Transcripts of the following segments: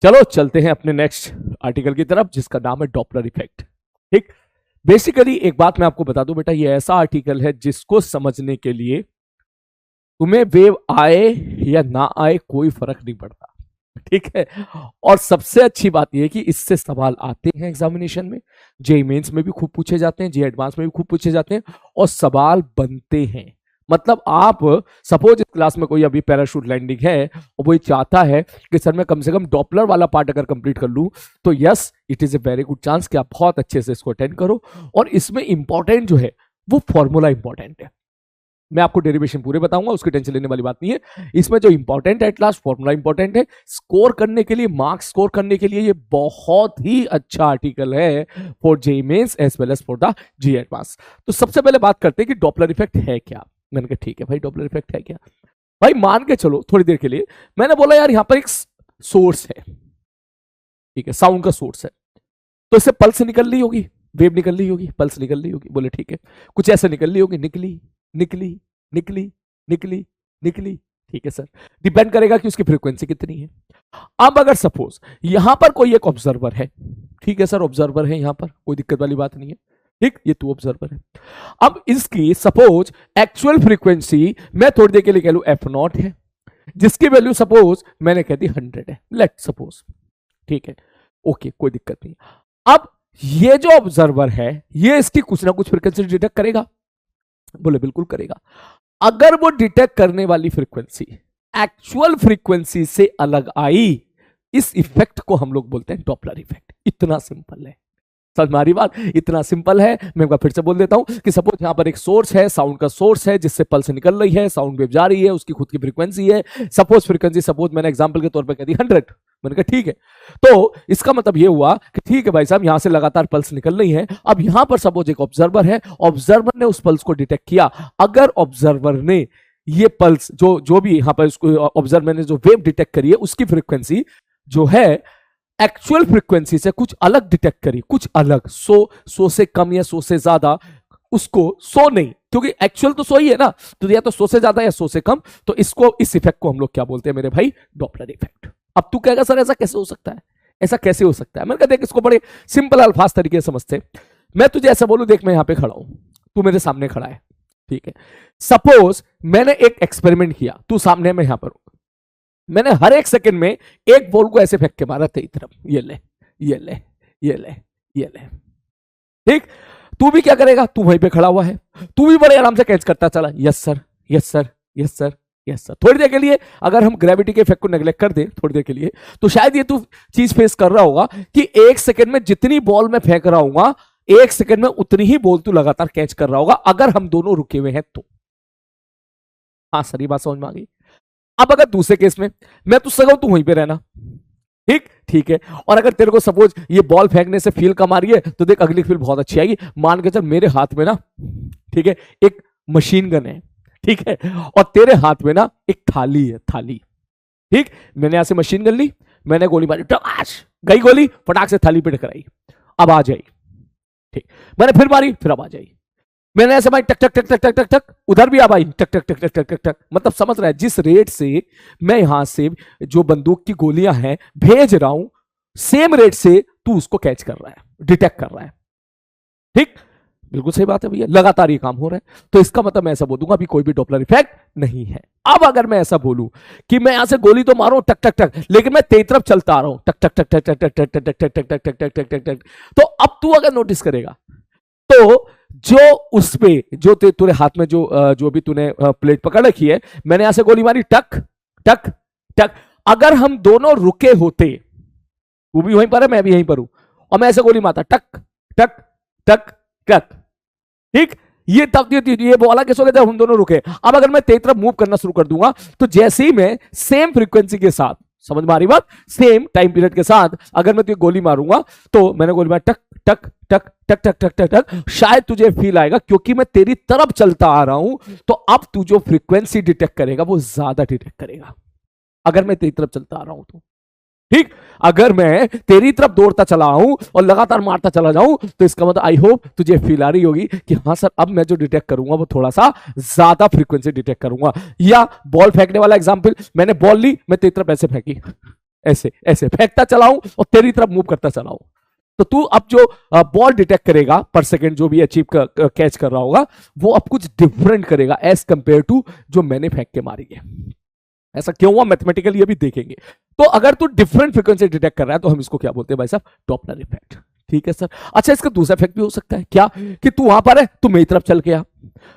चलो चलते हैं अपने नेक्स्ट आर्टिकल की तरफ, जिसका नाम है डॉपलर इफेक्ट। ठीक, बेसिकली एक बात मैं आपको बता दूं बेटा, ये ऐसा आर्टिकल है जिसको समझने के लिए तुम्हें वेव आए या ना आए कोई फर्क नहीं पड़ता। ठीक है, और सबसे अच्छी बात यह है कि इससे सवाल आते हैं एग्जामिनेशन में, जेईई मेंस में भी खूब पूछे जाते हैं, जेईई एडवांस में भी खूब पूछे जाते हैं, और सवाल बनते हैं। मतलब आप सपोज इस क्लास में कोई अभी पैराशूट लैंडिंग है और वो चाहता है कि सर मैं कम से कम डॉपलर वाला पार्ट अगर कंप्लीट कर लूं, तो yes it is a very good chance कि आप बहुत अच्छे से इसको अटेंड करो। और इसमें इंपॉर्टेंट जो है वो फॉर्मूला इंपॉर्टेंट है। मैं आपको डेरिवेशन पूरे बताऊंगा, उसकी टेंशन लेने वाली बात नहीं है। इसमें जो इंपॉर्टेंट है एट लास्ट फॉर्मूला इंपॉर्टेंट है। स्कोर करने के लिए, मार्क्स स्कोर करने के लिए ये बहुत ही अच्छा आर्टिकल है for JEE Mains as well as for the JEE Advanced. तो सबसे पहले बात करते हैं कि डॉपलर इफेक्ट है क्या। मैंने कहा ठीक है भाई, डॉपलर इफेक्ट है क्या भाई, मान के चलो थोड़ी देर के लिए। मैंने बोला यार यहां पर एक सोर्स है, ठीक है, साउंड का सोर्स है, तो इससे पल्स निकल रही होगी, वेव निकल रही होगी, पल्स निकल रही होगी। बोले ठीक है, कुछ ऐसे निकल रही होगी, निकली निकली निकली निकली निकली, ठीक है सर, डिपेंड करेगा कि उसकी फ्रीक्वेंसी कितनी है। अब अगर सपोज यहां पर कोई एक ऑब्जर्वर है, ठीक है सर, ऑब्जर्वर है यहां पर, कोई दिक्कत वाली बात नहीं है, ठीक, ये तू ऑब्जर्वर है। अब इसकी सपोज एक्चुअल फ्रीक्वेंसी मैं थोड़ी देर के लिए कह लू f0 है, जिसकी वैल्यू सपोज मैंने कह दी 100 है, लेट सपोज, ठीक है, ओके, कोई दिक्कत नहीं। अब ये जो ऑब्जर्वर है ये इसकी कुछ ना कुछ फ्रीक्वेंसी डिटेक्ट करेगा। बोले बिल्कुल करेगा। अगर वो डिटेक्ट करने वाली फ्रीक्वेंसी एक्चुअल फ्रीक्वेंसी से अलग आई, इस इफेक्ट को हम लोग बोलते हैं डॉपलर इफेक्ट। इतना सिंपल है, हमारी बात इतना सिंपल है। मैं एक बार फिर से बोल देता हूं कि सपोज यहां पर एक सोर्स है, साउंड का सोर्स है, जिससे पल्स निकल रही है, साउंड वेव जा रही है, उसकी खुद की फ्रीक्वेंसी है, सपोज फ्रीक्वेंसी, सपोज मैंने एग्जांपल के तौर पे कह दी 100, मैंने कहा ठीक है। तो इसका मतलब ये हुआ कि ठीक है भाई साहब, यहां से लगातार पल्स निकल रही है। अब यहां पर सपोज एक ऑब्जर्वर है, ऑब्जर्वर ने उस पल्स को डिटेक्ट किया। अगर ऑब्जर्वर ने ये पल्स जो भी यहां पर उसको ऑब्जर्वर ने जो वेव डिटेक्ट करी है, उसकी फ्रीक्वेंसी जो है एक्चुअल फ्रीक्वेंसी से कुछ अलग डिटेक्ट करी, कुछ अलग, 100 से कम या 100 से ज्यादा, उसको 100 नहीं, क्योंकि एक्चुअल तो 100 ही है ना, तो या तो 100 से ज्यादा या 100 से कम, तो इसको, इस इफेक्ट को हम लोग क्या बोलते हैं मेरे भाई, डॉपलर इफेक्ट। अब तू कहेगा सर ऐसा कैसे हो सकता है, ऐसा कैसे हो सकता है। मैंने कहा देख, इसको बड़े सिंपल अल्फाज तरीके से समझते। मैं तुझे ऐसा बोलूं, देख मैं यहां पे खड़ा हूं, तू मेरे सामने खड़ा है, ठीक है, सपोज मैंने एक एक्सपेरिमेंट किया, तू सामने, मैं यहां पर हूं, मैंने हर एक सेकंड में एक बॉल को ऐसे फेंक के मारा तेरी तरफ, ये ले ये ले ये ले ये ले, ठीक। तू भी क्या करेगा, तू वहीं पे खड़ा हुआ है, तू भी बड़े आराम से कैच करता चला, yes sir yes sir yes sir yes sir. थोड़ी देर के लिए अगर हम ग्रेविटी के इफेक्ट को नेग्लेक्ट कर दे थोड़ी देर के लिए, तो शायद ये तू चीज फेस कर रहा होगा कि एक सेकंड में जितनी बॉल मैं फेंक रहा हूँ, एक सेकंड में उतनी ही बॉल तू लगातार कैच कर रहा होगा, अगर हम दोनों रुके हुए हैं तो। हाँ सर, ये बात समझ में आ गई। अब अगर दूसरे केस में मैं तुझसे कहूं तू वहीं पे रहना, ठीक ठीक है, और अगर तेरे को सपोज ये बॉल फेंकने से फील कम आ रही है, तो देख अगली फील बहुत अच्छी आएगी। मान के चल मेरे हाथ में ना, ठीक है, एक मशीन गन है, ठीक है, और तेरे हाथ में ना एक थाली है, थाली, ठीक। मैंने यहां से मशीन गन ली, मैंने गोली मारी, गई गोली, फटाक से थाली पे टकराई, अब आ जाई, ठीक। मैंने फिर मारी, फिर अब आ जाई, मैंने ऐसे भाई टक टक टक टक टक टक टक, उधर भी आ भाई टक टक टक टक टक टक टक। मतलब समझ रहा है, जिस रेट से मैं यहां से जो बंदूक की गोलियां हैं भेज रहा हूं, सेम रेट से तू उसको कैच कर रहा है, डिटेक्ट कर रहा है, ठीक। बिल्कुल सही बात है भैया, लगातार ये काम हो रहा है। तो इसका मतलब मैं ऐसा बोल दूंगा अभी कोई भी डॉपलर इफेक्ट नहीं है। अब अगर मैं ऐसा बोलूं कि मैं यहां से गोली तो मारूं टक टक टक, लेकिन मैं तेरी तरफ चलता आ रहा हूं टक टक टक टक टक टक टक टक टक टक टक टक टक टक टक, तो अब तू अगर नोटिस करेगा तो जो उस पे जो तेरे हाथ में जो भी तूने प्लेट पकड़ रखी है, मैंने यहां से गोली मारी टक टक टक, अगर हम दोनों रुके होते, तू भी वहीं पर है मैं भी यहीं पर हूं, और मैं ऐसे गोली मारता टक टक टक टक, ठीक। ये तब ये बोला कैसे हो गया जब हम दोनों रुके। अब अगर मैं तेरी तरफ मूव करना शुरू कर दूंगा, तो जैसे ही मैं सेम फ्रीक्वेंसी के साथ, समझ में आ रही बात, सेम टाइम पीरियड के साथ अगर मैं तुझे गोली मारूंगा, तो मैंने गोली मार टक टक टक टक टक टक टक टक, शायद तुझे फील आएगा क्योंकि मैं तेरी तरफ चलता आ रहा हूं, तो अब तू जो फ्रीक्वेंसी डिटेक्ट करेगा वो ज्यादा डिटेक्ट करेगा अगर मैं तेरी तरफ चलता आ रहा हूं तो, ठीक। अगर मैं तेरी तरफ दौड़ता चला हूं और लगातार मारता चला जाऊं, तो इसका मतलब आई होप तुझे फील आ रही होगी कि हाँ सर, अब मैं जो डिटेक्ट करूंगा वो थोड़ा सा ज्यादा फ्रीक्वेंसी डिटेक्ट करूंगा। या बॉल फेंकने वाला एग्जांपल, मैंने बॉल ली, मैं तेरी तरफ ऐसे फेंकी, ऐसे ऐसे फेंकता चलाऊं और तेरी तरफ मूव करता चलाऊं, तो तू अब जो बॉल डिटेक्ट करेगा पर सेकंड जो भी अचीव कैच कर रहा होगा, वो अब कुछ डिफरेंट करेगा एज कंपेयर टू जो मैंने फेंक के मारी है। ऐसा क्यों हुआ मैथमेटिकली अभी देखेंगे। तो अगर तू डिफरेंट फ्रीक्वेंसी डिटेक्ट कर रहा है तो हम इसको क्या बोलते हैं भाई साहब, डॉपलर इफेक्ट। ठीक है सर। अच्छा, इसका दूसरा इफेक्ट भी हो सकता है क्या, कि तू वहां पर है, तू मेरी तरफ चल के आ,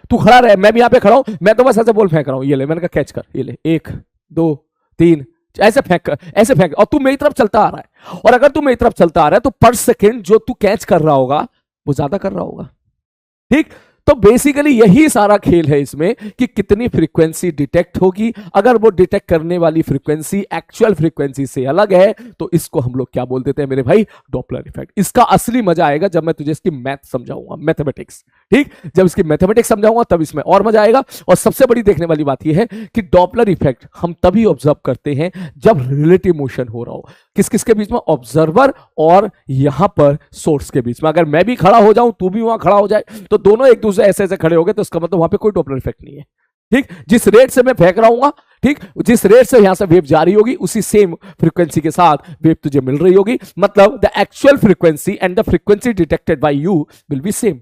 तू खड़ा रहे, मैं भी यहां पे खड़ा हूं, मैं तो बस ऐसे बॉल फेंक रहा हूं, ये ले, मैंने कहा कैच कर, ये ले, 1 2 3, ऐसे फेंक, ऐसे फेंक, और तू मेरी तरफ चलता आ रहा है। और अगर तू मेरी तरफ चलता आ रहा है तो पर सेकेंड जो तू कैच कर रहा होगा वो ज्यादा कर रहा होगा। ठीक, तो बेसिकली यही सारा खेल है इसमें कि कितनी फ्रीक्वेंसी डिटेक्ट होगी। अगर वो डिटेक्ट करने वाली फ्रीक्वेंसी एक्चुअल फ्रीक्वेंसी से अलग है तो इसको हम लोग क्या बोल देते हैं मेरे भाई, डॉपलर इफेक्ट। इसका असली मजा आएगा जब मैं तुझे इसकी मैथ समझाऊंगा, मैथमेटिक्स। ठीक, जब इसकी मैथमेटिक्स समझाऊंगा तब इसमें और मजा आएगा। और सबसे बड़ी देखने वाली बात यह है कि डॉपलर इफेक्ट हम तभी ऑब्जर्व करते हैं जब रिलेटिव मोशन हो रहा हो। किस किस के बीच में, ऑब्जर्वर और यहां पर सोर्स के बीच में। अगर मैं भी खड़ा हो जाऊं, तू भी वहां खड़ा हो जाए, तो दोनों एक दूसरे ऐसे ऐसे खड़े हो गए, तो इसका मतलब वहां पे कोई डॉपलर इफेक्ट नहीं है। ठीक, जिस रेट से मैं फेंक रहा हूं, ठीक, जिस रेट से यहां से वेव जा रही होगी उसी सेम फ्रीक्वेंसी के साथ वेव तुझे मिल रही होगी। मतलब the actual frequency and the frequency detected bye you will be same.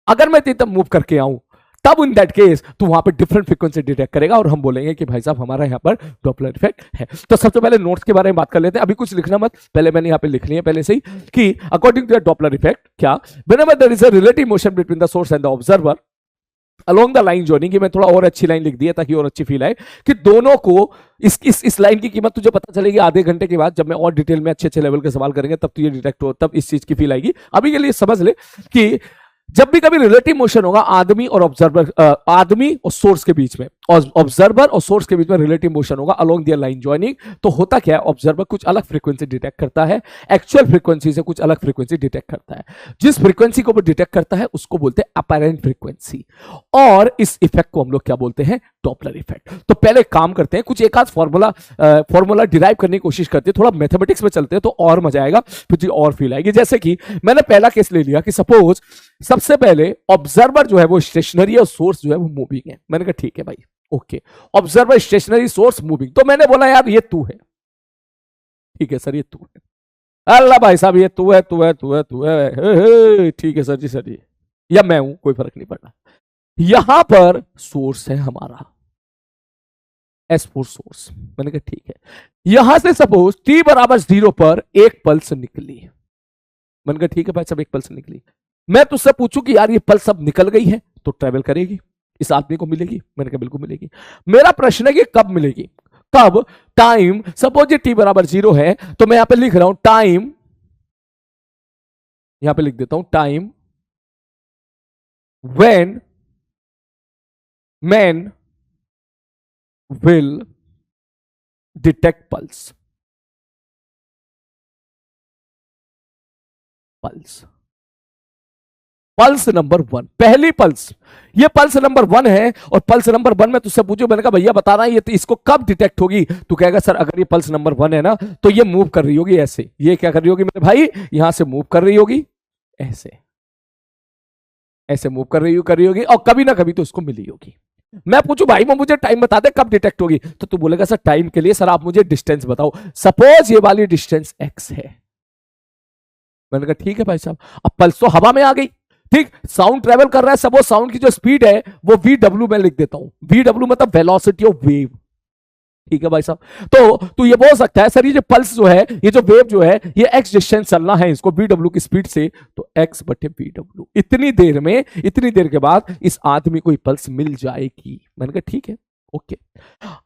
अगर मैं तेरे तब मूव करके आऊं तब इन दैट केस तू वहां पे डिफरेंट फ्रीक्वेंसी डिटेक्ट करेगा और हम बोलेंगे कि भाई साहब हमारा यहां पर डॉपलर इफेक्ट है। तो सबसे पहले नोट्स के बारे में बात कर लेते हैं। अभी कुछ लिखना मत, पहले मैंने यहां पे लिख लिया पहले से ही कि according to the Doppler effect क्या, whenever there is a relative motion between the source and the observer along the line joining, मैं थोड़ा और अच्छी लाइन लिख दिया ताकि और अच्छी फील आए कि दोनों को इस लाइन की कीमत तुझे पता चलेगी आधे घंटे के बाद, जब मैं और डिटेल में अच्छे अच्छे लेवल के सवाल करेंगे तब तुझे डिटेक्ट हो, तब इस चीज की फील आएगी। अभी के लिए समझ ले कि जब भी कभी रिलेटिव मोशन होगा आदमी और ऑब्जर्वर, आदमी और सोर्स के बीच में, और ऑब्जर्वर और सोर्स के बीच में रिलेटिव मोशन होगा अलोंग दियर लाइन जॉइनिंग, तो होता क्या है, ऑब्जर्वर कुछ अलग फ्रीक्वेंसी डिटेक्ट करता है, एक्चुअल फ्रीक्वेंसी से कुछ अलग फ्रीक्वेंसी डिटेक्ट करता है। जिस फ्रीक्वेंसी को वो डिटेक्ट करता है उसको बोलते हैं अपैरेंट फ्रीक्वेंसी, और इस इफेक्ट को हम लोग क्या बोलते हैं, डॉपलर इफेक्ट। तो पहले काम करते हैं, कुछ एक आध फॉर्मूला डिराइव करने की कोशिश करते हैं, थोड़ा मैथमेटिक्स में चलते हैं तो और मजा आएगा, फिर और फील आएगी। जैसे कि मैंने पहला केस ले लिया कि सपोज सबसे पहले ऑब्जर्वर जो है वो स्टेशनरी और सोर्स जो है वो मूविंग है। मैंने कहा ठीक है भाई, okay, observer stationary, source moving. तो मैंने बोला यार ये तू है, ठीक है सर ये तू है, अल्लाह भाई साहब ये तू है, तू है, तू है, तू है, ठीक है सर जी, सर जी, या मैं हूं, कोई फर्क नहीं पड़ना। यहां पर सोर्स है हमारा S4 सोर्स। मैंने कहा ठीक है, यहां से सपोज t बराबर 0 पर एक पल्स निकली। मैंने कहा ठीक है भाई, सब एक पल्स निकली। मैं तुझसे पूछूं कि यार ये पल्स सब निकल गई है तो ट्रेवल करेगी, इस आदमी को मिलेगी? मैंने कहा बिल्कुल मिलेगी। मेरा प्रश्न है कि कब मिलेगी, कब, टाइम, सपोज ये t बराबर 0 है तो मैं यहां पे लिख रहा हूं टाइम, यहां पे लिख देता हूं time when man will detect pulse. Pulse, pulse number 1, पहली पल्स, ये पल्स नंबर 1 है। और पल्स नंबर 1 में तुझसे पूछो, मैंने कहा भैया बता रहा है ये तो इसको कब डिटेक्ट होगी, तू कहेगा सर अगर ये पल्स नंबर 1 है ना तो ये मूव कर रही होगी ऐसे, ये क्या कर रही होगी मेरे भाई, यहां से मूव कर रही होगी ऐसे, ऐसे मूव कर रही होगी और कभी ना कभी तो उसको मिली होगी। मैं पूछूं भाई मैं मुझे टाइम बता दे कब डिटेक्ट होगी, तो तू बोलेगा सर टाइम के लिए सर आप मुझे डिस्टेंस बताओ, सपोज ये वाली डिस्टेंस x है। मैंने कहा ठीक है भाई साहब, अब पल्स तो हवा में आ गई, ठीक, साउंड ट्रेवल कर रहा है, सपोज साउंड की जो स्पीड है वो VW में लिख देता हूं, VW मतलब वेलोसिटी ऑफ वेव। ठीक है भाई साहब, तो तू ये बोल सकता है सर ये जो पल्स जो है, ये जो वेव जो है, ये x डिस्टेंस चलना है इसको VW की स्पीड से, तो x बटे VW, इतनी देर में, इतनी देर के बाद इस आदमी को पल्स मिल जाएगी। मैंने कहा ठीक है, ओके।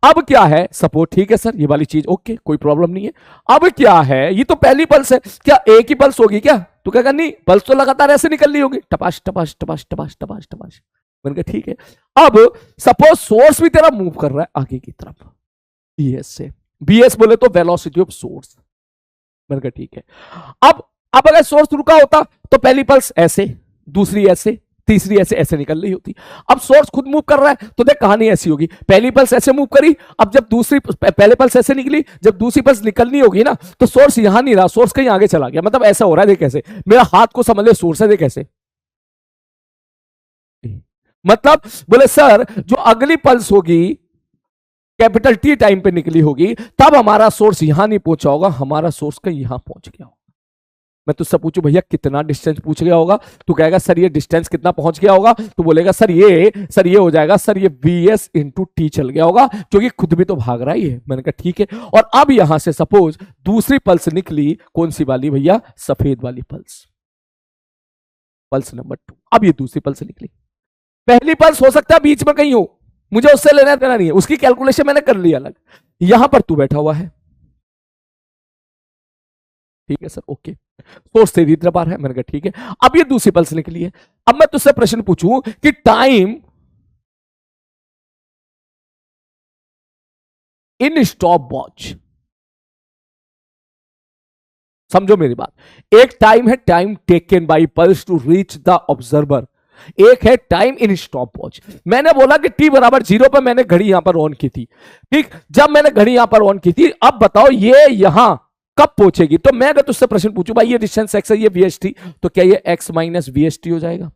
अब क्या है, सपोर्ट, ठीक है सर ये वाली चीज ओके, कोई प्रॉब्लम नहीं है। अब क्या है, ये तो पहली पल्स है, क्या एक ही पल्स होगी क्या, तो क्या नहीं, पल्स तो लगातार ऐसे निकल रही होगी, टपाश टपाश टपाश टपाश टपाश टपाश। मैंने कहा ठीक है। अब सपोज सोर्स भी तेरा मूव कर रहा है आगे की तरफ, BS से, BS बोले तो वेलोसिटी ऑफ सोर्स। मैंने कहा ठीक है। अब अगर सोर्स रुका होता तो पहली पल्स ऐसे, दूसरी ऐसे, तीसरी ऐसे ऐसे निकल रही होती। अब सोर्स खुद मूव कर रहा है तो देख कहानी ऐसी होगी, पहली पल्स ऐसे मूव करी, अब जब दूसरी, पहले पल्स ऐसे निकली, जब दूसरी पल्स निकलनी होगी ना तो सोर्स यहां नहीं रहा, सोर्स कहीं आगे चला गया। मतलब ऐसा हो रहा है, देख कैसे, मेरा हाथ को समझ ले सोर्स है, देख कैसे, मतलब बोले सर जो अगली पल्स होगी कैपिटल टी टाइम पे निकली होगी, तब हमारा सोर्स यहां नहीं पहुंचा होगा, हमारा सोर्स का यहां पहुंच गया होगा। मैं तुझसे पूछूं भैया कितना डिस्टेंस पूछ गया होगा, तू कहेगा सर ये डिस्टेंस कितना पहुंच गया होगा, तू बोलेगा सर ये हो जाएगा सर ये वीएस इंटू टी चल गया होगा, क्योंकि खुद भी तो भाग रहा ही है। मैंने कहा ठीक है। और अब यहां से सपोज दूसरी पल्स निकली, कौन सी वाली भैया, सफेद वाली पल्स, पल्स नंबर 2। अब ये दूसरी पल्स निकली, पहली पल्स हो सकता है बीच में कहीं हो, मुझे उससे लेना देना नहीं है, उसकी कैलकुलेशन मैंने कर ली अलग। यहां पर तू बैठा हुआ है, ठीक है सर, ओके, सोर्स तेरी तरफ आ रहा है। मैंने कहा ठीक है। अब ये दूसरी पल्स निकली है। अब मैं तुझसे प्रश्न पूछूं कि टाइम इन स्टॉप वॉच, समझो मेरी बात, एक टाइम है time taken by pulse to reach the observer, एक है टाइम इन स्टॉप वॉच। मैंने बोला कि टी बराबर 0 पर मैंने घड़ी यहां पर ऑन की थी, ठीक, जब मैंने घड़ी यहां पर ऑन की थी, अब बताओ ये यहां कब पहुंचेगी। तो मैं अगर तुझसे प्रश्न पूछूं भाई ये डिस्टेंस एक्स है, ये वीएसटी, तो क्या ये एक्स माइनस वीएसटी हो जाएगा।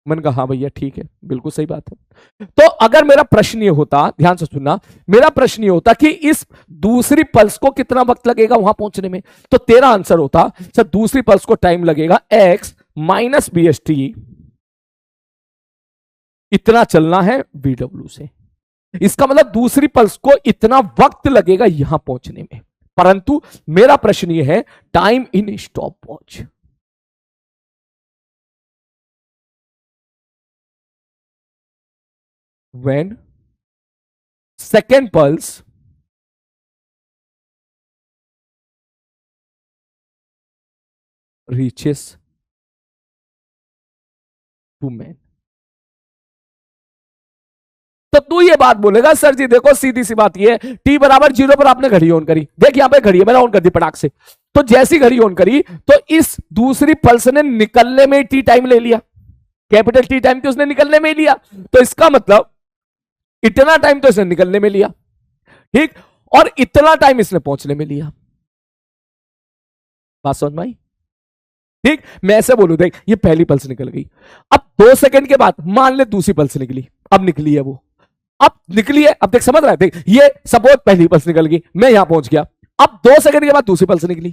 मैंने कहा हाँ भैया ठीक है, बिल्कुल सही बात है। तो अगर मेरा प्रश्न ये होता, ध्यान से सुनना, मेरा प्रश्न ये होता कि इस दूसरी पल्स को कितना वक्त लगेगा वहां पहुंचने में, तो तेरा आंसर होता सर दूसरी पल्स को टाइम लगेगा एक्स माइनस बीएसटी, इतना चलना है वीडब्ल्यू से। इसका मतलब दूसरी पल्स को इतना वक्त लगेगा यहां पहुंचने में। परंतु मेरा प्रश्न यह है time in stop watch, when second pulse reaches to man, तो तू ये बात बोलेगा सर जी देखो सीधी सी बात ये है, टी बराबर 0 पर आपने घड़ी ऑन करी, देख यहां पे घड़ी है, मैंने ऑन कर दी पटाख से, तो जैसी घड़ी ऑन करी तो इस दूसरी पल्स ने निकलने में टी टाइम ले लिया, कैपिटल टी टाइम तो उसने निकलने में ही लिया, तो इसका मतलब इतना टाइम तो इसने निकलने में लिया, ठीक, और इतना टाइम इसने पहुंचने में लिया। बात समझ में आई, ठीक। मैं ऐसे बोलू, देख ये पहली पल्स निकल गई, अब 2 सेकंड के बाद मान ले दूसरी पल्स निकली, अब निकली है वो, अब निकली है, अब देख समझ रहा है, देख ये सपोज पहली पल्स निकल गई, मैं यहां पहुंच गया, अब 2 सेकंड के बाद दूसरी पल्स निकली,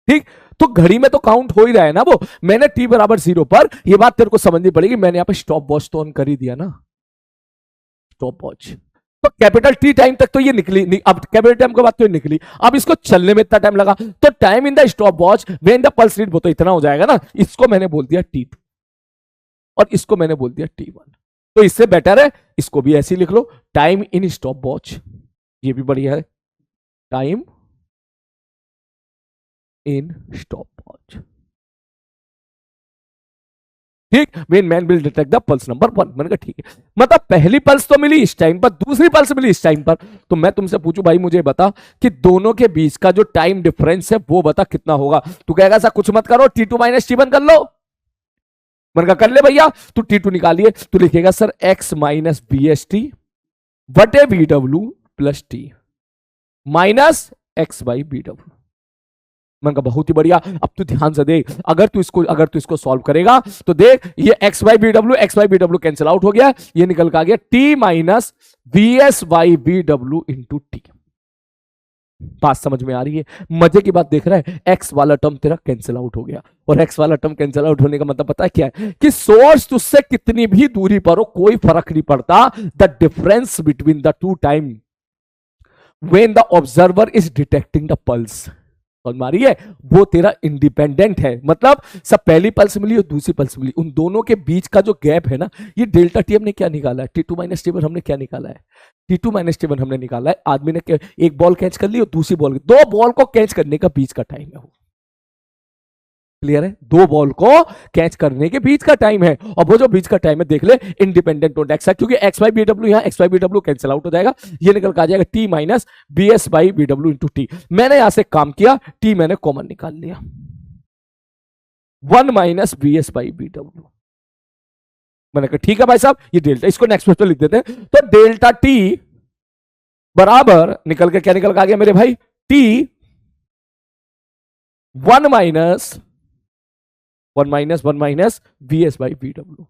ठीक, तो घड़ी में तो काउंट हो ही रहा है ना वो। मैंने टी बराबर 0 पर, ये बात तेरे को समझनी पड़ेगी, मैंने यहां पे स्टॉप वॉच तो ऑन कर ही दिया ना, स्टॉप वॉच, तो कैपिटल टी टाइम तक तो ये निकली नहीं, अब कैपिटल टाइम के बाद तो ये निकली, अब इसको चलने में इतना टाइम लगा, तो time in the stop watch when the pulse read, वो तो इतना हो जाएगा ना, इसको मैंने बोल दिया T2 और इसको मैंने बोल दिया T1, तो इससे बेटर है इसको भी ऐसे ही लिख लो, टाइम इन स्टॉप वॉच, ये भी बढ़िया है, टाइम इन स्टॉप वॉच, ठीक, main man will detect the pulse number 1। मैंने कहा ठीक है, मतलब पहली पल्स तो मिली इस टाइम पर, दूसरी पल्स मिली इस टाइम पर, तो मैं तुमसे पूछूं भाई मुझे बता कि दोनों के बीच का जो टाइम डिफरेंस है वो बता कितना होगा। तू कहेगा सर कुछ मत करो, T2 माइनस T1 कर लो, मैंने कहा कर ले भैया, तू T2 निकालिए, तू लिखेगा sir X minus B S T बटे V W plus T minus X by B W. मैंने कहा बहुत ही बढ़िया। अब तू ध्यान से देख, अगर तू इसको सॉल्व करेगा तो देख ये X by B W cancel out हो गया, ये निकल के आ गया T minus B S by B W into T. बात समझ में आ रही है? मजे की बात देख रहा है, एक्स वाला टर्म तेरा कैंसिल आउट हो गया, और एक्स वाला टर्म कैंसिल आउट होने का मतलब पता है क्या है, कि सोर्स तुझसे कितनी भी दूरी पर हो कोई फर्क नहीं पड़ता, the difference between the two time when the observer is detecting the pulse, समझ में आ रही है, वो तेरा इंडिपेंडेंट है। मतलब सब पहली पल्स मिली और दूसरी पल्स मिली, उन दोनों के बीच का जो गैप है ना, ये डेल्टा टी हमने क्या निकाला है, T2 माइनस T1 हमने क्या निकाला है, T2 माइनस T1 हमने निकाला है, आदमी ने एक बॉल कैच कर ली और दूसरी बॉल, दो बॉल को कैच करने का बीच का टाइम है वो, क्लियर है, दो बॉल को कैच करने के बीच का टाइम है, और वो जो बीच का टाइम है देख ले इंडिपेंडेंट ऑन एक्स है, क्योंकि एक्स बाई बी डब्ल्यू यहां X by B W cancel out हो जाएगा, ये निकल के आ जाएगा T minus B S by B W into T. मैंने यहां से काम किया, टी मैंने कॉमन निकाल लिया, 1 minus B S by B W. मैंने कहा ठीक है भाई साहब, ये डेल्टा, इसको नेक्स्ट पेज पे लिख देते हैं, तो डेल्टा टी बराबर निकल के क्या निकल के आ गया मेरे भाई, T 1 minus V S by V W,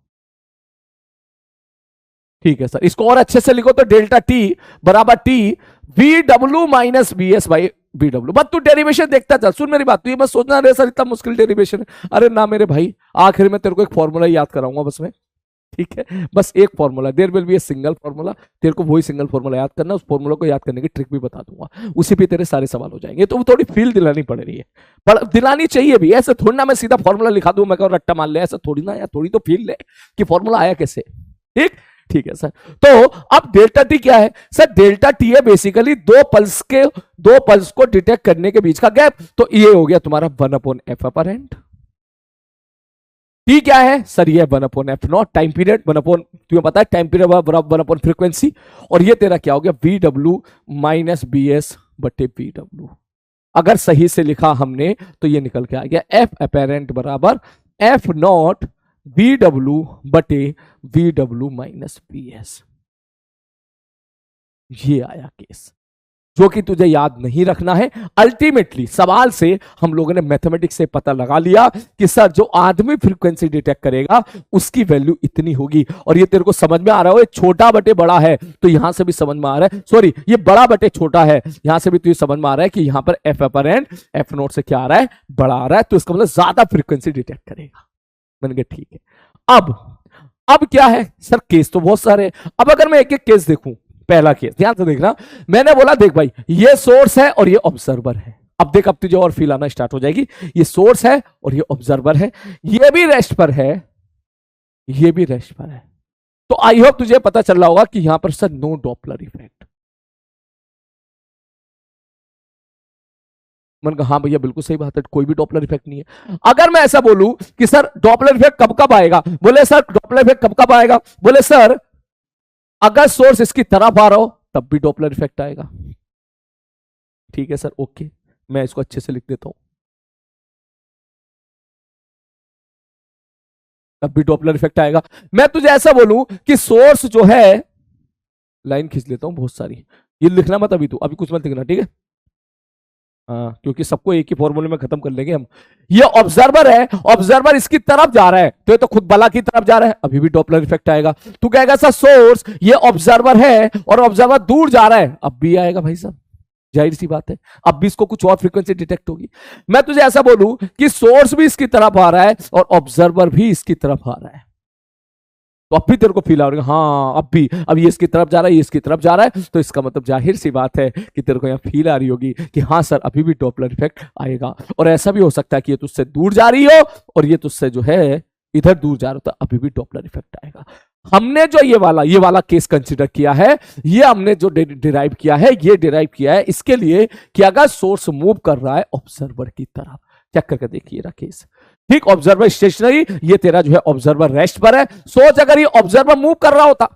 ठीक है सर, इसको और अच्छे से लिखो तो डेल्टा टी बराबर T V W minus B S by B W. बस तू डेरिवेशन देखता चल, सुन मेरी बात, तू ये बस सोचना रहे सर इतना मुश्किल डेरिवेशन है। अरे ना मेरे भाई, आखिर में तेरे को एक फॉर्मूला याद कराऊंगा बस में, ठीक है, बस एक formula, there will be a single formula, तेरे को वही सिंगल फॉर्मूला याद करना, उस फॉर्मूला को याद करने की ट्रिक भी बता दूंगा, उसी पे तेरे सारे सवाल हो जाएंगे। तो थोड़ी फील दिलानी पड़ रही है, पर दिलानी चाहिए भी, ऐसे थोड़ी ना मैं सीधा फॉर्मूला लिखा दूं मैं कहूं रट्टा मान ले, ऐसा थोड़ी ना यार, थोड़ी तो फील ले कि फॉर्मूला आया कैसे। ठीक ठीक है सर। तो अब डेल्टा टी क्या है सर? डेल्टा टी है बेसिकली दो पल्स को डिटेक्ट करने के बीच का गैप। तो ये हो गया तुम्हारा 1/f अपरेंट। टी क्या है सर? ये 1/f0 टाइम पीरियड, 1 तुम्हें पता है टाइम पीरियड 1 फ्रीक्वेंसी, और ये तेरा क्या हो गया? V W minus B S बटे वी डब्ल्यू। अगर सही से लिखा हमने तो ये निकल के आ गया एफ अपेरेंट बराबर F0 वी डब्ल्यू बटे V W minus B S. ये आया केस, जो कि तुझे याद नहीं रखना है। अल्टीमेटली सवाल से हम लोगों ने मैथमेटिक्स से पता लगा लिया कि सर जो आदमी फ्रीक्वेंसी डिटेक्ट करेगा उसकी वैल्यू इतनी होगी, और ये तेरे को समझ में आ रहा है, छोटा बटे बड़ा है तो यहां से भी समझ में आ रहा है, सॉरी ये बड़ा बटे छोटा है, यहां से भी तुझे समझ में आ रहा है कि यहां पर एफ अपरेंट F0 से क्या आ रहा है? बड़ा आ रहा है, तो इसका मतलब ज्यादा फ्रीक्वेंसी डिटेक्ट करेगा। मैंने कहा ठीक है। अब क्या है सर? केस तो बहुत सारे। अब अगर मैं एक एक केस देखूं, पहला केस ध्यान से देखना, मैंने बोला देख भाई ये सोर्स है और ये ऑब्जर्वर है। अब देख, अब तुझे और फील आना स्टार्ट हो जाएगी। ये सोर्स है और ये ऑब्जर्वर है, ये भी रेस्ट पर है, ये भी रेस्ट पर है। तो आई होप तुझे पता चल रहा होगा कि यहां पर सर नो डॉपलर इफेक्ट। मैंने कहा हाँ भैया बिल्कुल सही बात है, कोई भी डॉपलर इफेक्ट नहीं है। अगर मैं ऐसा बोलूं कि सर डॉपलर इफेक्ट कब कब आएगा, बोले सर डॉपलर इफेक्ट कब कब आएगा, बोले सर अगर सोर्स इसकी तरफ आ रहा हो तब भी डॉपलर इफेक्ट आएगा। ठीक है सर, ओके, मैं इसको अच्छे से लिख देता हूं, तब भी डॉपलर इफेक्ट आएगा। मैं तुझे ऐसा बोलूं कि सोर्स जो है, लाइन खींच लेता हूं बहुत सारी, ये लिखना मत अभी, तू अभी कुछ मत लिखना, ठीक है? हाँ, क्योंकि सबको एक ही फॉर्मूले में खत्म कर लेंगे हम। ये ऑब्जर्वर है, ऑब्जर्वर इसकी तरफ जा रहा है तो ये तो खुद बला की तरफ जा रहा है, अभी भी डॉपलर इफेक्ट आएगा। तू कहेगा सर सोर्स ये ऑब्जर्वर है और ऑब्जर्वर दूर जा रहा है, अब भी आएगा भाई साहब, जाहिर सी बात है, अब भी इसको कुछ और फ्रीक्वेंसी डिटेक्ट होगी। मैं तुझे ऐसा बोलूं कि सोर्स भी इसकी तरफ आ रहा है और ऑब्जर्वर भी इसकी तरफ आ रहा है, तो अब भी तेरे को फील आ रहा है हाँ अब ये इसकी तरफ जा रहा है, ये इसकी तरफ जा रहा है, तो इसका मतलब जाहिर सी बात है कि तेरे को यहाँ फील आ रही होगी कि हाँ सर अभी भी डॉपलर इफेक्ट आएगा। और ऐसा भी हो सकता है कि ये तुझसे दूर जा रही हो और ये तुझसे जो है इधर दूर जा रहा हो, तो अभी भी डॉपलर इफेक्ट आएगा। हमने जो ये वाला केस कंसिडर किया है, ये हमने जो डिराइव किया है, ये डिराइव किया है इसके लिए कि अगर सोर्स मूव कर रहा है ऑब्जर्वर की तरफ, चेक करके देखिए केस, ठीक, ऑब्जर्वर स्टेशनरी, ये तेरा जो है ऑब्जर्वर रेस्ट पर है। सोच अगर ये ऑब्जर्वर मूव कर रहा होता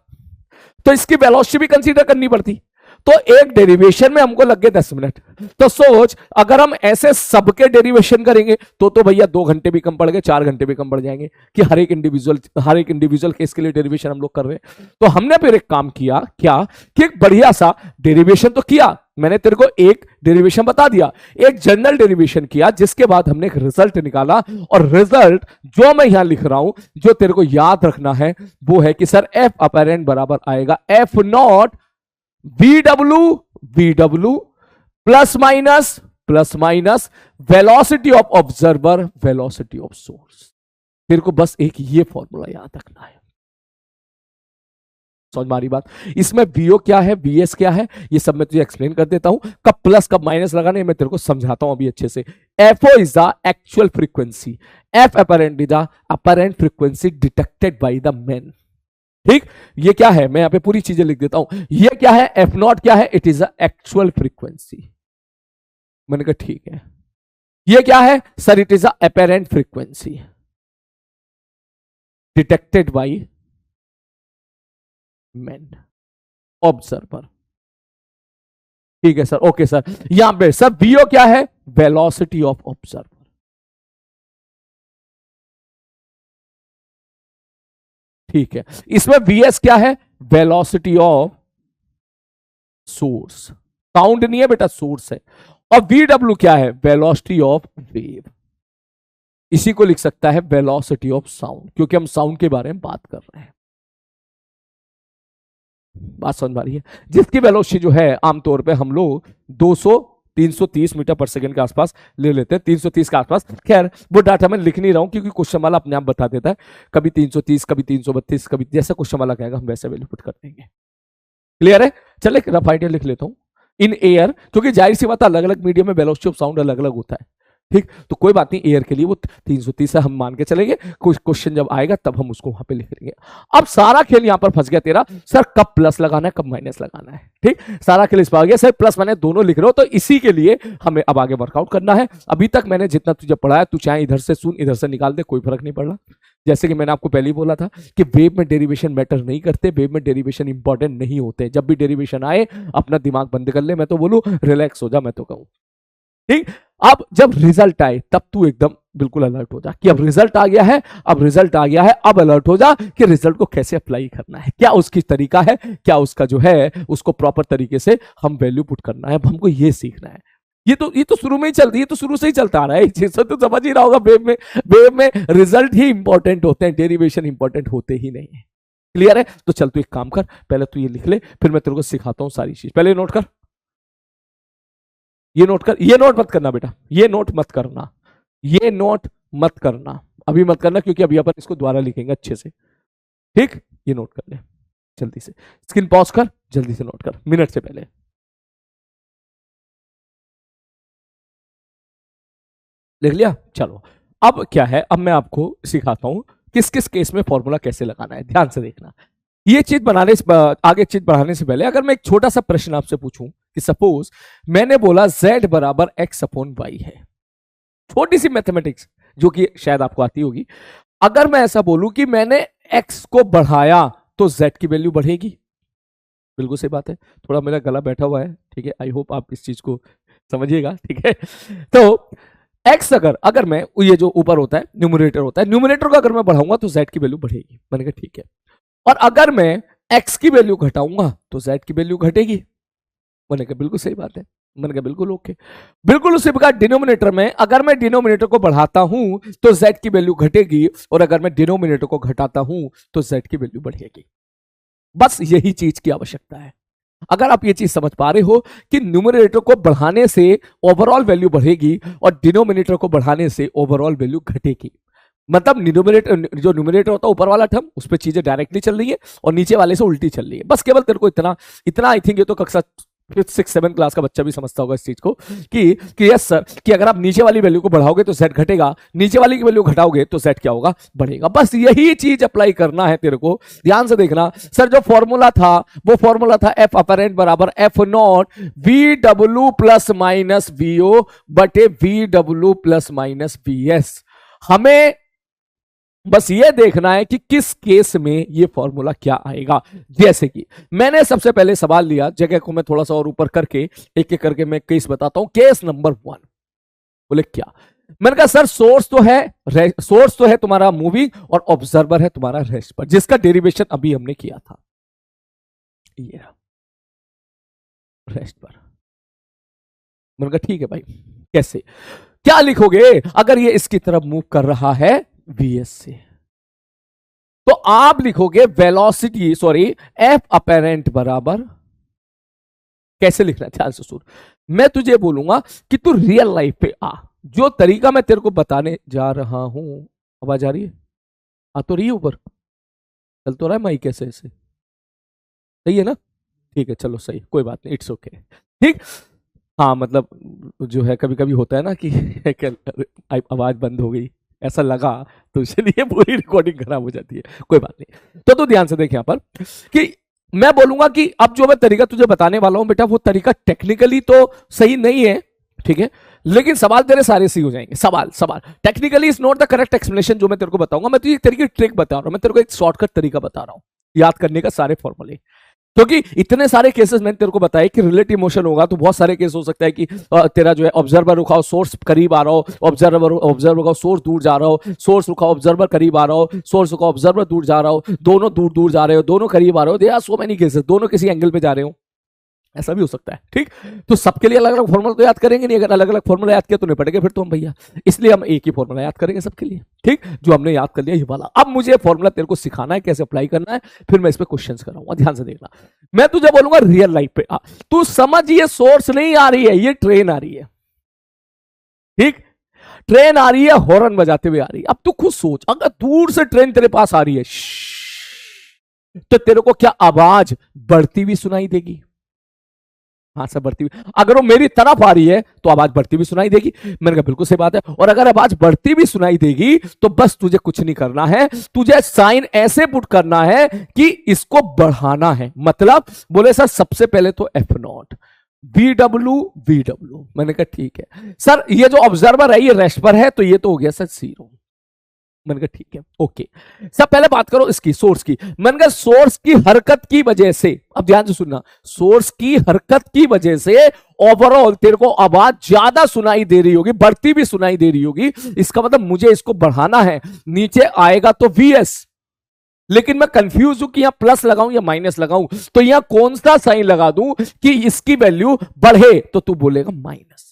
तो इसकी वेलोसिटी भी कंसीडर करनी पड़ती, तो एक डेरिवेशन में हमको लग गए 10 मिनट। तो सोच अगर हम ऐसे सबके डेरिवेशन करेंगे तो भैया 2 घंटे भी कम पड़ गए, 4 घंटे भी कम पड़ जाएंगे कि हर एक इंडिविजुअल केस के लिए डेरिवेशन हम लोग कर रहे हैं। तो हमने फिर एक काम किया क्या कि एक बढ़िया सा डेरिवेशन तो किया, मैंने तेरे को एक डेरिवेशन बता दिया, एक जनरल डेरिवेशन किया, जिसके बाद हमने एक रिजल्ट निकाला। और रिजल्ट जो मैं यहां लिख रहा हूं, जो तेरे को याद रखना है वो है कि सर एफ अपरेंट बराबर आएगा F0 V W plus minus velocity of observer, velocity of source. तेरे को बस एक ये फॉर्मूला याद रखना है, समझ मारी बात? इसमें वीओ क्या है, वीएस क्या है, ये सब मैं तुझे एक्सप्लेन कर देता हूं, कब प्लस कब माइनस लगाना है मैं तेरे को समझाता हूं अभी अच्छे से। FO is the actual frequency, F apparent is the apparent frequency detected by the man. ठीक, ये क्या है मैं यहां पे पूरी चीजें लिख देता हूं। ये क्या है F0 क्या है? It is the actual frequency. मैंने कहा ठीक है। ये क्या है sir? It is the apparent frequency detected by man, observer. ठीक है सर, ओके सर। यहां पे सर वीओ क्या है? Velocity of observer. ठीक है, इसमें वीएस क्या है? वेलोसिटी ऑफ सोर्स, साउंड नहीं है बेटा, सोर्स है। और वी डब्ल्यू क्या है? Velocity of wave. इसी को लिख सकता है वेलोसिटी ऑफ साउंड, क्योंकि हम साउंड के बारे में बात कर रहे हैं। बात समझ में आ रही है? जिसकी वेलोसिटी जो है आमतौर पे हम लोग 330 मीटर पर सेकंड के आसपास ले लेते हैं, 330 के आसपास। खैर वो डाटा मैं लिख नहीं रहा हूं क्योंकि क्वेश्चन वाला अपने आप बता देता है, कभी 330, कभी 332, कभी जैसा क्वेश्चन वाला कहेगा हम वैसे वैल्यू पुट कर देंगे। क्लियर है? चले रफ आइडिया लिख लेता हूं। इन एयर, क्योंकि जाहिर सी बात अलग अलग मीडियम में वेलोसिटी ऑफ साउंड अलग अलग होता है, ठीक, तो कोई बात नहीं, एयर के लिए वो 330 हम मान के चलेंगे, कुछ क्वेश्चन जब आएगा तब हम उसको वहां पे लिख लेंगे। अब सारा खेल यहां पर फंस गया तेरा, सर कब प्लस लगाना है कब माइनस लगाना है, ठीक, सारा खेल इस पर आ गया, सर प्लस माइनस दोनों लिख रहे हो, तो इसी के लिए हमें अब आगे वर्कआउट करना है। अभी तक मैंने जितना तुझे पढ़ाया, तू चाहे इधर से सुन इधर से निकाल दे, कोई फर्क नहीं पड़ रहा। जैसे कि मैंने आपको पहले ही बोला था कि वेव में डेरिवेशन मैटर नहीं करते, वेव में डेरिवेशन इंपॉर्टेंट नहीं होते। जब भी डेरिवेशन आए अपना दिमाग बंद कर ले, मैं तो बोलूं रिलैक्स हो जा, मैं तो कहूं, ठीक। अब जब रिजल्ट आए तब तू एकदम बिल्कुल अलर्ट हो जा कि अब रिजल्ट आ गया है, अब रिजल्ट आ गया है, अब अलर्ट हो जा कि रिजल्ट को कैसे अप्लाई करना है, क्या उसकी तरीका है, क्या उसका जो है उसको प्रॉपर तरीके से हम वैल्यू पुट करना है, हमको ये सीखना है। ये तो शुरू में ही चलती है, तो शुरू से ही चलता आ रहा है, जैसे तो समझ ही रहा होगा, वेव में रिजल्ट ही इंपॉर्टेंट होते हैं, डेरिवेशन इंपॉर्टेंट होते ही नहीं है। क्लियर है? तो चल तू एक काम कर, पहले तू ये लिख ले, फिर मैं तेरे को सिखाता हूं सारी चीज। पहले नोट कर, ये नोट कर, ये नोट मत करना बेटा, ये नोट मत करना, ये नोट मत करना, अभी मत करना, क्योंकि अभी अपन इसको दोबारा लिखेंगे अच्छे से, ठीक। ये नोट कर ले जल्दी से, स्क्रीन पॉज कर, जल्दी से नोट कर, मिनट से पहले लिख लिया। चलो अब क्या है, अब मैं आपको सिखाता हूं किस किस केस में फॉर्मूला कैसे लगाना है, ध्यान से देखना। ये चीज बनाने से आगे चीज बढ़ाने से पहले अगर मैं एक छोटा सा प्रश्न आपसे पूछूं कि सपोज मैंने बोला z बराबर x अपॉन y है, छोटी सी मैथमेटिक्स जो कि शायद आपको आती होगी। अगर मैं ऐसा बोलूं कि मैंने x को बढ़ाया तो z की वैल्यू बढ़ेगी, बिल्कुल सही बात है, थोड़ा मेरा गला बैठा हुआ है, ठीक है, आई होप आप इस चीज को समझिएगा, ठीक है। तो x अगर मैं ये जो ऊपर होता है न्यूमरेटर होता है, न्यूमरेटर को अगर मैं बढ़ाऊंगा तो z की वैल्यू बढ़ेगी, मैंने कहा ठीक है। और अगर मैं x की वैल्यू घटाऊंगा तो z की वैल्यू घटेगी, मैंने कहा बिल्कुल सही बात है, मैंने कहा बिल्कुल ओके। बिल्कुल उसी प्रकार डिनोमिनेटर में अगर मैं डिनोमिनेटर को बढ़ाता हूं तो z की वैल्यू घटेगी, और अगर मैं डिनोमिनेटर को घटाता हूं तो z की वैल्यू बढ़ेगी। बस यही चीज की आवश्यकता है। अगर आप ये चीज समझ पा रहे हो कि न्यूमरेटर को बढ़ाने से ओवरऑल वैल्यू बढ़ेगी और डिनोमिनेटर को बढ़ाने से ओवरऑल वैल्यू घटेगी, मतलब न्यूमरेटर जो न्यूमरेटर होता है ऊपर वाला टर्म, उस पर चीजें डायरेक्टली चल रही है और नीचे वाले से उल्टी चल रही है। बस केवल तेरे को इतना आई थिंक ये तो कक्षा 5th 6th 7th क्लास का बच्चा भी समझता होगा इस चीज को कि यस सर, कि अगर आप नीचे वाली वैल्यू को बढ़ाओगे तो z घटेगा, नीचे वाली की वैल्यू घटाओगे तो z क्या होगा, बढ़ेगा। बस यही चीज अप्लाई करना है तेरे को, ध्यान से देखना। सर जो फॉर्मूला था वो फॉर्मूला था एफ अपरेंट बराबर F naught V W plus minus V O बटे V W plus minus V S. हमें बस ये देखना है कि किस केस में ये फॉर्मूला क्या आएगा। जैसे कि मैंने सबसे पहले सवाल लिया, जगह को मैं थोड़ा सा और ऊपर करके एक एक करके मैं केस बताता हूं। केस नंबर 1, बोले क्या, मैंने कहा सर सोर्स तो है तुम्हारा मूविंग और ऑब्जर्वर है तुम्हारा रेस्ट पर, जिसका डेरिवेशन अभी हमने किया था, ये रेस्ट पर। मैंने कहा ठीक है भाई, कैसे क्या लिखोगे अगर ये इसकी तरफ मूव कर रहा है vs से, तो आप लिखोगे वेलोसिटी एफ अपेरेंट बराबर, कैसे लिखना है ध्यान से सुन। मैं तुझे बोलूंगा कि तू रियल लाइफ पे आ, जो तरीका मैं तेरे को बताने जा रहा हूं। आवाज आ रही है? आ तो रही है, ऊपर चल तो रहा है माइक, कैसे ऐसे सही है ना? ठीक है चलो सही, कोई बात नहीं, इट्स ओके, ठीक। हाँ मतलब जो है कभी कभी होता है ना कि आवाज बंद हो गई ऐसा लगा, तो इसलिए पूरी रिकॉर्डिंग खराब हो जाती है, कोई बात नहीं। तो ध्यान से देख यहां पर कि मैं बोलूंगा कि अब जो मैं तरीका तुझे बताने वाला हूं बेटा, वो तरीका टेक्निकली तो सही नहीं है, ठीक है, लेकिन सवाल तेरे सारे सही हो जाएंगे। सवाल technically is not the correct explanation जो मैं तेरे को बताऊंगा, मैं तुझे एक तरीके की ट्रिक बता रहा हूं, मैं तेरे को एक शॉर्टकट तरीका बता रहा हूं याद करने का सारे फॉर्मूले। क्योंकि इतने सारे केसेस मैंने तेरे को बताया कि रिलेटिव मोशन होगा, तो बहुत सारे केस हो सकता है कि तेरा जो है ऑब्जर्वर रुका हो, सोर्स करीब आ रहा हो, ऑब्जर्वर रुका, सोर्स दूर जा रहा हो, सोर्स रुका, ऑब्जर्वर करीब आ रहा हो, सोर्स रुका, ऑब्जर्वर दूर जा रहा हो, दोनों दूर जा रहे हो, दोनों करीब आ रहे हो, there are so many cases, दोनों किसी एंगल पे जा रहे हो, ऐसा भी हो सकता है। ठीक, तो सबके लिए अलग अलग फॉर्मूला तो याद करेंगे नहीं, अगर अलग अलग फॉर्मूला याद किया तो निपट गए फिर तो हम भैया, इसलिए हम एक ही फॉर्मूला याद करेंगे सबके लिए। ठीक, जो हमने याद कर लिया ये वाला। अब मुझे फॉर्मूला तेरे को सिखाना है कैसे अप्लाई करना है, फिर मैं इस पे क्वेश्चंस कराऊंगा, ध्यान से देखना। मैं तुझे बोलूंगा रियल लाइफ पे तू समझ, ये सोर्स नहीं आ रही है, ये ट्रेन आ रही है। ठीक, ट्रेन आ रही है, हॉर्न बजाते हुए आ रही है। अब तू खुद सोच, अगर दूर से ट्रेन तेरे पास आ रही है तो तेरे को क्या आवाज बढ़ती हुई सुनाई देगी? हाँ सर, बढ़ती हुई। अगर वो मेरी तरफ आ रही है तो आवाज बढ़ती हुई सुनाई देगी। मैंने कहा बिल्कुल सही बात है। और अगर आवाज बढ़ती हुई सुनाई देगी तो बस तुझे कुछ नहीं करना है, तुझे साइन ऐसे पुट करना है कि इसको बढ़ाना है। मतलब बोले सर सबसे पहले तो F0 VW। मैंने कहा ठीक है सर, ये जो ऑब्जर्वर है ये रेस्ट पर है तो ये तो हो गया सर 0। मैंने कहा ठीक है ओके। सब पहले बात करो इसकी, सोर्स की। मैंने कहा सोर्स की हरकत की वजह से, अब ध्यान से सुनना, सोर्स की हरकत की वजह से ओवरऑल तेरे को आवाज ज्यादा सुनाई दे रही होगी, बढ़ती भी सुनाई दे रही होगी। इसका मतलब मुझे इसको बढ़ाना है, नीचे आएगा तो VS, लेकिन मैं कंफ्यूज हूं कि यहां प्लस लगाऊं या माइनस लगाऊं, तो यहां कौन सा साइन लगा दूं कि इसकी वैल्यू बढ़े, तो तू बोलेगा माइनस।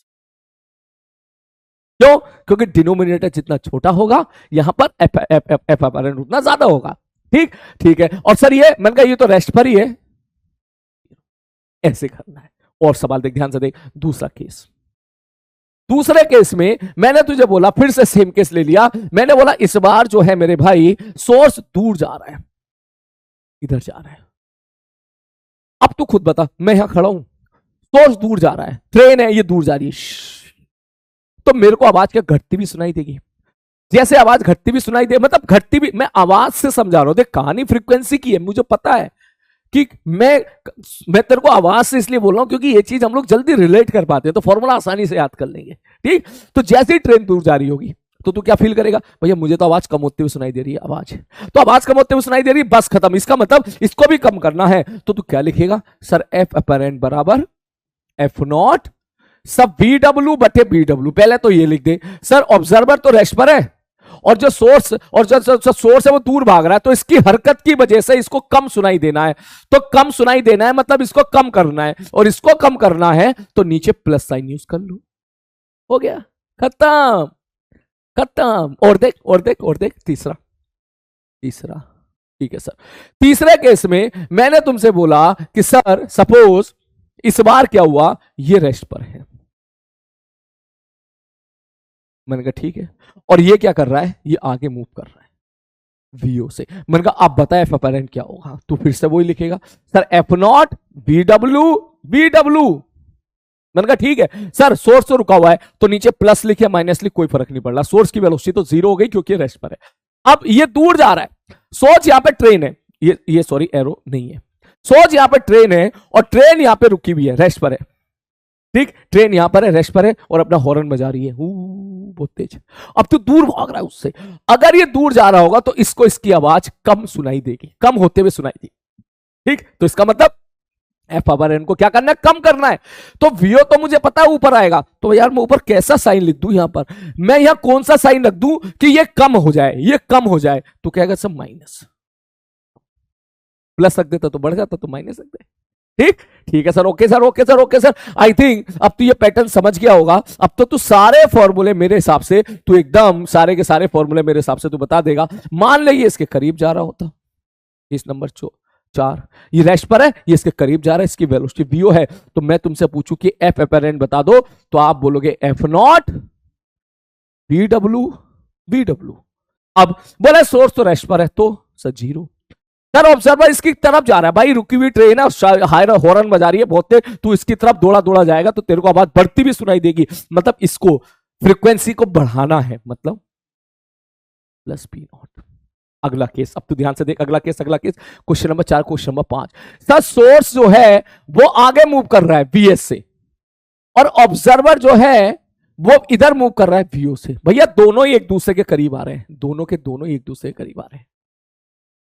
क्यों? क्योंकि डिनोमिनेटर जितना छोटा होगा यहां पर एफ अपरेंट उतना ज्यादा होगा। ठीक, ठीक है। और सर ये मैंने कहा ये तो रेस्ट पर ही है, ऐसे करना है। और सवाल देख, ध्यान से देख, दूसरा केस। दूसरे केस में मैंने तुझे बोला, फिर से सेम केस ले लिया, मैंने बोला इस बार जो है मेरे भाई सोर्स दूर जा रहा है, इधर जा रहा है। अब तू खुद बता, मैं यहां खड़ा हूं, सोर्स दूर जा रहा है, ट्रेन है ये दूर जा रही है, तो मेरे को आवाज क्या घटती भी सुनाई देगी? जैसे आवाज घटती भी सुनाई दे, मतलब घटती भी, मैं आवाज से समझा रहा हूं, देख कहानी फ्रीक्वेंसी की है, मुझे पता है कि मैं तेरे को आवाज से इसलिए बोल रहा हूं क्योंकि ये चीज हम लोग जल्दी रिलेट कर पाते हैं, तो फॉर्मूला आसानी से याद कर लेंगे। ठीक, तो जैसे ही ट्रेन दूर जा रही होगी तो तू क्या फील करेगा? भैया मुझे तो आवाज कम होती हुई सुनाई दे रही है, आवाज तो आवाज कम होती हुई सुनाई दे रही है, बस खत्म। इसका मतलब इसको भी कम करना है, तो तू क्या लिखेगा? सर एफ अपरेंट बराबर F0 सब VW बटे BW। पहले तो ये लिख दे। सर ऑब्जर्वर तो रेस्ट पर है और जो सोर्स है वो दूर भाग रहा है, तो इसकी हरकत की वजह से इसको कम सुनाई देना है। तो कम सुनाई देना है मतलब इसको कम करना है, और इसको कम करना है तो नीचे प्लस साइन यूज कर लो, हो गया, खत्म खत्म। और देख और देख और देख, तीसरा ठीक है सर। तीसरे केस में मैंने तुमसे बोला कि सर सपोज इस बार क्या हुआ, ये रेस्ट पर है। मैंने कहा ठीक है, और ये क्या कर रहा है? ये आगे मूव कर रहा है VO से। मैंने कहा आप बताए एफ अपरेंट क्या होगा? तो फिर से वही लिखेगा, सर F0 BW। मैंने कहा ठीक है सर, सोर्स तो रुका हुआ है तो नीचे प्लस लिखे माइनस लिख, कोई फर्क नहीं पड़ रहा, सोर्स की वेलोसिटी तो 0 हो गई क्योंकि रेस्ट पर है। अब ये दूर जा रहा है, सोच यहां पे ट्रेन है, ये सॉरी एरो नहीं है, सोच यहां पे ट्रेन है और ट्रेन यहां पे रुकी हुई है, रेस्ट पर है। ठीक, ट्रेन यहां पर है, रेस्ट पर है, और अपना हॉर्न बजा रही है बहुत तेज। अब तो दूर भाग रहा है उससे, अगर ये दूर जा रहा होगा तो इसको इसकी आवाज कम सुनाई देगी, कम होते हुए सुनाई देगी। ठीक, तो इसका मतलब एफ अपरेंट को क्या करना है? कम करना है। तो VO तो मुझे पता है ऊपर आएगा, तो यार मैं ऊपर कैसा साइन लिख दूं? यहां पर मैं यहां कौन सा साइन रख दूं कि ये कम हो जाए, ये कम हो जाए? तो क्या सब माइनस, प्लस रख देता तो बढ़ जाता, तो माइनस रख दे। ठीक, ठीक है sir, okay sir, okay sir, okay sir. I think अब तू ये पैटर्न समझ गया होगा। अब तो तू सारे फॉर्मूले मेरे हिसाब से, तू एकदम सारे के सारे फॉर्मूले मेरे हिसाब से तू बता देगा। मान ले ये इसके करीब जा रहा होता, इस नंबर 4, ये रेस्ट पर है, ये इसके करीब जा रहा है, इसकी वेलोसिटी VO है, तो मैं तुमसे पूछूं कि एफ अपरेंट बता दो, तो आप बोलोगे F0 BW। अब बोला सोर्स तो रेस्ट पर है, तो सर 0। सर ऑब्जर्वर इसकी तरफ जा रहा है, भाई रुकी हुई ट्रेन है, हायर हॉर्न बजा रही है बहुत तेज, तू इसकी तरफ दौड़ा दौड़ा जाएगा तो तेरे को आवाज बढ़ती भी सुनाई देगी, मतलब इसको फ्रीक्वेंसी को बढ़ाना है, मतलब प्लस P0। अगला केस, अब तू ध्यान से देख, अगला case question number 4, question number 5। Sir source जो है वो आगे मूव कर रहा है VS से, और ऑब्जर्वर जो है वो इधर मूव कर रहा है VO से। भैया दोनों ही एक दूसरे के करीब आ रहे हैं, दोनों ही एक दूसरे के करीब आ रहे हैं।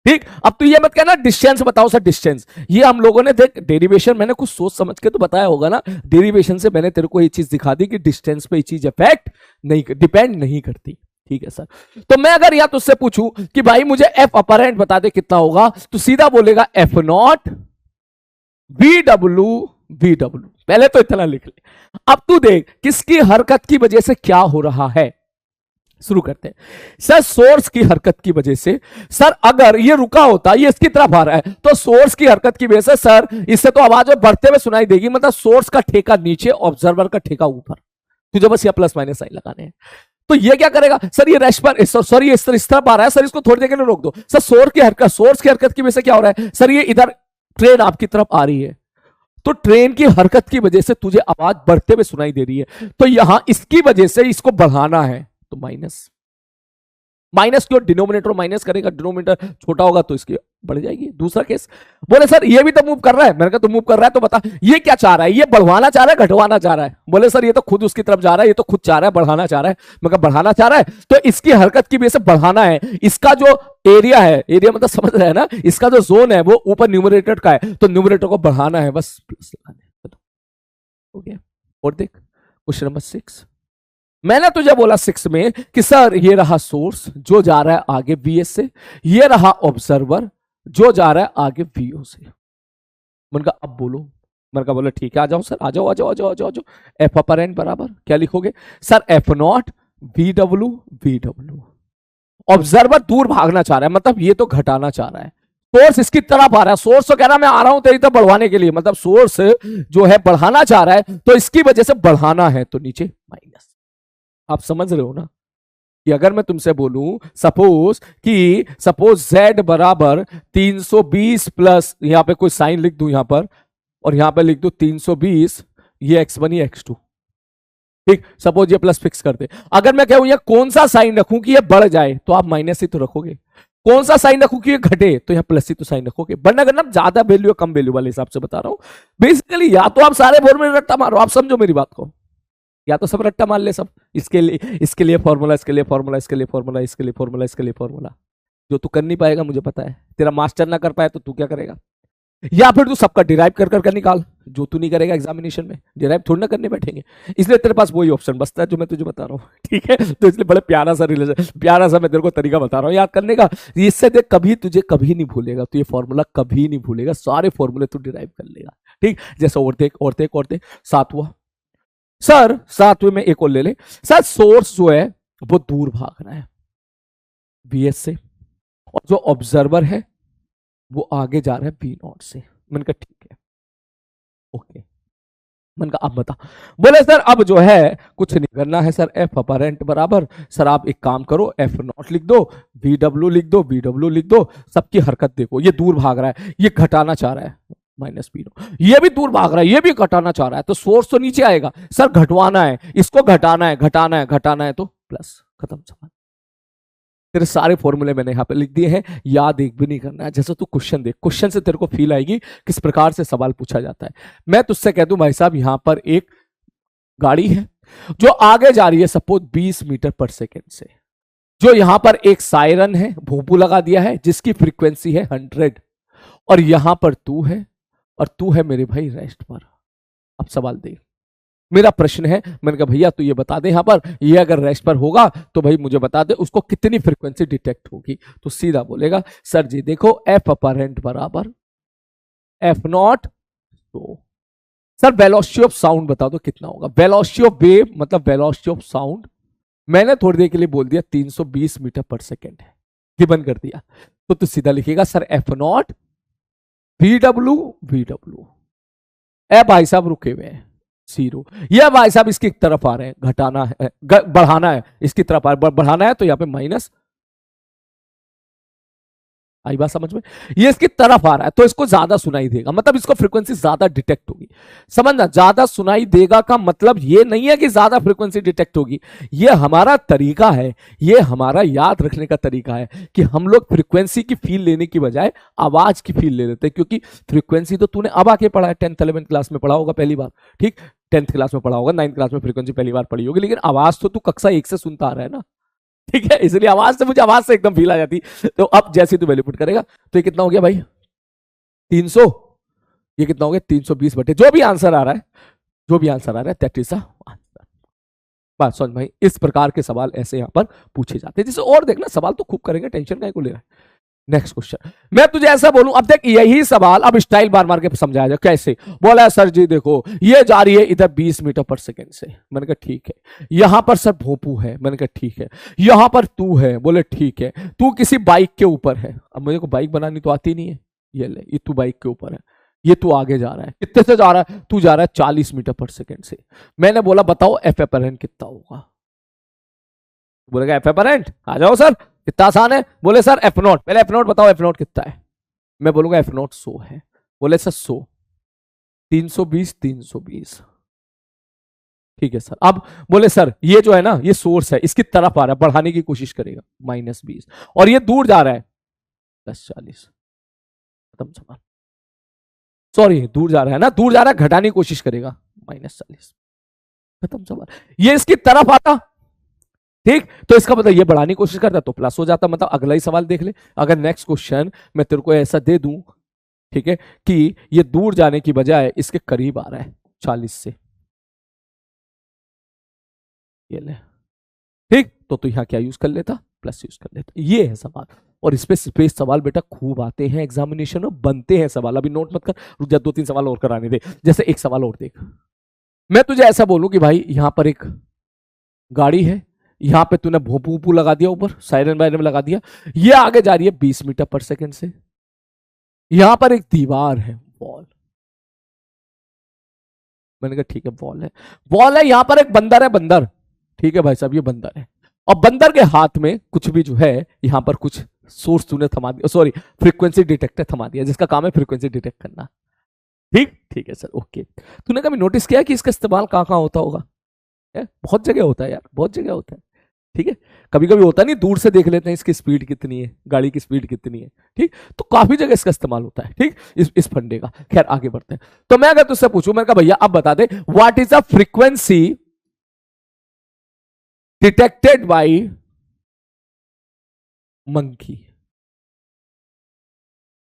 ठीक, अब तो ये मत कहना डिस्टेंस बताओ सर, डिस्टेंस ये हम लोगों ने देख डेरिवेशन मैंने कुछ सोच समझ के तो बताया होगा ना, डेरिवेशन से मैंने तेरे को ये चीज दिखा दी कि डिस्टेंस पे ये चीज इफेक्ट नहीं, डिपेंड नहीं करती। ठीक है सर, तो मैं अगर यहां तुझसे पूछूं कि भाई मुझे एफ अपरेंट बता दे कितना होगा, तो सीधा बोलेगा F0 BW VW, पहले तो इतना लिख ले। अब तू देख किसकी हरकत की वजह से क्या हो रहा है। शुरू करते हैं सर, सोर्स की हरकत की वजह से। सर अगर ये रुका होता, ये इसकी तरफ आ रहा है, तो सोर्स की हरकत की वजह से सर इससे तो आवाज बढ़ते हुए सुनाई देगी, मतलब सोर्स का ठेका नीचे, ऑब्जर्वर का ठेका ऊपर। तुझे बस ये प्लस माइनस साइन लगाने हैं। तो ये क्या करेगा सर, ये रेस्ट पर, सॉरी ये इस तरफ आ रहा है सर, इसको थोड़ी देर के लिए रोक दो सर। सोर्स की हरकत की वजह से क्या हो रहा है सर, ये इधर ट्रेन आपकी तरफ आ रही है, तो ट्रेन की हरकत की वजह से तुझे आवाज बढ़ते हुए सुनाई दे रही है, तो यहां इसकी वजह से इसको बढ़ाना है, तो माइनस। माइनस क्यों, डिनोमिनेटर माइनस करेगा, डिनोमिनेटर छोटा होगा तो इसकी बढ़ जाएगी। दूसरा केस, बोले सर ये भी तो मूव कर रहा है। मैंने कहा तो मूव कर रहा है तो बता ये क्या चाह रहा है, ये बढ़वाना चाह रहा है घटवाना चाह रहा है। बोले सर ये तो खुद उसकी तरफ जा रहा है, ये तो खुद चाह रहा है बढ़ाना चाह रहा है। मैं कहा बढ़ाना चाह रहा है तो इसकी हरकत की वजह से बढ़ाना है। इसका जो एरिया है, एरिया मतलब समझ रहे हैं ना, इसका जो जोन है वो ऊपर न्यूमरेटर का है, तो न्यूमरेटर को बढ़ाना है, बस प्लस लगाना है। और देख क्वेश्चन नंबर 6, मैंने तुझे बोला 6 में कि सर ये रहा सोर्स जो जा रहा है आगे VS से, ये रहा ऑब्जर्वर जो जा रहा है आगे VO से। मैंने कहा अब बोलो। मैंने कहा बोले ठीक है, आ जाओ सर, आ जाओ आ जाओ आ जाओ आ जाओ आ जाओ। एफ अपर एन बराबर क्या लिखोगे sir, F0 VW VW। Observer दूर भागना चाह रहा है, मतलब ये तो घटाना चाह रहा है। सोर्स इसकी तरफ आ रहा है, सोर्स तो कह रहा है मैं आ रहा हूं तेरी तरफ बढ़वाने के लिए, मतलब सोर्स जो है बढ़ाना चाह रहा है, तो इसकी वजह से बढ़ाना है, तो नीचे माइनस। आप समझ रहे हो ना कि अगर मैं तुमसे बोलूं सपोज z बराबर 320 प्लस, यहां पे कोई साइन लिख दूं यहां पर, और यहां पे लिख दूं 320, ये x1 ये x2, ठीक, सपोज ये प्लस फिक्स कर दे। अगर मैं कहूं ये कौन सा साइन रखूं कि ये बढ़ जाए, तो आप माइनस ही तो रखोगे। कौन सा साइन रखूं कि ये घटे, तो यहां प्लस ही तो साइन रखोगे। वरना करना ज्यादा वैल्यू कम वैल्यू वाले हिसाब से बता रहा हूं। बेसिकली या तो आप सारे फॉर्मूले रट्टा मारो, आप समझो मेरी बात को, या तो सब रट्टा मान ले सब, इसके लिए फॉर्मूला, इसके लिए फॉर्मूला, इसके लिए फॉर्मूला, इसके लिए फॉर्मूला, इसके लिए फॉर्मूला। जो तू कर नहीं पाएगा मुझे पता है, तेरा मास्टर ना कर पाए तो तू क्या करेगा, या फिर तू सबका डिराइव कर निकाल, जो तू नहीं करेगा एग्जामिनेशन में, डिराइव थोड़ी ना करने बैठेंगे। इसलिए तेरे पास वही ऑप्शन बचता है जो मैं तुझे बता रहा हूँ, ठीक है। तो इसलिए बड़े प्यारा सा रिलेशन, प्यारा सा मैं तेरे को तरीका बता रहा हूँ याद करने का। इससे देख कभी तुझे कभी नहीं भूलेगा, तो ये फॉर्मूला कभी नहीं भूलेगा, सारे फॉर्मूले तू डिराइव कर लेगा, ठीक। जैसे और देख सातवां, सर 7वें में एक और ले ले सर, सोर्स जो है वो दूर भाग रहा है VS से, और जो ऑब्जर्वर है वो आगे जा रहा है V0 से। मैंने कहा ठीक है, ओके। मैंने कहा अब बता। बोले सर अब जो है कुछ नहीं करना है सर, F अपरेंट बराबर, सर आप एक काम करो F0 लिख दो, VW लिख दो, VW लिख दो, सबकी हरकत देखो, ये दूर भाग रहा है, ये घटाना चाह रहा है माइनस P0, ये भी दूर भाग रहा है, ये भी घटाना चाह रहा है, तो सोर्स तो नीचे आएगा सर, घटवाना है, इसको घटाना है, घटाना है तो प्लस, खत्म सवाल। तेरे सारे फॉर्मूले मैंने यहां पे लिख दिए हैं, याद एक भी नहीं करना है। जैसे तू क्वेश्चन देख, क्वेश्चन से तेरे को फील आएगी किस प्रकार से सवाल पूछा जाता है। मैं तुझसे कह दूं भाई साहब, यहां पर एक गाड़ी है जो आगे जा रही है सपोज 20 मीटर पर सेकेंड से, जो यहां पर एक सायरन है, भोंपू लगा दिया है जिसकी फ्रीक्वेंसी है 100, और यहां पर तू है, और तू है मेरे भाई रेस्ट पर। अब सवाल दे, मेरा प्रश्न है, मैंने कहा भैया तू ये बता दे, यहां पर ये अगर रेस्ट पर होगा तो भाई मुझे बता दे उसको कितनी फ्रीक्वेंसी डिटेक्ट होगी। तो सीधा बोलेगा सर जी देखो F अपरेंट बराबर F0, तो सर वेलोसिटी ऑफ साउंड बता दो कितना होगा। वेलोसिटी ऑफ वेव मतलब वेलोसिटी ऑफ साउंड, मैंने थोड़ी देर के लिए बोल दिया 320 मीटर पर सेकेंड है, गिवन कर दिया, तो तू सीधा लिखेगा सर F0 VW। ए भाई साहब रुके हुए हैं 0, ये भाई साहब इसकी तरफ आ रहे हैं, घटाना है बढ़ाना है, इसकी तरफ बढ़ाना है, तो यहां पे माइनस। आई बात समझ में, ये इसकी तरफ आ रहा है तो इसको ज्यादा सुनाई देगा, मतलब इसको फ्रीक्वेंसी ज्यादा डिटेक्ट होगी। समझना, ज्यादा सुनाई देगा का मतलब ये नहीं है कि ज्यादा फ्रीक्वेंसी डिटेक्ट होगी, ये हमारा तरीका है, ये हमारा याद रखने का तरीका है कि हम लोग फ्रीक्वेंसी की फील लेने की बजाय आवाज की फील ले लेते हैं। क्योंकि फ्रीक्वेंसी तो तूने अब आके पढ़ा है, 10th 11th क्लास में पढ़ा होगा पहली बार, ठीक, 10th क्लास में पढ़ा होगा, 9th क्लास में फ्रीक्वेंसी पहली बार पढ़ी होगी, लेकिन आवाज तो तू कक्षा 1 से सुनता आ रहा है ना, ठीक है। इसलिए मुझे आवाज से एकदम फील आ जाती। तो अब जैसे तू वैल्यू पुट करेगा तो ये कितना हो गया भाई 300, ये कितना हो गया 320 बटे जो भी आंसर आ रहा है दैट इज द आंसर। बात समझ भाई, इस प्रकार के सवाल ऐसे यहां पर पूछे जाते हैं। जैसे और देखना सवाल तो खूब करेंगे, टेंशन काहे को ले रहा है। नेक्स्ट क्वेश्चन, मैं तुझे ऐसा बोलूं, अब देख यही सवाल अब स्टाइल मार मार के समझाया जाए। कैसे? बोला सर जी देखो ये जा रही है इधर 20 मीटर पर सेकंड से। मैंने कहा ठीक है। यहां पर सर भोंपू है। मैंने कहा ठीक है। यहां पर तू है। बोले ठीक है। तू किसी बाइक के ऊपर है। अब मुझे को बाइक बनानी तो आती नहीं है। ये ले, ये तू बाइक के ऊपर है। ये तू आगे जा रहा है। कितने से जा रहा है? तू जा रहा है 40 मीटर पर सेकंड से। मैंने बोला बताओ एफ एपरेंट कितना होगा? बोलेगा एफ एपरेंट, आ जाओ सर, कितना आसान है। बोले सर एफ नॉट, पहले एफ नॉट बताओ, एफ नॉट कितना है? मैं बोलूंगा एफ नॉट 100 है। बोले सर 100, 320, 320। ठीक है सर। अब बोले सर ये जो है ना ये सोर्स है, इसकी तरफ आ रहा है, बढ़ाने की कोशिश करेगा, -20। और ये दूर जा रहा है +40। खत्म सवाल। सॉरी दूर जा रहा है ना, दूर जा रहा है, घटाने की कोशिश करेगा, -40। खत्म सवाल। ये इसकी तरफ आता, ठीक, तो इसका मतलब ये बढ़ाने की कोशिश करता तो प्लस हो जाता। मतलब अगला ही सवाल देख ले। अगर नेक्स्ट क्वेश्चन मैं तेरे को ऐसा दे दूं, ठीक है, कि ये दूर जाने की बजाय इसके करीब आ रहा है 40 से, ये ले, ठीक, तो तू यहां क्या यूज कर लेता? प्लस यूज कर लेता। ये है सवाल। और इस पे स्पेस सवाल बेटा खूब आते हैं एग्जामिनेशन में, बनते हैं सवाल। अभी नोट मत कर, रुक जा, 2-3 सवाल और कराने दे। जैसे एक सवाल और देख, मैं तुझे ऐसा बोलूं कि भाई यहां पर एक गाड़ी है, यहां पे तूने भोंपू वोपू लगा दिया, ऊपर सायरन वायरन लगा दिया, ये आगे जा रही है 20 मीटर पर सेकंड से। यहां पर एक दीवार है, वॉल। मैंने कहा ठीक है वॉल है, वॉल है, यहां पर एक बंदर है, बंदर, ठीक है भाई साहब ये बंदर है। और बंदर के हाथ में कुछ भी जो है, यहां पर कुछ सोर्स तूने थमा दिया, सॉरी फ्रीक्वेंसी डिटेक्टर थमा दिया, जिसका काम है फ्रीक्वेंसी डिटेक्ट करना। ठीक, ठीक है सर, ओके। तूने कभी नोटिस किया कि इसका इस्तेमाल कहां कहां होता होगा? बहुत जगह होता है यार, बहुत जगह होता है। ठीक है, कभी कभी होता नहीं, दूर से देख लेते हैं इसकी स्पीड कितनी है, गाड़ी की स्पीड कितनी है, ठीक, तो काफी जगह इसका इस्तेमाल होता है, ठीक, इस फंडे का। खैर आगे बढ़ते हैं। तो मैं अगर तुझसे पूछूं, मैंने कहा भैया अब बता दे, what is the frequency detected by monkey?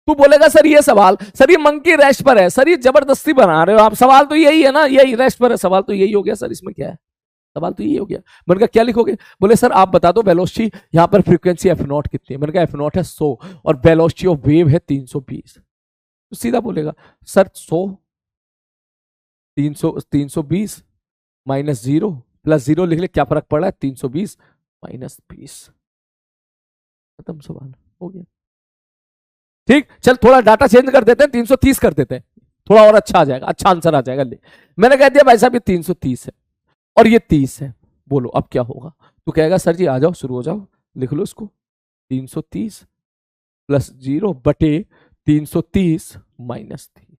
तू बोलेगा सर ये सवाल, सर ये मंकी रेस्ट पर है, सर ये जबरदस्ती बना रहे हो आप, सवाल तो यही है ना, यही रेस्ट पर है, सवाल तो यही हो गया सर, इसमें क्या है? सवाल तो ये हो गया। मैंने कहा क्या लिखोगे? बोले सर आप बता दो वेलोसिटी, यहाँ पर फ्रीक्वेंसी एफ नॉट कितनी है? मैंने कहा एफ नॉट है 100 और वेलोसिटी ऑफ वेव है 320। तो सीधा बोलेगा सर 100, 320 -0 +0 लिख ले, क्या फर्क पड़ रहा है? 320 -20। खत्म सवाल, हो गया। ठीक, चल थोड़ा डाटा चेंज कर देते हैं, 330 कर देते हैं, थोड़ा और अच्छा आ जाएगा, अच्छा आंसर आ जाएगा। ले, मैंने कह दिया भाई साहब ये 330 है और ये 30 है, बोलो अब क्या होगा? तो कहेगा सर जी आ जाओ, शुरू हो जाओ, लिख लो इसको, 330 +0 बटे 330 -30।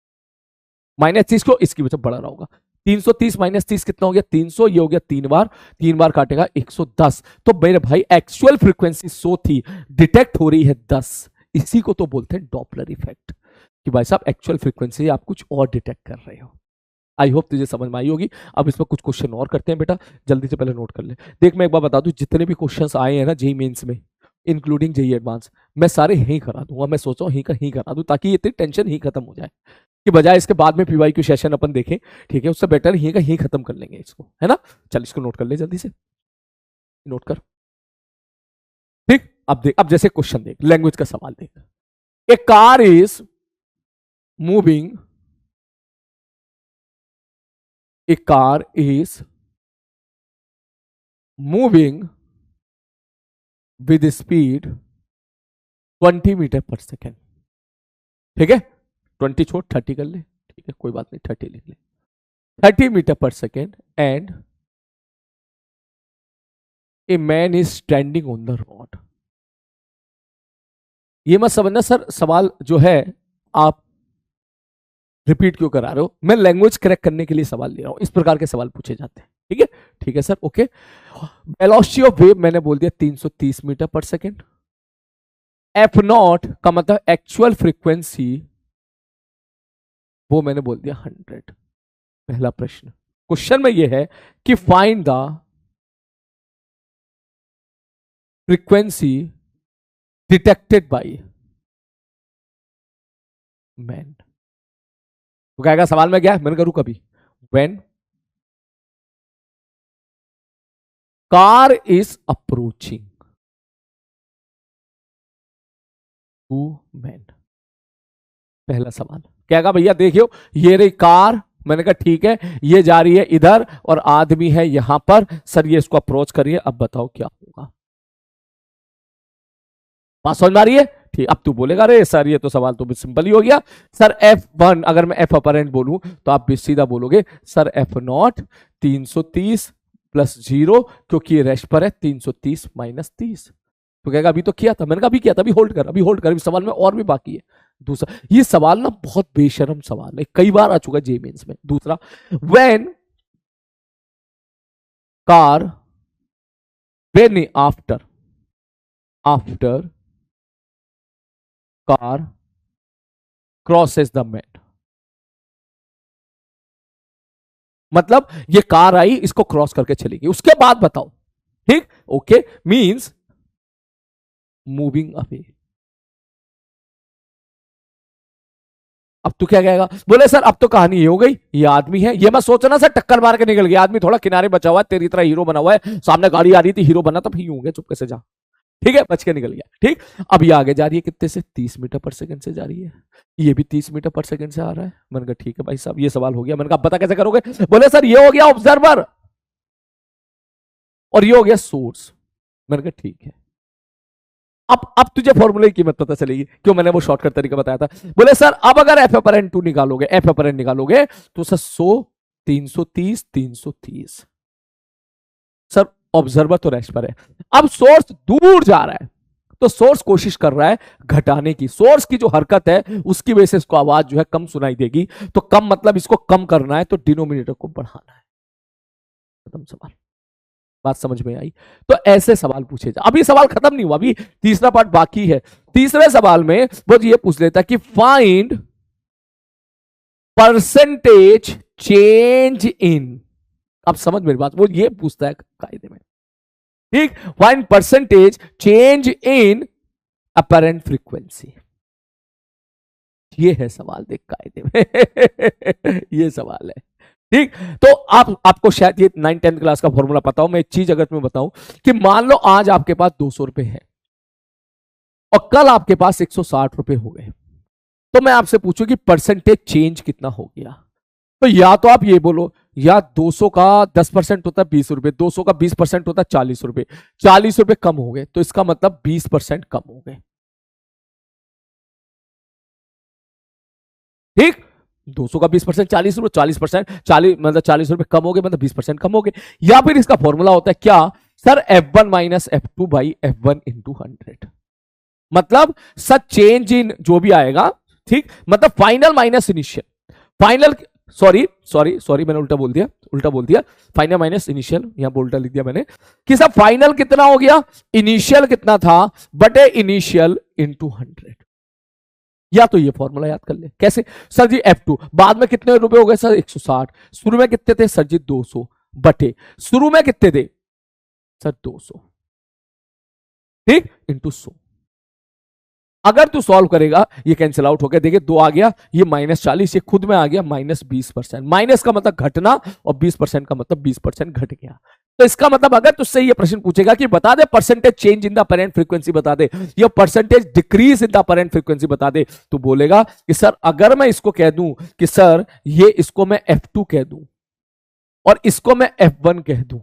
-30 को इसकी वजह बढ़ा रहा होगा। 330 -30 कितना हो गया? 300। ये हो गया 3 बार, 3 बार काटेगा 110। तो मेरे भाई एक्चुअल फ्रीक्वेंसी 100 थी, डिटेक्ट हो रही है 10। इसी को तो बोलते हैं डॉपलर इफेक्ट, कि भाई साहब एक्चुअल फ्रीक्वेंसी आप कुछ और डिटेक्ट कर रहे हो। आई होप तुझे समझ में आई होगी। अब इसमें कुछ क्वेश्चन और करते हैं बेटा, जल्दी से पहले नोट कर ले। देख मैं एक बार बता दूं, जितने भी क्वेश्चंस आए हैं ना जेई मेंस में, इंक्लूडिंग जेई एडवांस, मैं सारे यहीं करा दूंगा। मैं सोचा ही का ही करा दूं, ताकि इतनी टेंशन ही खत्म हो जाए, कि बजाय इसके बाद में पीवाईक्यू सेशन अपन देखें, ठीक है, उससे बेटर ही का ही खत्म कर लेंगे इसको, है ना। चल इसको नोट कर ले जल्दी से, नोट कर। ठीक, अब देख, अब जैसे क्वेश्चन देख, लैंग्वेज का सवाल देख। A car is moving, a car is moving with speed 20 metre per second. ठीक है, 20 छोड़ 30 कर ले, ठीक है कोई बात नहीं, 30 लिख ले, 30 metre per second and a man is standing on the road. ये मत समझना सर सवाल जो है आप रिपीट क्यों करा रहे हो, मैं लैंग्वेज करेक्ट करने के लिए सवाल ले रहा हूं, इस प्रकार के सवाल पूछे जाते हैं। ठीक है, ठीक है sir, okay. Velocity of wave मैंने बोल दिया 330 metre per second. F not का मतलब एक्चुअल फ्रीक्वेंसी, वो मैंने बोल दिया 100। पहला प्रश्न, क्वेश्चन में यह है कि find the frequency detected by man. तो कहेगा सवाल में क्या है, मैंने करूं कभी, when car is approaching, to man. पहला सवाल क्या कहा भैया, देखियो ये रही कार, मैंने कहा ठीक है, ये जा रही है इधर और आदमी है यहां पर, सर ये इसको अप्रोच करिए, अब बताओ क्या होगा। बात समझ में आ रही है? ठीक, अब तू बोलेगा अरे सर ये तो सवाल तो सिंपल ही हो गया। सर F1 अगर मैं F अपरेंट बोलूं तो आप भी सीधा बोलोगे सर F0 330 प्लस 0, क्योंकि ये रेस्ट पर है 330 माइनस 30। तो कहेगा अभी तो किया था, मैंने कहा अभी किया था, अभी होल्ड कर, अभी होल्ड कर, अभी सवाल में और भी बाकी है। दूसरा, ये सवाल ना बहुत बेशरम सवाल है, कई बार आ चुका है जे मेंस में। दूसरा, when car when after car crosses the man, मतलब ये कार आई इसको क्रॉस करके चलेगी, उसके बाद बताओ। ठीक, ओके, मींस मूविंग अवे। अब तू क्या कहेगा, बोले सर अब तो कहानी ये हो गई, ये आदमी है, ये मैं सोचना सर टक्कर मार के निकल गया, आदमी थोड़ा किनारे बचा हुआ है, तेरी तरह हीरो बना हुआ है, सामने गाड़ी आ रही थी, हीरो बना, तब ही होंगे, चुपके से जा। ठीक है, बच के निकल गया। ठीक, अब ये आगे जा रही है कितने से, 30 मीटर पर सेकंड से जा रही है, ये भी 30 मीटर पर सेकंड से आ रहा है। मैंने कहा ठीक है भाई साहब, ये सवाल हो गया। मैंने कहा पता कैसे करोगे, बोले सर ये हो गया ऑब्जर्वर और ये हो गया सोर्स। मैंने कहा ठीक है, अब तुझे फॉर्मूले की कीमत पता चलेगी, क्यों मैंने वो शॉर्टकट तरीका बताया था। बोले सर अब अगर एफ अपरेंट 2 निकालोगे, एफ अपरेंट निकालोगे तो सर 100 330 330, सर ऑब्जर्वर तो रेस्ट पर है, अब सोर्स दूर जा रहा है, तो सोर्स कोशिश कर रहा है घटाने की, सोर्स की जो हरकत है उसकी वजह से इसको आवाज जो है कम सुनाई देगी, तो कम मतलब इसको कम करना है, तो डिनोमिनेटर को बढ़ाना है। खत्म सवाल। बात समझ में आई? तो ऐसे सवाल पूछे जा, अभी सवाल खत्म नहीं हुआ, अभी तीसरा पार्ट बाकी है। तीसरे सवाल में वो ये पूछ लेता कि फाइंड परसेंटेज चेंज इन, अब समझ मेरी बात, वो ये पूछता है कायदे में। ठीक, फाइंड परसेंटेज चेंज इन अपरेंट फ्रीक्वेंसी, ये है सवाल, देख कायदे में ये सवाल है। ठीक, तो आपको शायद ये 9-10 क्लास का फॉर्मूला पता हो। मैं एक चीज अगर तुम्हें बताऊं कि मान लो आज आपके पास 200 रुपए है और कल आपके पास 160 रुपए हो गए, तो मैं आपसे पूछूं कि परसेंटेज चेंज कितना हो गया, तो या तो आप ये बोलो या 200 का 10% होता है 20 रुपए, 200 का 20% होता है 40 रुपए, 40 रुपए कम हो गए, तो इसका मतलब 20% कम हो गए। ठीक, 200 का 20%, 40 रुपए, 40%, 40 मतलब 40 रुपए कम हो गए, मतलब 20% कम हो गए। या फिर इसका फॉर्मूला होता है क्या, sir F1 minus F2 by F1 into 100, मतलब सर चेंज इन जो भी आएगा, ठीक, मतलब final minus initial, final, sorry sorry sorry मैंने उल्टा बोल दिया, फाइनल माइनस इनिशियल, यहां पर उल्टा लिख दिया मैंने, कि सब फाइनल कितना हो गया, इनिशियल कितना था बटे इनिशियल इंटू 100। या तो ये फॉर्मूला याद कर ले, कैसे, सर जी F2 बाद में कितने रुपए हो गए सर 160, शुरू में कितने थे सर जी 200, बटे शुरू में कितने थे सर 200, ठीक, इंटू 100। अगर तू सॉल्व करेगा ये कैंसिल आउट हो गया, देखिए 2 आ गया, ये -40, ये खुद में आ गया -20%, माइनस का मतलब घटना और 20% का मतलब 20% घट गया। तो इसका मतलब अगर तुझसे ये प्रश्न पूछेगा कि बता दे percentage change in the apparent frequency बता दे, या percentage decrease in the apparent frequency बता दे, तो बोलेगा कि सर अगर मैं इसको कह दूं कि सर ये इसको मैं F2 कह दूं और इसको मैं F1 कह दूं,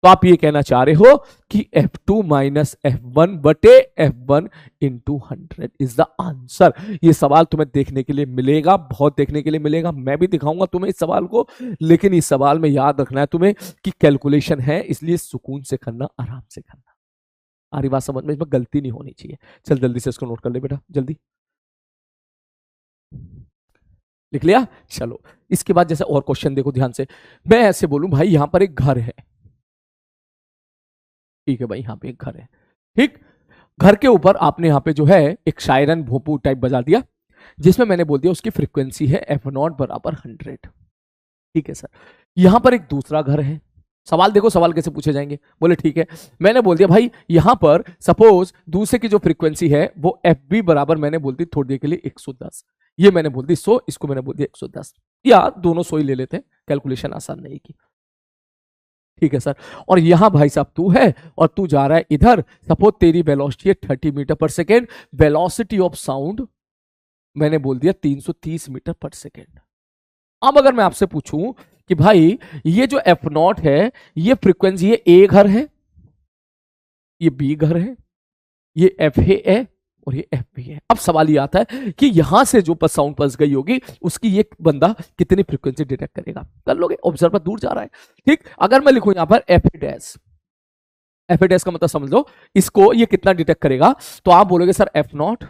तो आप ये कहना चाह रहे हो कि F2 माइनस F1 बटे F1 into 100 is the answer. ये सवाल तुम्हें देखने के लिए मिलेगा, बहुत देखने के लिए मिलेगा, मैं भी दिखाऊंगा तुम्हें इस सवाल को, लेकिन इस सवाल में याद रखना है तुम्हें कि कैलकुलेशन है, इसलिए सुकून से करना, आराम से करना। आ रही बात समझ में? इसमें गलती नहीं होनी चाहिए। चल जल्दी से इसको नोट कर ले बेटा, जल्दी लिख लिया। चलो इसके बाद जैसे और क्वेश्चन देखो ध्यान से, मैं ऐसे बोलूं भाई यहां पर एक घर है, ठीक है भाई, यहां पे एक घर है, ठीक, घर के ऊपर आपने यहां पे जो है एक शायरन भोपू टाइप बजा दिया, जिसमें मैंने बोल दिया उसकी फ्रीक्वेंसी है F0 बराबर 100, ठीक है सर। यहां पर एक दूसरा घर है, सवाल देखो सवाल कैसे पूछे जाएंगे, बोले ठीक है, मैंने बोल दिया भाई यहां पर सपोज दूसरे की जो फ्रीक्वेंसी है वो FB बराबर मैंने बोल दी थोड़ी देर के लिए 110, ये मैंने बोल दी 100, इसको मैंने बोल दिया 110, या दोनों 100 ही ले लेते हैं, कैलकुलेशन आसान नहीं की। ठीक है सर। और यहां भाई साहब तू है और तू जा रहा है इधर, सपोज तेरी वेलोसिटी है 30 metre per second, velocity of sound मैंने बोल दिया 330 मीटर पर सेकेंड। अब अगर मैं आपसे पूछूं कि भाई ये जो एफ नॉट है, ये फ्रीक्वेंसी, ये ए घर है, ये बी घर है, ये एफ है और ये एफ भी है। अब सवाल ये आता है कि यहां से जो साउंड पल्स गई होगी उसकी ये बंदा कितनी फ्रीक्वेंसी डिटेक्ट करेगा। कर लोगे, ऑब्जर्वर दूर जा रहा है, ठीक। अगर मैं लिखूं यहां पर एफ डैश, एफ डैश का मतलब समझ लो, इसको ये कितना डिटेक्ट करेगा, तो आप बोलोगे सर एफ नॉट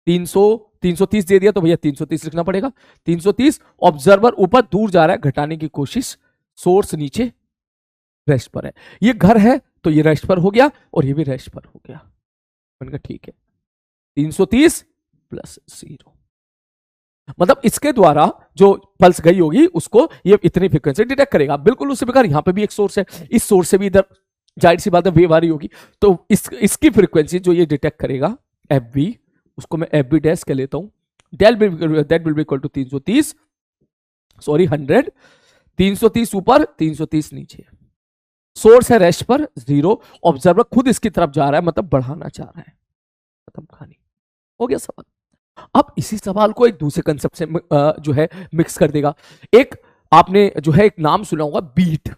330 दे दिया तो भैया 330 लिखना पड़ेगा। 330, ऑब्जर्वर ऊपर दूर जा रहा है, घटाने की कोशिश, सोर्स नीचे रेस्ट पर है, ये घर है तो ये रेस्ट पर हो गया और ये भी रेस्ट पर हो गया। मैंने कहा ठीक है, 330 प्लस 0, मतलब इसके द्वारा जो पल्स गई होगी उसको ये इतनी फ्रीक्वेंसी डिटेक्ट करेगा। बिल्कुल उसी प्रकार यहां पे भी एक सोर्स है, इस सोर्स से भी इधर जाहिर सी बात है वेव आ रही होगी, तो इसकी फ्रीक्वेंसी जो ये डिटेक्ट करेगा एफ बी, उसको मैं एफ बी डैश कह लेता हूं, that will be equal to 330, sorry 100, 330 ऊपर 330 नीचे, सोर्स है रेस्ट पर 0, ऑब्जर्वर खुद इसकी तरफ जा रहा है, मतलब बढ़ाना चाह रहा है। खत्म कहानी, हो गया सवाल। अब इसी सवाल को एक दूसरे कंसेप्ट से जो है मिक्स कर देगा। एक आपने जो है एक नाम सुना होगा बीट,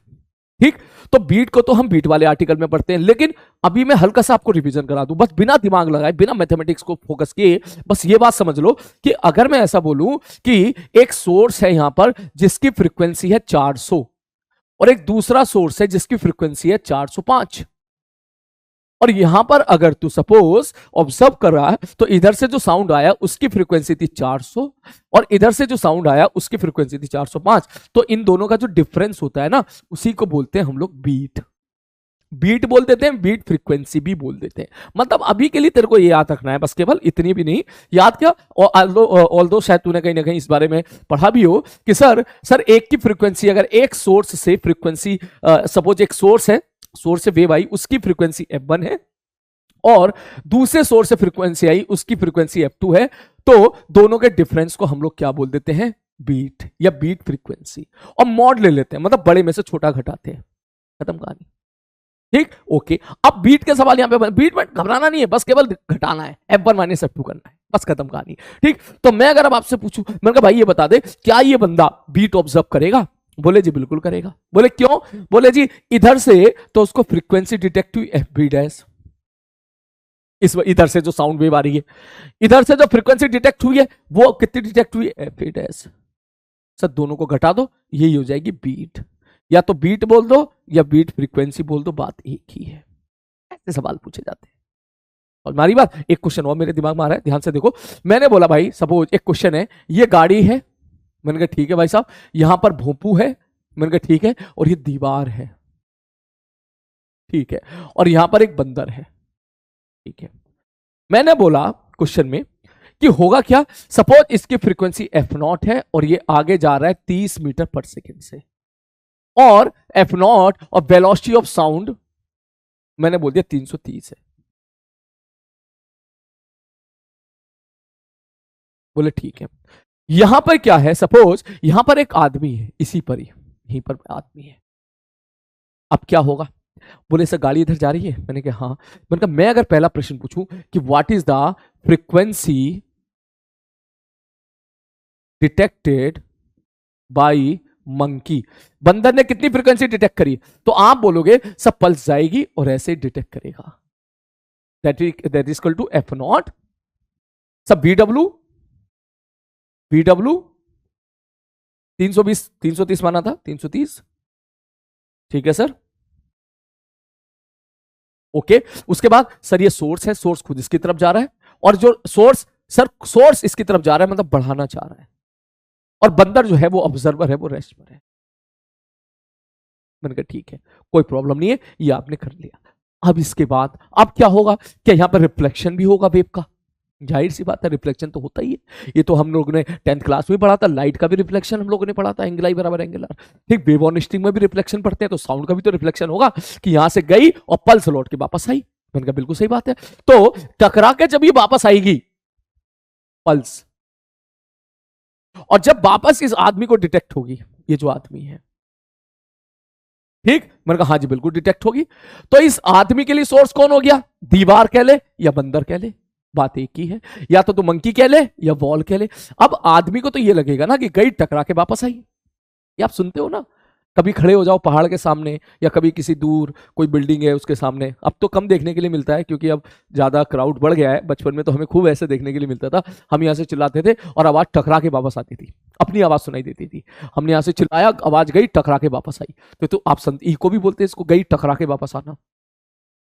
ठीक। तो बीट को तो हम बीट वाले आर्टिकल में पढ़ते हैं, लेकिन अभी मैं हल्का सा आपको रिवीजन करा दूं, बस बिना दिमाग लगाए, बिना मैथमेटिक्स को फोकस किए, बस ये बात समझ लो कि अगर मैं ऐसा बोलूं कि एक सोर्स है यहां पर जिसकी फ्रीक्वेंसी है 400 और एक दूसरा सोर्स है जिसकी फ्रीक्वेंसी है 405, और यहां पर अगर तू सपोज ऑब्जर्व कर रहा है तो इधर से जो साउंड आया उसकी फ्रीक्वेंसी थी 400 और इधर से जो साउंड आया उसकी फ्रीक्वेंसी थी 405, तो इन दोनों का जो डिफरेंस होता है ना, उसी को बोलते हैं हम लोग बीट। बीट बोल देते हैं, बीट फ्रीक्वेंसी भी बोल देते हैं। मतलब अभी के लिए तेरे को ये याद रखना है, बस केवल इतनी भी नहीं याद क्या, ऑल्दो शायद तूने कहीं ना कहीं इस बारे में पढ़ा भी हो कि सर एक की फ्रीक्वेंसी, अगर एक सोर्स से फ्रीक्वेंसी, सपोज एक सोर्स है, सोर्स से वेव आई, उसकी फ्रीक्वेंसी f1 है और दूसरे सोर्स से फ्रीक्वेंसी आई, उसकी फ्रीक्वेंसी f2 है, तो दोनों के डिफरेंस को हम लोग क्या बोल देते हैं, बीट या बीट फ्रीक्वेंसी, और मॉड ले लेते हैं, मतलब बड़े में से छोटा घटाते हैं। खत्म कहानी, ठीक, ओके। अब बीट के सवाल यहां पे, बीट में घबराना नहीं है, बस केवल घटाना है, f1 माइनस f2 करना है, बस खत्म कहानी, ठीक। तो मैं अगर अब आपसे पूछूं, मैंने कहा भाई ये बता दे, क्या ये बंदा बीट ऑब्जर्व करेगा? बोले जी बिल्कुल करेगा। बोले क्यों? बोले जी इधर से तो उसको फ्रीक्वेंसी डिटेक्ट हुई एफ बी डैश, इस इधर से जो साउंड वेव आ रही है, इधर से जो फ्रीक्वेंसी डिटेक्ट हुई है वो कितनी डिटेक्ट हुई, एफ बी डैश। सर दोनों को घटा दो, यही हो जाएगी बीट, या तो बीट बोल दो या बीट फ्रीक्वेंसी बोल दो, बात एक ही है। ऐसे सवाल पूछे जाते हैं। और हमारी बात, एक क्वेश्चन और मेरे दिमाग में आ रहा है, ध्यान से देखो। मैंने बोला भाई सपोज एक क्वेश्चन है, ये गाड़ी है, मैंने कहा ठीक है भाई साहब, यहां पर भोंपू है, मैंने कहा ठीक है, और ये दीवार है, ठीक है, और यहां पर एक बंदर है, ठीक है। मैंने बोला क्वेश्चन में कि होगा क्या, सपोज इसकी फ्रीक्वेंसी एफ नॉट है और ये आगे जा रहा है 30 मीटर पर सेकेंड से, और एफ नॉट और वेलोसिटी ऑफ साउंड मैंने बोल दिया 330 है। बोले ठीक है, यहां पर क्या है, सपोज यहां पर एक आदमी है, इसी पर ही, यहीं पर आदमी है, अब क्या होगा? बोले सर गाड़ी इधर जा रही है, मैंने कहा हाँ। मैंने कहा मैं अगर पहला प्रश्न पूछूं कि what is the frequency detected bye monkey, बंदर ने कितनी फ्रीक्वेंसी डिटेक्ट करी, तो आप बोलोगे सब पल्स जाएगी और ऐसे डिटेक्ट करेगा, that is equal to F naught, सब बीडब्ल्यू, बीडब्ल्यू 320, 330 माना था, 330, ठीक है सर, ओके। उसके बाद सर ये सोर्स है, सोर्स खुद इसकी तरफ जा रहा है, और जो सोर्स, सर सोर्स इसकी तरफ जा रहा है मतलब बढ़ाना चाह रहा है, और बंदर जो है वो ऑब्जर्वर है, वो रेस्ट पर है। मैंने कहा ठीक है, कोई प्रॉब्लम नहीं है, ये आपने कर लिया। अब इसके बाद अब क्या होगा, क्या यहां पर रिफ्लेक्शन भी होगा वेव का? जाहिर सी बात है, रिफ्लेक्शन तो होता ही है, ये तो हम लोगों ने 10th क्लास में पढ़ा था, लाइट का भी रिफ्लेक्शन हम लोगों ने पढ़ा था, एंगल आई बराबर एंगल आर, ठीक। वेव ऑन स्ट्रिंग में भी रिफ्लेक्शन पढ़ते हैं, तो साउंड का भी तो रिफ्लेक्शन होगा कि यहां से गई और पल्स लौट के वापस आई। मैंने कहा बिल्कुल सही बात है, तो टकरा के जब ये वापस आएगी पल्स, और जब वापस इस आदमी को डिटेक्ट होगी, ये जो आदमी है, ठीक, मैंने कहा हाँ जी बिल्कुल डिटेक्ट होगी। तो इस आदमी के लिए सोर्स कौन हो गया? दीवार कह ले या बंदर कह ले, बात एक ही है। या तो मंकी कह ले या वॉल कह ले। अब आदमी को तो ये लगेगा ना कि गई टकरा के वापस आई। ये आप सुनते हो ना, कभी खड़े हो जाओ पहाड़ के सामने या कभी किसी दूर कोई बिल्डिंग है उसके सामने। अब तो कम देखने के लिए मिलता है क्योंकि अब ज्यादा क्राउड बढ़ गया है। बचपन में तो हमें खूब ऐसे देखने के लिए मिलता था। हम यहाँ से चिल्लाते थे और आवाज टकरा के वापस आती थी, अपनी आवाज सुनाई देती थी। हमने यहाँ से चिल्लाया, आवाज गई, टकरा के वापस आई। तो आप इको भी बोलते हैं इसको, गई टकरा के वापस आना।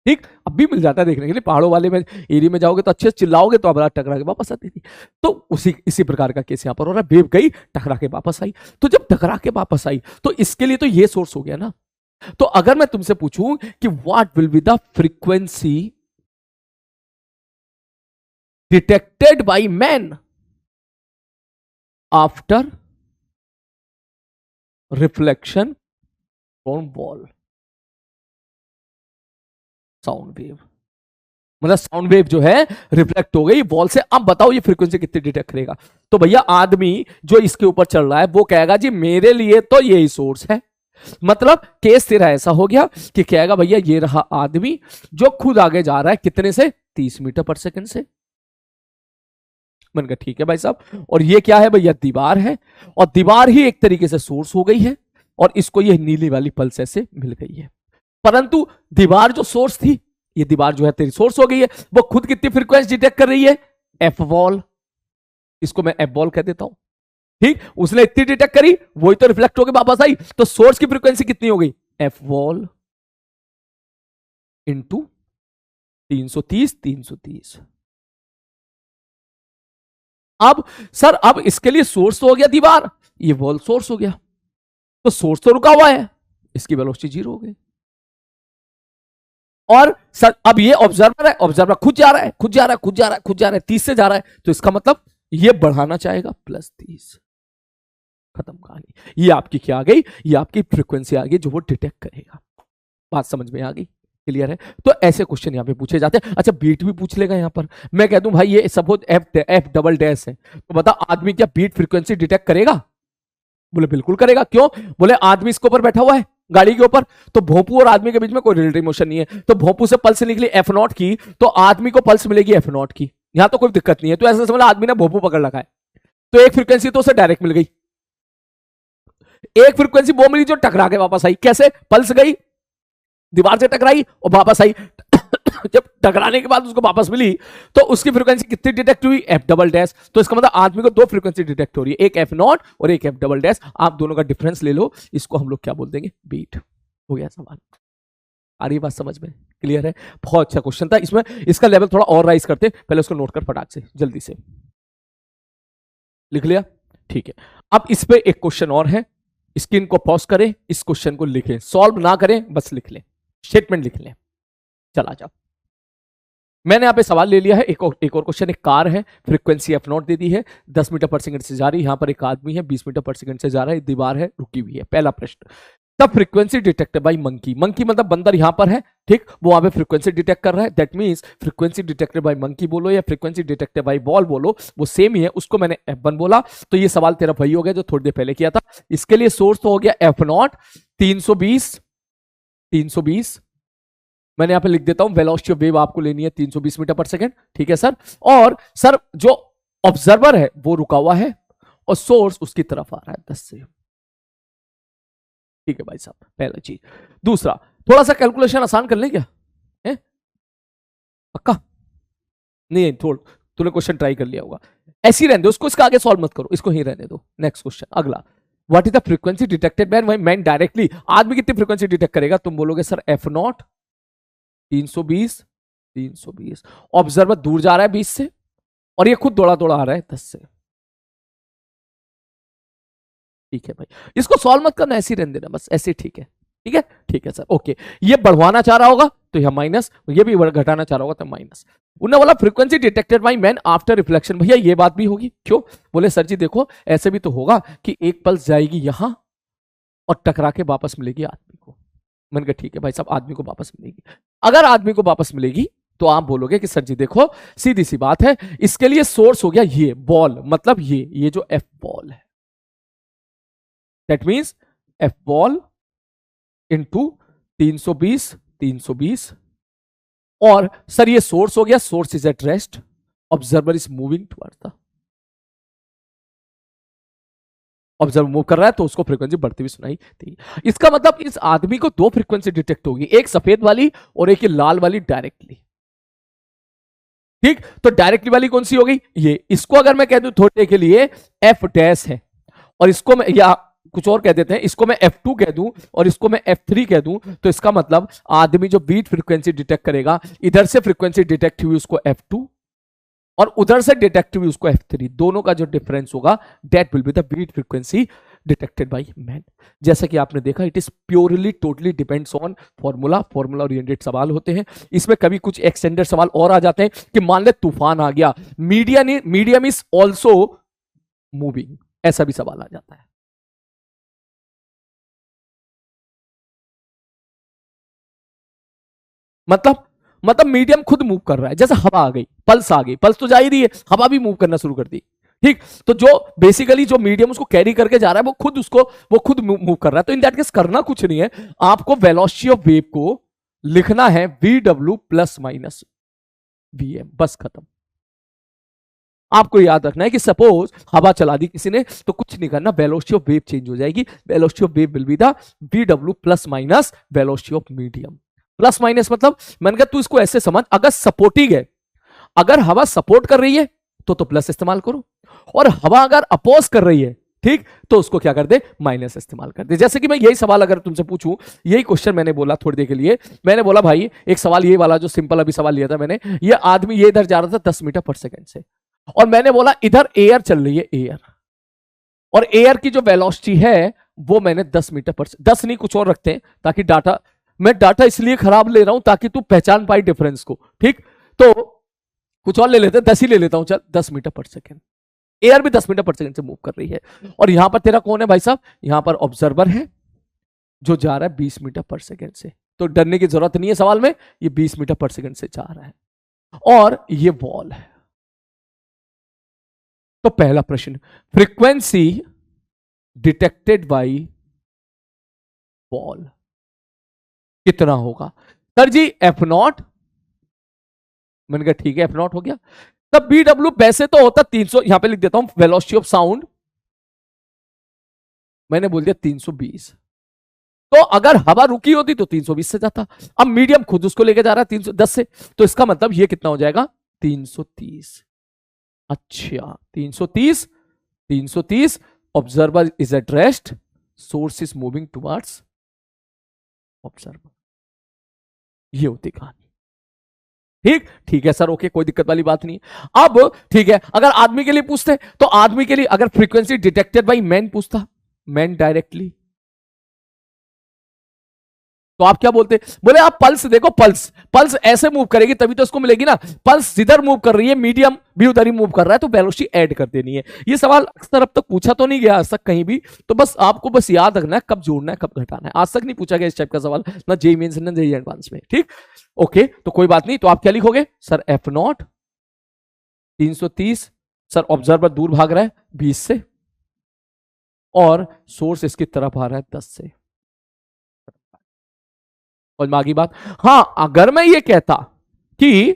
ठीक, अब भी मिल जाता है देखने के लिए। पहाड़ों वाले में एरिया में जाओगे तो अच्छे से चिल्लाओगे तो आवाज टकरा के वापस आती थी। तो इसी प्रकार का केस यहां पर हो रहा है। वेव गई, टकरा के वापस आई। तो जब टकरा के वापस आई तो इसके लिए तो ये सोर्स हो गया ना। तो अगर मैं तुमसे पूछूं कि what will be the frequency detected by man after reflection from wall, sound wave. मतलब साउंड वेव जो है रिफ्लेक्ट हो गई वॉल से। अब बताओ ये फ्रीक्वेंसी कितनी डिटेक्ट करेगा? तो भैया आदमी जो इसके ऊपर चल रहा है वो कहेगा जी मेरे लिए तो यही सोर्स है। मतलब केस तेरा ऐसा हो गया कि कहेगा भैया ये रहा आदमी जो खुद आगे जा रहा है, कितने से? 30 मीटर पर सेकंड से। मैंने कहा ठीक है भाई साहब। और ये क्या है भैया? दीवार है। और दीवार ही एक तरीके से सोर्स हो गई है और इसको ये नीली वाली पल्स ऐसे मिल गई है। परंतु दीवार जो सोर्स थी, ये दीवार जो है तेरी सोर्स हो गई है, वो खुद कितनी फ्रीक्वेंसी डिटेक्ट कर रही है? F wall. इसको मैं एफ वॉल कह देता हूं। ठीक, उसने इतनी डिटेक्ट करी, वही तो रिफ्लेक्ट होकर वापस आई। तो सोर्स की फ्रीक्वेंसी कितनी हो गई? F wall into 330 330। अब सर अब इसके लिए सोर्स तो हो गया दीवार, ये वॉल सोर्स हो गया। तो सोर्स तो रुका हुआ है, इसकी वेलोसिटी 0 हो गई। और सर अब ये ऑब्जर्वर है, ऑब्जर्वर खुद जा रहा है, खुद जा रहा है, खुद जा रहा है, खुद जा रहा है, 30 से जा रहा है। तो इसका मतलब ये बढ़ाना चाहेगा +30। खत्म कहानी। ये आपकी क्या आ गई? ये आपकी फ्रीक्वेंसी आ गई जो वो डिटेक्ट करेगा। बात समझ में आ गई? क्लियर है? तो ऐसे क्वेश्चन यहां पे पूछे जाते हैं। अच्छा बीट भी पूछ लेगा यहां पर। मैं कह दूं भाई ये सपोज एफ डबल डैश है, तो बता आदमी क्या बीट फ्रीक्वेंसी डिटेक्ट करेगा? बोले बिल्कुल करेगा। क्यों? बोले आदमी इसके ऊपर बैठा हुआ है गाड़ी के ऊपर, तो भोंपू और आदमी के बीच में कोई रिलेटिव मोशन नहीं है। तो भोंपू से पल्स निकली F0 की, तो आदमी को पल्स मिलेगी F0 की। यहां तो कोई दिक्कत नहीं है। तो ऐसा समझ आदमी ने भोंपू पकड़ रखा है, तो एक फ्रीक्वेंसी तो उसे डायरेक्ट मिल गई। एक फ्रीक्वेंसी वो मिली जो टकरा के वापस आई। कैसे? पल्स गई, दीवार से टकराई और वापस आई। जब टकराने के बाद उसको वापस मिली तो उसकी फ्रीक्वेंसी कितनी डिटेक्ट हुई? F double dash. तो इसका मतलब आदमी को 2 फ्रीक्वेंसी डिटेक्ट हो रही है, एक F0 और एक एफ डबल डैश। आप दोनों का डिफरेंस ले लो, इसको हम लोग क्या बोल देंगे? बीट। हो गया सवाल। आ रही बात समझ में? क्लियर है? बहुत अच्छा क्वेश्चन था। इसमें इसका लेवल थोड़ा और राइज करते, पहले उसको नोट कर फटाक से जल्दी से लिख लिया। ठीक है, अब इस पे एक क्वेश्चन और है, स्क्रीन को पॉज करें, इस क्वेश्चन को लिखें, सॉल्व ना करें, बस लिख लें, स्टेटमेंट लिख लें। चला जाओ। मैंने यहां पे सवाल ले लिया है। एक और क्वेश्चन। एक कार है, फ्रीक्वेंसी F0 दे दी है, 10 मीटर पर सेकंड से जा रही है। यहां पर एक आदमी है, 20 मीटर पर सेकंड से जा रहा है, दीवार है, रुकी हुई है। पहला प्रश्न, तब frequency detected bye monkey. Monkey मतलब बंदर यहां पर है, ठीक, वो वहां पे फ्रीक्वेंसी डिटेक्ट कर रहा है। That means frequency detected bye monkey बोलो या फ्रीक्वेंसी डिटेक्टेड बाय बॉल बोलो, वो सेम ही है। उसको मैंने F1 बोला। तो ये सवाल तेरा वही हो गया जो थोड़ी देर पहले किया था। इसके लिए सोर्स तो हो गया F0 320। मैंने यहां पे लिख देता हूं, वेलोसिटी ऑफ वेव आपको लेनी है 320 मीटर पर सेकंड। ठीक है सर। और सर जो ऑब्जर्वर है वो रुका हुआ है और सोर्स उसकी तरफ आ रहा है 10 से। ठीक है भाई साहब, पहला चीज। दूसरा, थोड़ा सा कैलकुलेशन आसान कर लें क्या? है पक्का? नहीं, थोड़ा तूने क्वेश्चन ट्राई कर लिया होगा। ऐसी रहने दो उसको, इसका आगे सॉल्व मत करो, इसको ही रहने दो। नेक्स्ट क्वेश्चन, अगला। What is the frequency detected by man directly? आदमी कितनी फ्रीक्वेंसी डिटेक्ट करेगा? तुम बोलोगे सर F0 320। ऑब्जर्वर दूर जा रहा है 20 से और ये खुद दौड़ा दौड़ा आ रहा है 10 से। ठीक है भाई, इसको सॉल्व मत करना, ऐसे ही रहने देना, बस ऐसे। ठीक है, ठीक है, ठीक है सर, ओके। ये बढ़वाना चाह रहा होगा तो यह माइनस, ये भी घटाना चाह रहा होगा तो माइनस। उन्होंने बोला frequency detected by man after reflection. भैया ये बात भी होगी। क्यों? बोले सर जी देखो ऐसे भी तो होगा कि एक पल्स जाएगी यहां और टकरा के वापस मिलेगी आदमी को। मैंने कहा ठीक है भाई साहब, आदमी को वापस मिलेगी। अगर आदमी को वापस मिलेगी तो आप बोलोगे कि सर जी देखो सीधी सी बात है, इसके लिए सोर्स हो गया ये बॉल, मतलब ये जो एफ बॉल है, that means F ball into 320 320। और सर ये सोर्स हो गया, source is at rest, observer is moving towards the, observer move कर रहा है तो उसको फ्रीक्वेंसी बढ़ती हुई सुनाई दी। इसका मतलब इस आदमी को दो फ्रीक्वेंसी डिटेक्ट होगी, एक सफेद वाली और एक ये लाल वाली डायरेक्टली। ठीक, तो डायरेक्टली वाली कौन सी हो गई, ये। इसको अगर मैं कह दूं थोड़े के लिए एफ डैश है, और इसको मैं या कुछ और कह देते हैं, इसको मैं F2 कह दूं और इसको मैं F3 कह दूं, तो इसका मतलब आदमी जो बीट फ्रीक्वेंसी डिटेक्ट करेगा, इधर से फ्रीक्वेंसी डिटेक्ट हुई उसको F2 और उधर से डिटेक्ट हुई उसको F3, दोनों का जो डिफरेंस होगा that will be the beat frequency detected by man. जैसा कि आपने देखा, it is purely totally depends on formula, formula oriented सवाल होते हैं। इसमें कभी कुछ एक्सटेंडेड सवाल और आ जाते हैं कि मान ले तूफान आ गया, मीडियम इज ऑल्सो मूविंग, ऐसा भी सवाल आ जाता है। मतलब मीडियम खुद मूव कर रहा है, जैसे हवा आ गई, पल्स आ गई, पल्स तो जा ही रही है, हवा भी मूव करना शुरू कर दी। ठीक, तो जो बेसिकली जो मीडियम उसको कैरी करके जा रहा है वो खुद मूव कर रहा है। तो इन दैट केस करना कुछ नहीं है, आपको वेलोसिटी ऑफ वेव को लिखना है VW प्लस माइनस VM, बस खत्म। आपको याद रखना है कि सपोज हवा चला दी किसी ने, तो कुछ नहीं करना, वेलोसिटी ऑफ वेव चेंज हो जाएगी, velocity of wave will be the VW plus minus velocity of medium. Plus minus मतलब मैंने कहा तू इसको ऐसे समझ, अगर सपोर्टिंग है, अगर हवा सपोर्ट कर रही है तो प्लस इस्तेमाल करो, और हवा अगर अपोज कर रही है, ठीक, तो उसको क्या कर दे, माइनस इस्तेमाल कर दे। जैसे कि मैं यही सवाल अगर तुमसे पूछूं, यही क्वेश्चन मैंने बोला थोड़ी देर के लिए, मैंने बोला भाई एक सवाल ये वाला जो सिंपल अभी सवाल लिया था मैंने, ये आदमी ये इधर जा रहा था 10 मीटर पर सेकंड से, और मैंने बोला इधर एयर चल रही है, एयर, और एयर की जो वेलोसिटी है वो मैंने 10 मीटर पर, 10 नहीं कुछ और रखते हैं ताकि डाटा, मैं डाटा इसलिए खराब ले रहा हूं ताकि तू पहचान पाए डिफरेंस को। ठीक, तो कुछ और ले लेते हैं, 10 ही ले लेता हूं, चल 10 मीटर पर सेकेंड, एयर भी 10 मीटर पर सेकेंड से मूव कर रही है। और यहां पर तेरा कौन है भाई साहब, यहां पर ऑब्जर्वर है जो जा रहा है 20 मीटर पर सेकेंड से, तो डरने की जरूरत नहीं है सवाल में, ये 20 मीटर पर सेकेंड से जा रहा है, और ये वॉल है। तो पहला प्रश्न, फ्रीक्वेंसी डिटेक्टेड बाय वॉल कितना होगा? सर जी F0, मैंने कहा ठीक है F0 हो गया। तब BW वैसे तो होता 300, यहां पे लिख देता हूं वेलोसिटी ऑफ साउंड, मैंने बोल दिया 320, तो अगर हवा रुकी होती तो 320 से जाता, अब मीडियम खुद उसको लेके जा रहा है 310 से, तो इसका मतलब ये कितना हो जाएगा, 330। अच्छा 330, 330, observer is at rest, source is moving towards observer, ये होती कहानी। ठीक, ठीक है सर, ओके, कोई दिक्कत वाली बात नहीं। अब ठीक है, अगर आदमी के लिए पूछते तो आदमी के लिए अगर फ्रीक्वेंसी डिटेक्टेड बाय मैन पूछता, मैन डायरेक्टली, तो आप क्या बोलते, बोले आप पल्स देखो, पल्स ऐसे मूव करेगी तभी तो उसको मिलेगी ना, पल्स जिधर मूव कर रही है मीडियम भी उधर ही मूव कर रहा है, तो वेलोसिटी ऐड कर देनी है। ये सवाल अक्सर अब तक पूछा तो नहीं गया आज तक कहीं भी, तो बस आपको बस याद रखना है कब जोड़ना है कब घटाना है, आज तक नहीं पूछा गया इस टाइप का सवाल, ना जेईई मेंस ना जेईई एडवांस में। ठीक, ओके, तो कोई बात नहीं, तो आप क्या लिखोगे सर, F0 330, सर ऑब्जर्वर दूर भाग रहा है 20 से, और सोर्स इसकी तरफ आ रहा है 10 से, और आगे बात, हां अगर मैं ये कहता कि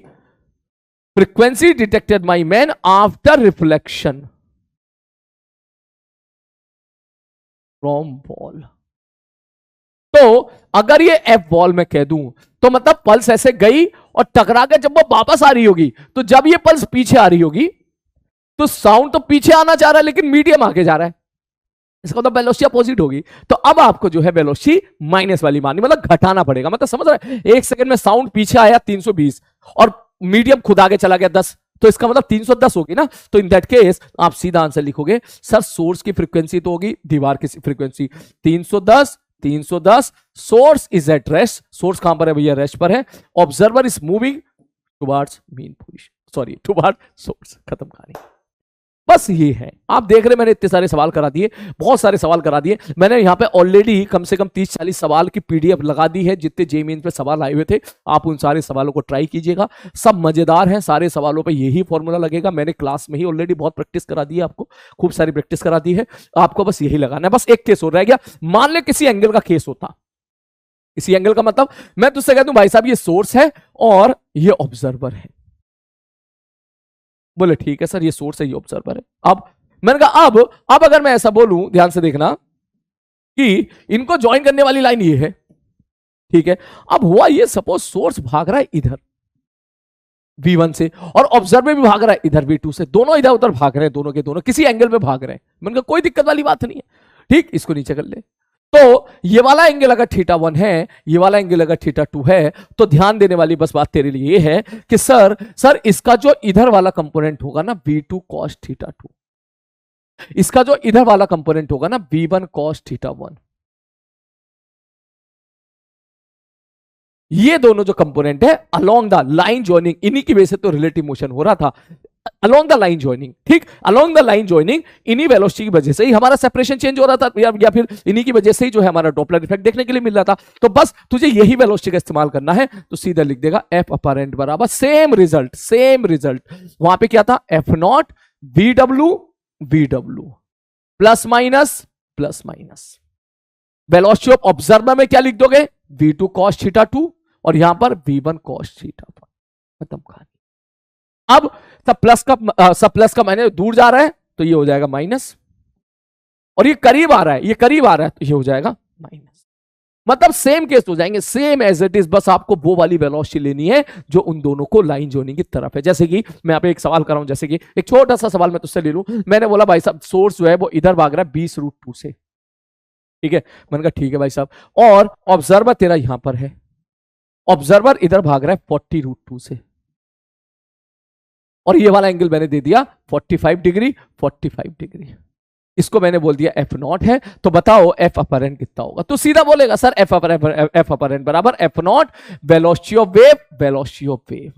frequency detected by man after reflection from wall, तो अगर ये F वॉल में कह दूं तो मतलब पल्स ऐसे गई और टकरा के जब वो वापस आ रही होगी, तो जब ये पल्स पीछे आ रही होगी तो साउंड तो पीछे आना चाह रहा है लेकिन मीडियम आगे जा रहा है, इसका मतलब वेलोसिटी अपोजिट होगी। तो अब आपको जो है वेलोसिटी माइनस वाली माननी, मतलब घटाना पड़ेगा, मतलब समझ रहे हैं, एक सेकंड में साउंड पीछे आया 320 और मीडियम खुद आगे चला गया 10, तो इसका मतलब 310 होगी ना। तो इन दैट केस आप सीधा आंसर लिखोगे सर, सोर्स की फ्रीक्वेंसी तो होगी दीवार की frequency 310, 310, source is at rest, source कहां पर है भैया, रेस्ट पर है, observer is moving towards mean position, sorry toward source, खत्म कहानी। बस ये है, आप देख रहे मैंने इतने सारे सवाल करा दिए, बहुत सारे सवाल करा दिए मैंने यहाँ पे ऑलरेडी, कम से कम 30-40 सवाल की पीडीएफ लगा दी है, जितने जेईई मेंस पे सवाल आए हुए थे, आप उन सारे सवालों को ट्राई कीजिएगा, सब मजेदार हैं, सारे सवालों पे यही फॉर्मूला लगेगा, मैंने क्लास में ही ऑलरेडी बहुत प्रैक्टिस करा दी है, आपको खूब सारी प्रैक्टिस करा दी है, आपको बस यही लगाना है। बस एक केस हो रह गया, मान ले किसी एंगल का केस होता, इसी एंगल का मतलब मैं तुझसे कह दूं भाई साहब ये सोर्स है और ये ऑब्जर्वर है, बोले ठीक है सर ये सोर्स है ये ऑब्जर्वर है। अब मैंने कहा अब अगर मैं ऐसा बोलूं, ध्यान से देखना, कि इनको ज्वाइन करने वाली लाइन ये है, ठीक है। अब हुआ ये, सपोज सोर्स भाग रहा है इधर V1 से और ऑब्जर्वर भी भाग रहा है इधर V2 से, दोनों इधर उधर भाग रहे हैं, दोनों के दोनों किसी एंगल पे भाग रहे हैं। मैंने कहा कोई दिक्कत वाली बात नहीं है, ठीक, इसको नीचे कर ले। तो ये वाला एंगल अगर θ1 है, ये वाला एंगल अगर θ2 है, तो ध्यान देने वाली बस बात तेरे लिए ये है कि सर इसका जो इधर वाला कंपोनेंट होगा ना V2 cos θ2, इसका जो इधर वाला कंपोनेंट होगा ना V1 cos θ1, ये दोनों जो कंपोनेंट है अलोंग द लाइन ज्वाइनिंग, इन्हीं की वजह से तो रिलेटिव मोशन हो रहा था, अलोंग द लाइन ज्वाइनिंग, ठीक, अलोंग द लाइन ज्वाइनिंग, इन्हीं वेलोसिटी की वजह से ही हमारा सेपरेशन चेंज हो रहा था, या फिर इन्हीं की वजह से ही जो है हमारा डॉपलर इफेक्ट देखने के लिए मिल रहा था। तो बस तुझे यही वेलोसिटी का इस्तेमाल करना है, तो सीधा लिख देगा एफ अपरेंट बराबर सेम रिजल्ट। वहां पे क्या था, F naught V W plus minus velocity of observer में क्या लिख दोगे, V2 cos θ2 और यहां पर V1 cos θ1, खत्म कहानी। अब सब प्लस का माइनस दूर जा रहा है तो ये हो जाएगा माइनस, और ये करीब आ रहा है तो ये हो जाएगा माइनस, मतलब सेम केस हो जाएंगे, सेम एज इट इज, बस आपको वो वाली वेलोसिटी लेनी है जो उन दोनों को लाइन जोड़ने की तरफ है। जैसे कि मैं यहाँ पे एक सवाल कर रहा हूं, जैसे कि एक छोटा सा सवाल मैं तुझसे ले लूं, मैंने बोला भाई साहब सोर्स जो है वो इधर भाग रहा है 20√2 से, ठीक है, मैंने कहा ठीक है भाई साहब, और ऑब्जर्वर तेरा यहां पर है, ऑब्जर्वर इधर भाग रहा है 40√2 से, और ये वाला एंगल मैंने दे दिया 45 डिग्री, इसको मैंने बोल दिया एफ नॉट है। तो बताओ एफ अपरेंट कितना होगा, तो सीधा बोलेगा सर एफ अपरेंट बराबर F not velocity of wave.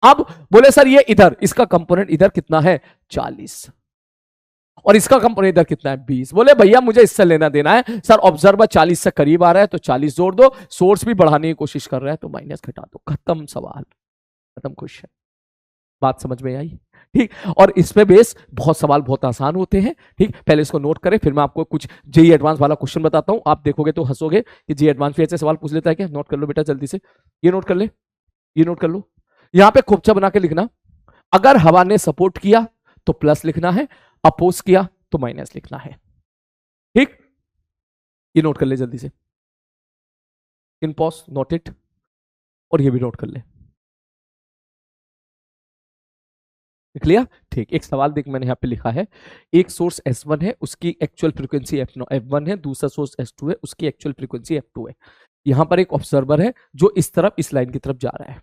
अब बोले सर ये इधर इसका कंपोनेंट इधर कितना है 40, और इसका कंपोनेंट इधर कितना है 20। बोले भैया मुझे इससे लेना देना है, सर ऑब्जर्वर 40 से करीब आ रहा है तो 40 जोड़ दो, सोर्स भी बढ़ाने की कोशिश कर रहा है तो माइनस घटा दो, खत्म सवाल, खत्म क्वेश्चन। बात समझ में आई, ठीक। और इसमें बेस बहुत सवाल बहुत आसान होते हैं, ठीक, पहले इसको नोट करें, फिर मैं आपको कुछ जेई एडवांस वाला क्वेश्चन बताता हूं, आप देखोगे तो हंसोगे कि जेई एडवांस भी ऐसे सवाल पूछ लेता है क्या। नोट कर लो बेटा जल्दी से, ये नोट कर ले, ये नोट कर लो, यहां पे खोपचा बना के लिखना, अगर हवा ने सपोर्ट किया तो प्लस लिखना है, अपोज किया तो माइनस लिखना है, ठीक, ये नोट कर ले जल्दी से, इन पॉज नोट इट, और ये भी नोट कर ले, लिख लिया, ठीक। एक सवाल देख मैंने यहाँ पे लिखा है, एक सोर्स S1 है उसकी एक्चुअल फ्रीक्वेंसी F1 है, दूसरा सोर्स S2 है उसकी एक्चुअल फ्रीक्वेंसी F2 है, यहां पर एक ऑब्जर्वर है जो इस तरफ इस लाइन की तरफ जा रहा है,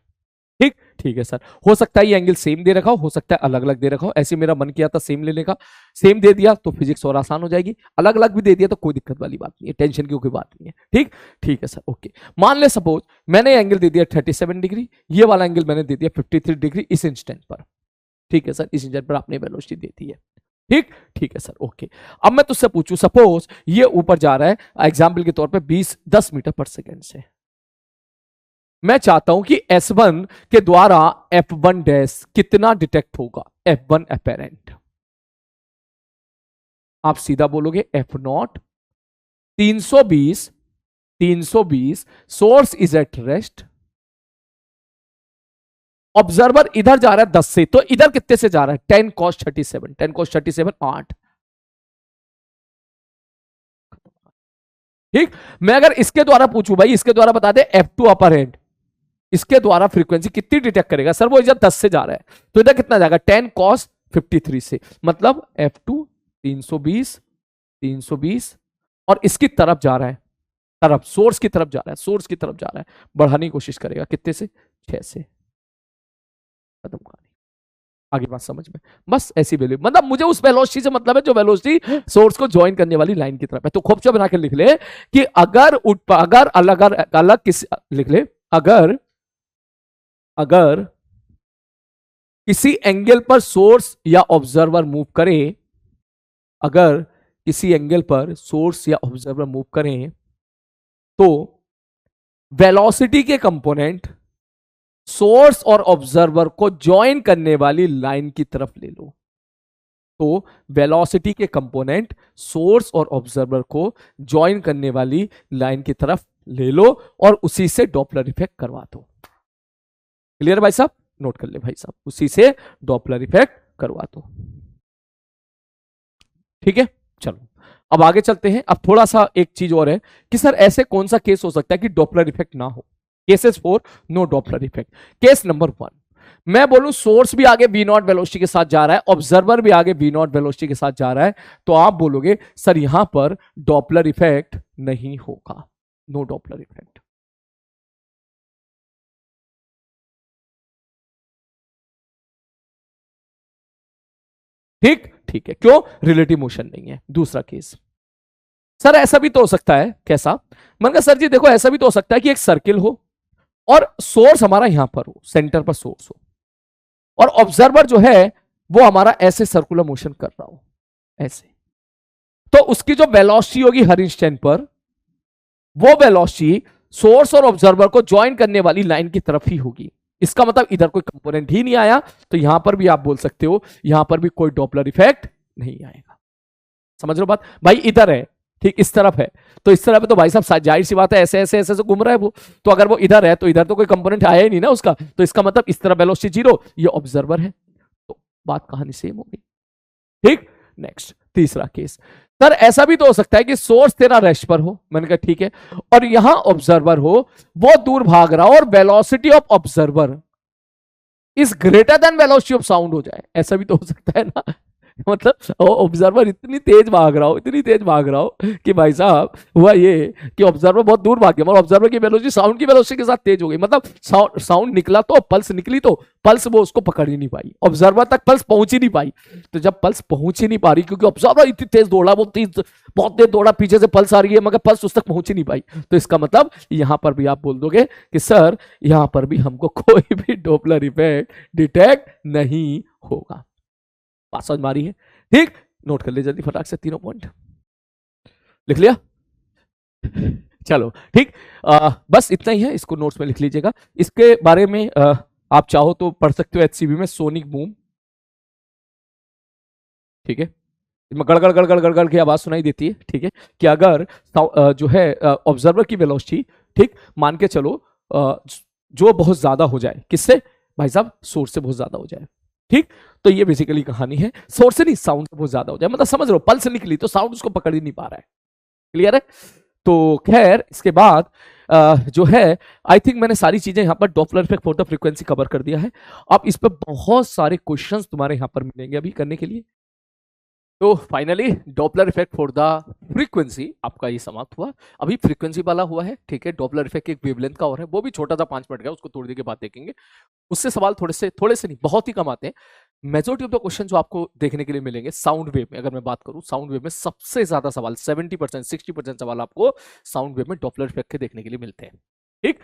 ठीक, ठीक है सर। हो सकता है ये एंगल सेम दे रखा हो सकता है अलग अलग दे रखा हो, ऐसे मेरा मन किया था सेम लेने का, सेम दे दिया तो फिजिक्स और आसान हो जाएगी, अलग अलग भी दे दिया तो कोई दिक्कत वाली बात नहीं है, टेंशन की कोई बात नहीं है, ठीक, ठीक है सर, ओके। मान ले सपोज मैंने एंगल दे दिया 37 डिग्री, ये वाला एंगल मैंने दे दिया 53 डिग्री इस इंस्टेंट पर, ठीक है सर, इस इंस्टेंट पर आपने वेलोसिटी देती है, ठीक, ठीक है सर, ओके। अब मैं तुझसे पूछूं, सपोज ये ऊपर जा रहा है एग्जाम्पल के तौर पर 10 मीटर पर सेकेंड से, मैं चाहता हूं कि S1 के द्वारा F1 डैश कितना डिटेक्ट होगा, F1 अपेरेंट, आप सीधा बोलोगे F not 320 source is at rest, observer इधर जा रहा है 10 से, तो इधर कितने से जा रहा है 10 cos 37 8, ठीक। मैं अगर इसके द्वारा पूछूं भाई, इसके द्वारा बता दे F2 अपर एंड, इसके द्वारा फ्रीक्वेंसी कितनी डिटेक्ट करेगा, सर वो इधर 10 से जा रहा है तो इधर कितना जाएगा 10 cos 53 से, मतलब F2 320 और इसकी तरफ जा रहा है, तरफ सोर्स की तरफ जा रहा है, बढ़ाने की कोशिश करेगा कितने से 6 से, खत्म कहानी, आगे बात समझ में। बस ऐसी वैल्यू, मतलब मुझे उस वेलोसिटी से मतलब है जो वेलोसिटी सोर्स को ज्वाइन करने वाली लाइन की तरफ है। तो खोपचा बना के लिख ले कि अगर अलग किसी, लिख ले अगर किसी एंगल पर सोर्स या ऑब्जर्वर मूव करे, अगर किसी एंगल पर सोर्स या ऑब्जर्वर मूव करें तो वेलोसिटी के कंपोनेंट सोर्स और ऑब्जर्वर को ज्वाइन करने वाली लाइन की तरफ ले लो, तो वेलोसिटी के कंपोनेंट सोर्स और ऑब्जर्वर को ज्वाइन करने वाली लाइन की तरफ ले लो और उसी से डॉपलर इफेक्ट करवा दो। क्लियर भाई साहब, नोट कर ले भाई साहब, उसी से डॉपलर इफेक्ट करवा दो। ठीक है, चलो अब आगे चलते हैं। अब थोड़ा सा एक चीज और है कि सर ऐसे कौन सा केस हो सकता है कि डॉपलर इफेक्ट ना हो। Cases for no Doppler effect. Case number 1, मैं बोलूं सोर्स भी आगे वी नॉट वेलोसिटी के साथ जा रहा है, ऑब्जर्वर भी आगे वी नॉट वेलोसिटी के साथ जा रहा है, तो आप बोलोगे सर यहां पर डॉपलर इफेक्ट नहीं होगा, नो डॉपलर इफेक्ट। ठीक ठीक है, क्यों? रिलेटिव मोशन नहीं है। दूसरा केस, सर ऐसा भी तो हो सकता है, कैसा? मैंने कहा सर जी देखो ऐसा भी तो हो सकता है कि एक सर्किल हो और सोर्स हमारा यहां पर हो, सेंटर पर सोर्स हो, और ऑब्जर्वर जो है वो हमारा ऐसे सर्कुलर मोशन कर रहा हो, ऐसे, तो उसकी जो वेलोसिटी होगी हर इंस्टेंट पर, वो वेलोसिटी सोर्स और ऑब्जर्वर को ज्वाइन करने वाली लाइन की तरफ ही होगी। इसका मतलब इधर कोई कंपोनेंट ही नहीं आया, तो यहां पर भी आप बोल सकते हो यहां पर भी कोई डॉपलर इफेक्ट नहीं आएगा। समझ लो बात? भाई इधर है, ठीक इस तरफ है, तो इस तरफ है तो भाई साहब जाहिर सी बात है ऐसे ऐसे ऐसे घूम रहा है वो, तो अगर वो इधर है तो इधर तो कोई कंपोनेंट आया ही नहीं ना उसका, तो इसका मतलब इस तरफ वेलोसिटी 0, ये ऑब्जर्वर है, तो बात कहानी सेम होगी। ठीक, नेक्स्ट तीसरा केस, सर ऐसा भी तो हो सकता है कि सोर्स तेरा रेस्ट पर हो, मैंने कहा ठीक है, और यहां ऑब्जर्वर हो, वो दूर भाग रहा हो और velocity of observer is greater than velocity of sound हो जाए, ऐसा भी तो हो सकता है ना। मतलब ऑब्जर्वर इतनी तेज भाग रहा हो, इतनी तेज भाग रहा हो कि भाई साहब हुआ ये कि ऑब्जर्वर बहुत दूर भाग गया, और ऑब्जर्वर की वेलोसिटी साउंड की वेलोसिटी के साथ तेज हो गई, मतलब साउंड निकला तो पल्स निकली, तो पल्स वो उसको पकड़ ही नहीं पाई, ऑब्जर्वर तक पल्स पहुंच ही नहीं पाई। तो जब पल्स पहुंच ही नहीं पा रही क्योंकि ऑब्जर्वर इतनी तेज दौड़ा, वो बहुत तेज दौड़ा, पीछे से पल्स आ रही है मगर पल्स उस तक पहुंच ही नहीं पाई, तो इसका मतलब यहां पर भी आप बोल दोगे कि सर यहां पर भी हमको कोई भी डॉपलर इफेक्ट डिटेक्ट नहीं होगा। बात समझ मारी है? ठीक, नोट कर ले जल्दी फटाक से, तीनों पॉइंट लिख लिया? चलो ठीक, बस इतना ही है, इसको नोट्स में लिख लीजिएगा। इसके बारे में आप चाहो तो पढ़ सकते हो एचसीबी में, सोनिक बूम, ठीक है, गड़गड़ गड़गड़ गड़गड़ की आवाज सुनाई देती है, ठीक है, कि अगर जो है ऑब्जर्वर की वेलोसिटी, ठीक मान के चलो जो बहुत ज्यादा हो जाए, किससे भाई साहब? सोर्स से बहुत ज्यादा हो जाए, ठीक, तो ये बेसिकली कहानी है, सोर्स से नहीं साउंड से बहुत ज्यादा हो जाए, मतलब समझ लो पल्स निकली तो साउंड उसको पकड़ ही नहीं पा रहा है। क्लियर है? तो खैर इसके बाद जो है आई थिंक मैंने सारी चीजें यहां पर Doppler effect for the frequency cover कर दिया है। अब इस पर बहुत सारे क्वेश्चंस तुम्हारे यहां पर मिलेंगे अभी करने के लिए। तो finally Doppler effect for the frequency आपका ये समाप्त हुआ। अभी फ्रीक्वेंसी वाला हुआ है, ठीक है, डॉपलर इफेक्ट एक वेवलेंथ का और है, वो भी छोटा सा 5 मिनट का, उसको थोड़ी देर के बाद देखेंगे। उससे सवाल थोड़े से नहीं, बहुत ही कम आते हैं। मेजोरिटी ऑफ द क्वेश्चन जो आपको देखने के लिए मिलेंगे साउंड वेव में, अगर मैं बात करूं साउंड वेव में सबसे ज्यादा सवाल 70% 60% सवाल आपको साउंड वेव में डॉपलर इफेक्ट के देखने के लिए मिलते हैं। ठीक,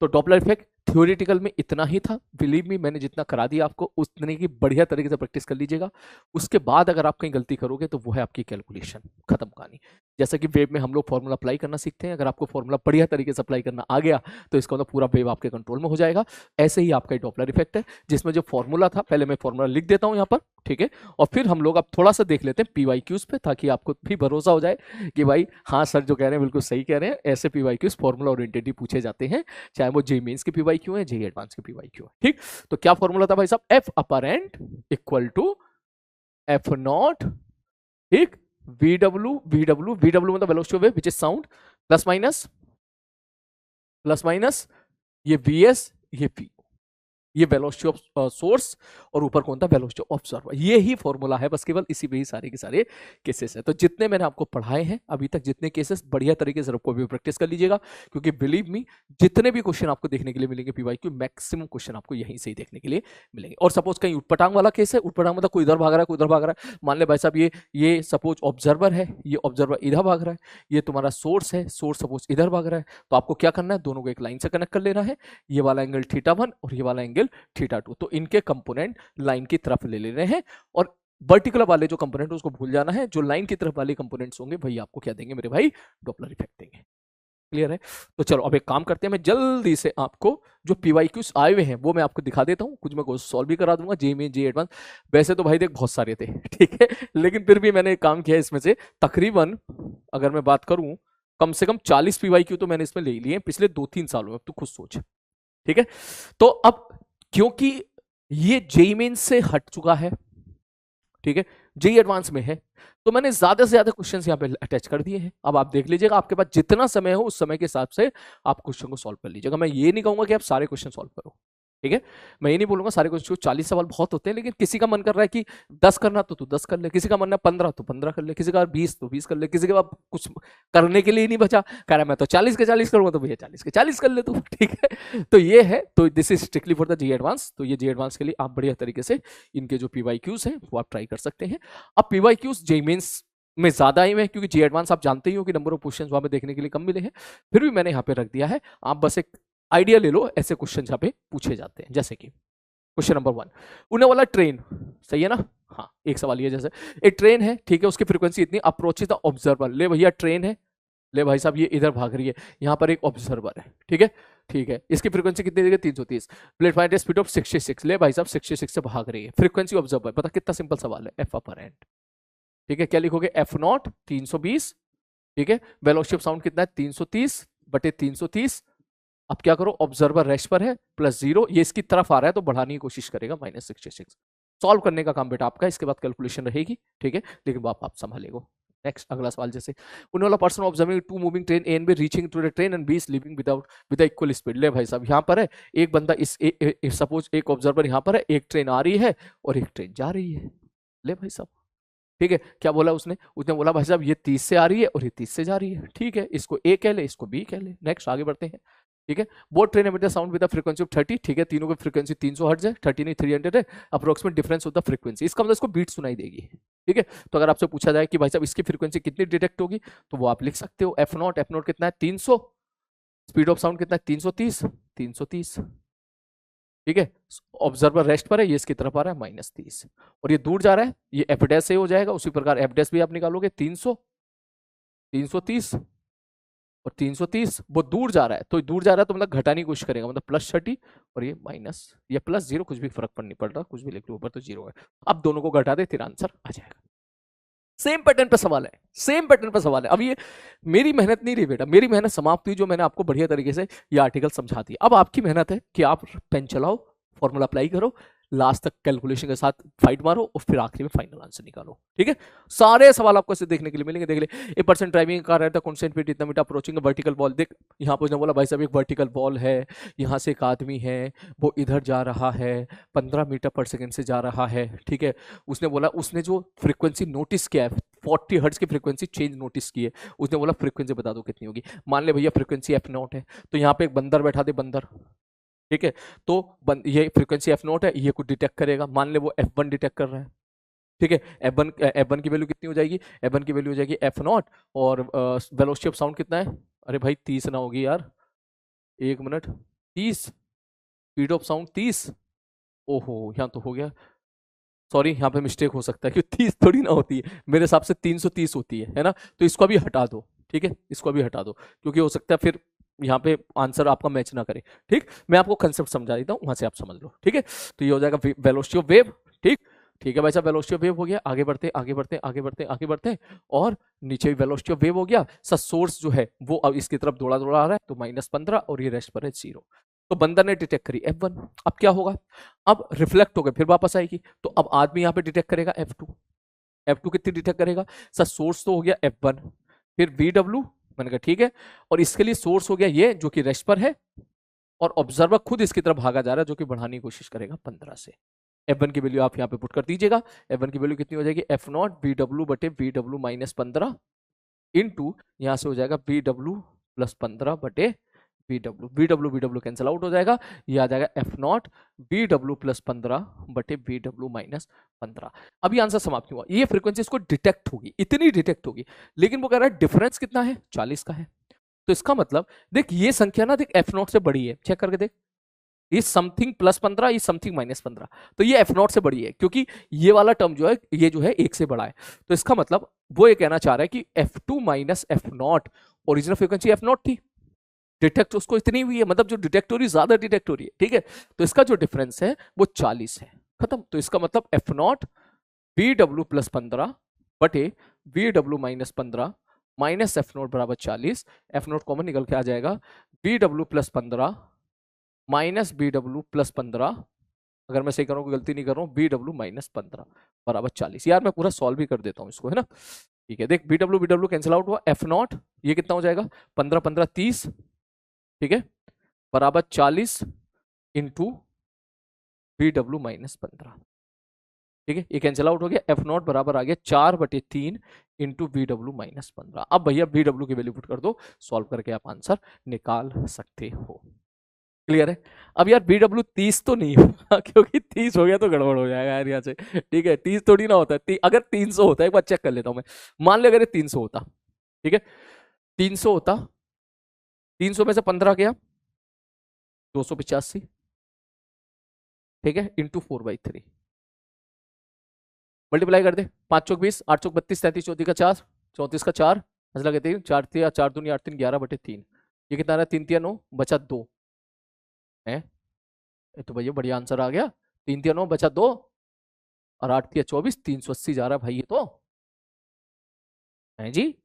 तो डॉपलर इफेक्ट थ्योरेटिकल में इतना ही था, बिलीव मी मैंने जितना करा दिया आपको उतने की बढ़िया तरीके से प्रैक्टिस कर लीजिएगा। उसके बाद अगर आप कहीं गलती करोगे तो वो है आपकी कैलकुलेशन, खत्म कहानी। जैसा कि वेव में हम लोग फॉर्मूला अप्लाई करना सीखते हैं, अगर आपको फॉर्मूला बढ़िया तरीके से अप्लाई करना आ गया तो इसका मतलब पूरा वेव आपके कंट्रोल में हो जाएगा। ऐसे ही आपका डॉपलर इफेक्ट है, जिसमें जो फॉर्मूला था, पहले मैं फॉर्मूला लिख देता हूं यहाँ पर, ठीक है, और फिर हम लोग अब थोड़ा सा देख लेते हैं पीवाईक्यूज पे, ताकि आपको भी भरोसा हो जाए कि भाई हाँ सर जो कह रहे हैं बिल्कुल सही कह रहे हैं। ऐसे पीवाईक्यूज फॉर्मूला ओरिएंटेड पूछे जाते हैं, चाहे वो जेई मेंस के पीवाईक्यू है, जेई एडवांस के पीवाईक्यू है। ठीक, तो क्या फॉर्मूला था भाई साहब? F apparent equal to F naught, ठीक, वी डब्ल्यू मतलब velocity of wave which is sound, plus minus ये वी एस, ये पी, ये वेलोसिटी ऑफ सोर्स, और ऊपर कौन था? Velocity of observer. ये ही फॉर्मूला है बस, केवल इसी में ही सारे के सारे केसेस है। तो जितने मैंने आपको पढ़ाए हैं अभी तक, जितने केसेस, बढ़िया तरीके से आपको भी प्रैक्टिस कर लीजिएगा, क्योंकि बिलीव मी जितने भी क्वेश्चन आपको देखने के लिए मिलेंगे पीवाईक्यू, मैक्सिमम क्वेश्चन आपको यहीं से ही देखने के लिए मिलेंगे। और सपोज कहीं उटपटांग वाला केस है, उटपटांग मतलब कोई इधर भाग रहा है, कोई उधर भाग रहा है, मान ले भाई साहब ये सपोज ऑब्जर्वर है, ये ऑब्जर्वर इधर भाग रहा है, ये तुम्हारा सोर्स है, सोर्स सपोज इधर भाग रहा है, तो आपको क्या करना है? दोनों को एक लाइन से कनेक्ट कर लेना है, ये वाला एंगल θ1 और ये वाला एंगल θ2, तो इनके कंपोनेंट लाइन की तरफ ले लेने हैं, और वर्टिकुलर वाले जो कंपोनेंट उसको भूल जाना है। जो लाइन की तरफ वाले कंपोनेंट्स होंगे वही आपको क्या देंगे मेरे भाई? डॉपलर इफेक्ट देंगे। क्लियर है? तो चलो अब एक काम करते हैं, मैं जल्दी से आपको जो पीवाईक्यूज आए हुए हैं वो मैं आपको दिखा देता हूं, कुछ मैं सॉल्व भी करा दूंगा, जे में जे एडवांस। वैसे तो भाई देख बहुत सारे थे, ठीक है, लेकिन फिर भी मैंने एक काम किया इसमें से, तकरीबन अगर मैं बात करूं कम से कम 40 पीवाईक्यू तो मैंने इसमें ले लिए हैं पिछले 2-3 सालों में, तू खुद सोच। ठीक है, तो अब क्योंकि ये जेईई मेंस से हट चुका है, ठीक है, जेईई एडवांस में है, तो मैंने ज्यादा से ज्यादा क्वेश्चंस यहाँ पे अटैच कर दिए हैं। अब आप देख लीजिएगा, आपके पास जितना समय हो उस समय के हिसाब से आप क्वेश्चन को सॉल्व कर लीजिएगा। मैं ये नहीं कहूंगा कि आप सारे क्वेश्चन सॉल्व करो, ठीक है, मैं ये नहीं बोलूंगा सारे क्वेश्चन, 40 सवाल बहुत होते हैं, लेकिन किसी का मन कर रहा है कि 10 करना तो तू 10 कर ले, किसी का मन है 15 तो 15 कर ले, किसी का 20 तो 20 कर ले, किसी के बाद कुछ करने के लिए नहीं बचा, कह रहा मैं तो 40 के 40 करूंगा, तो भैया 40 के 40 कर ले तू, ठीक है। तो ये है, तो this is strictly for the JEE Advanced. तो ये जेईई एडवांस के लिए आप बढ़िया तरीके से इनके जो पीवाईक्यूज हैं वो आप ट्राई कर सकते हैं। अब पीवाईक्यूज जेईई मेंस में ज्यादा आई है, क्योंकि जेईई एडवांस आप जानते ही हो कि नंबर ऑफ क्वेश्चंस वहां पे देखने के लिए कम मिले हैं, फिर भी मैंने यहाँ पे रख दिया है। आप बस एक आइडिया ले लो, ऐसे क्वेश्चन यहाँ पे पूछे जाते हैं। जैसे कि क्वेश्चन नंबर 1, उन्हें वाला ट्रेन, सही है ना, हाँ, एक सवाल ये, जैसे एक ट्रेन है, ठीक है, उसकी फ्रीक्वेंसी इतनी, अप्रोच द ऑब्जर्वर, ले भैया ट्रेन है, ले भाई साहब ये इधर भाग रही है, यहाँ पर एक ऑब्जर्वर है, ठीक है, ठीक है, इसकी फ्रीक्वेंसी कितनी देगी, 330, प्लेटफॉर्म स्पीड ऑफ 66, ले भाई साहब 66 से भाग रही है, फ्रीक्वेंसी ऑब्जर्वर, पता कितना सिंपल सवाल है, एफ अपर एंड, ठीक है, क्या लिखोगे, एफ नॉट 320, ठीक है, वेलोसिटी ऑफ साउंड कितना है, 330 बटे 330, अब क्या करो, ऑब्जर्वर रेस्ट पर है, प्लस 0, ये इसकी तरफ आ रहा है तो बढ़ाने की कोशिश करेगा, -66, सॉल्व करने का काम बेटा आपका, इसके बाद कैलकुलेशन रहेगी, ठीक है, लेकिन वो आप संभालेगा। नेक्स्ट अगला सवाल, जैसे उन्हें वाला person observing to moving train A and B reaching to the train and B is leaving with equal speed, ले भाई साहब यहाँ पर है एक बंदा, इस सपोज एक ऑब्जर्वर यहाँ पर है, एक ट्रेन आ रही है और एक ट्रेन जा रही है, ले भाई साहब, ठीक है, क्या बोला उसने बोला भाई साहब ये 30 से आ रही है और ये 30 से जा रही है, ठीक है, इसको ए कह ले, इसको बी कह ले। नेक्स्ट आगे बढ़ते हैं, ठीक है, both train emit the sound with the frequency of 30, ठीक है, तीनों की फ्रीक्वेंसी 300 हर्ट्ज है, 30 नहीं 300 है, approximate difference of the frequency, इसका मतलब इसको बीट सुनाई देगी, ठीक है। तो अगर आपसे पूछा जाए कि भाई साहब इसकी फ्रीक्वेंसी कितनी डिटेक्ट होगी, तो वो आप लिख सकते हो, एफ नॉट कितना है 300, स्पीड ऑफ साउंड कितना है 330, ठीक है, ऑब्जर्वर रेस्ट पर है, ये इसकी तरफ आ रहा है -30, और ये दूर जा रहा है, ये एफ डैश से हो जाएगा, उसी प्रकार एफ डैश भी आप निकालोगे 300, 330 और 330, वो दूर जा रहा है, तो दूर जा रहा है तो मतलब घटाने की कोशिश करेगा, मतलब +30 और ये माइनस या +0, कुछ भी फर्क नहीं पड़ रहा, कुछ भी लिख लो, ऊपर तो 0 है। अब दोनों को घटा दे, तेरा आंसर आ जाएगा। सेम पैटर्न पे सवाल है, सेम पैटर्न पे सवाल है। अब ये मेरी मेहनत नहीं रही बेटा, मेरी मेहनत समाप्त हुई जो मैंने आपको बढ़िया तरीके से ये आर्टिकल समझा दिया। अब आपकी मेहनत है कि आप पेन चलाओ, फॉर्मूला अप्लाई करो, लास्ट तक कैलकुलेशन के साथ फाइट मारो और फिर आखिरी में फाइनल आंसर निकालो, ठीक है। सारे सवाल आपको ऐसे देखने के लिए मिलेंगे, देख ले, ए पर्सन ड्राइविंग कार रहता है, कॉन्स्टेंट स्पीड इतना मीटर, अप्रोचिंग वर्टिकल वॉल, देख यहाँ पर बोला भाई साहब एक वर्टिकल वॉल है, यहाँ से एक आदमी है, वो इधर जा रहा है, 15 मीटर पर सेकेंड से जा रहा है, ठीक है। उसने बोला, उसने जो फ्रीक्वेंसी नोटिस किया है 40 हर्ट्ज की फ्रीक्वेंसी चेंज नोटिस की है, उसने बोला फ्रीक्वेंसी बता दो कितनी होगी। मान ले भैया फ्रीक्वेंसी एफ नॉट है, तो यहाँ पे एक बंदर बैठा दे, बंदर, ठीक है, तो ये फ्रीक्वेंसी एफ नॉट है, ये कुछ डिटेक्ट करेगा, मान ले वो F1 डिटेक्ट कर रहा है, ठीक है, F1 की वैल्यू कितनी हो जाएगी, F1 की वैल्यू हो जाएगी एफ नॉट, और वेलोसिटी ऑफ साउंड कितना है, अरे भाई 30 ना होगी यार, 1 मिनट, 30, स्पीड ऑफ साउंड 30, ओहो यहाँ तो हो गया, सॉरी यहाँ पे मिस्टेक हो सकता है, क्योंकि 30 थोड़ी ना होती है, मेरे हिसाब से 330 होती है ना, तो इसको भी हटा दो, ठीक है, इसको भी हटा दो, क्योंकि हो सकता है फिर यहाँ पे आंसर आपका मैच ना करे, ठीक। मैं आपको कंसेप्ट समझा देता हूँ, वहां से आप समझ लो, ठीक है। तो ये हो जाएगा वेलोसिटी ऑफ वेव, ठीक, ठीक है भाई साहब, वेलोसिटी ऑफ वेव हो गया, आगे बढ़ते आगे बढ़ते आगे बढ़ते आगे बढ़ते, और नीचे भी वेलोसिटी ऑफ वेव हो गया, सोर्स जो है वो अब इसकी तरफ दौड़ा दौड़ा आ रहा है, तो -15 और ये रेस्ट पर है 0, तो बंदर ने डिटेक्ट करी F1, अब क्या होगा, अब रिफ्लेक्ट हो गए, फिर वापस आएगी, तो अब आदमी यहाँ पे डिटेक्ट करेगा F2 कितनी डिटेक्ट करेगा सर, सोर्स तो हो गया F1, फिर VW, मैंने कहा ठीक है, और इसके लिए सोर्स हो गया ये जो कि रेस्ट पर है, और ऑब्जर्वर खुद इसकी तरफ भागा जा रहा है जो कि बढ़ाने की कोशिश करेगा 15 से। F1 की वैल्यू आप यहाँ पे पुट कर दीजिएगा, F1 की वैल्यू कितनी हो जाएगी, F नॉट VW बटे VW -15 इंटू यहाँ से हो जाएगा VW + 15 बटे VW कैंसिल आउट हो जाएगा, ये आ जाएगा F नॉट VW + 15 बटे VW -15। अभी आंसर समाप्त हुआ, ये फ्रीक्वेंसी इसको डिटेक्ट होगी, इतनी डिटेक्ट होगी, लेकिन वो कह रहा है डिफरेंस कितना है, 40 का है, तो इसका मतलब देख ये संख्या ना, देख F नॉट से बड़ी है, चेक करके देख, ये समथिंग +15, ये समथिंग -15, तो ये F नॉट से बड़ी है, क्योंकि ये वाला टर्म जो है ये जो है 1 से बड़ा है, तो इसका मतलब वो ये कहना चाह रहा है कि F2 - F not, original frequency F not थी, डिटेक्ट उसको इतनी हुई है, मतलब जो डिटेक्ट हो रही ज्यादा डिटेक्ट हो रही है, ठीक है, तो इसका जो डिफरेंस है वो 40 है, खत्म। तो इसका मतलब F नॉट VW + 15 बटे VW -15 माइनस एफ नोट बराबर 40, एफ नोट कॉमन निकल के आ जाएगा, V W plus 15 minus V W plus 15, अगर मैं सही कर रहा हूँ, गलती नहीं कर रहा हूँ, बी डब्ल्यू माइनस 15 बराबर 40। यार मैं पूरा सॉल्व भी कर देता हूँ इसको, है ना। ठीक है, देख बी डब्ल्यू कैंसिल आउट हुआ, एफ नॉट ये कितना हो जाएगा, 15 15 30, ठीक है, बराबर 40 इंटू बी डब्ल्यू माइनस 15। ठीक है, ये कैंसिल आउट हो गया, एफ नॉट बराबर आ गया 4/3 इंटू बी डब्ल्यू माइनस 15। अब भैया बी डब्ल्यू की वैल्यू पुट कर दो, सॉल्व करके आप आंसर निकाल सकते हो। क्लियर है। अब यार बी डब्ल्यू 30 तो नहीं होगा क्योंकि 30 हो गया तो गड़बड़ हो जाएगा यार यहाँ से। ठीक है, 30 थोड़ी ना होता है, अगर 300 होता है, एक बार चेक कर लेता हूँ मैं, मान लो अगर 300 होता, ठीक है, 300 होता, 300 में से 15 गया 285, ठीक है, इंटू 4/3, मल्टीप्लाई कर दे, 5 चौक 20, 8 चौक 32, 33 34 का 4, 34 का 4, हंस लगे 3, 4 3 4 दूनी 8 3 11/3, ये कितना रहा, 3 3 9 बचा 2 है, तो भैया बढ़िया आंसर आ गया, 3 3 9 बचा 2 और 8 3 24, 380 जा रहा भाई, ये तो है जी।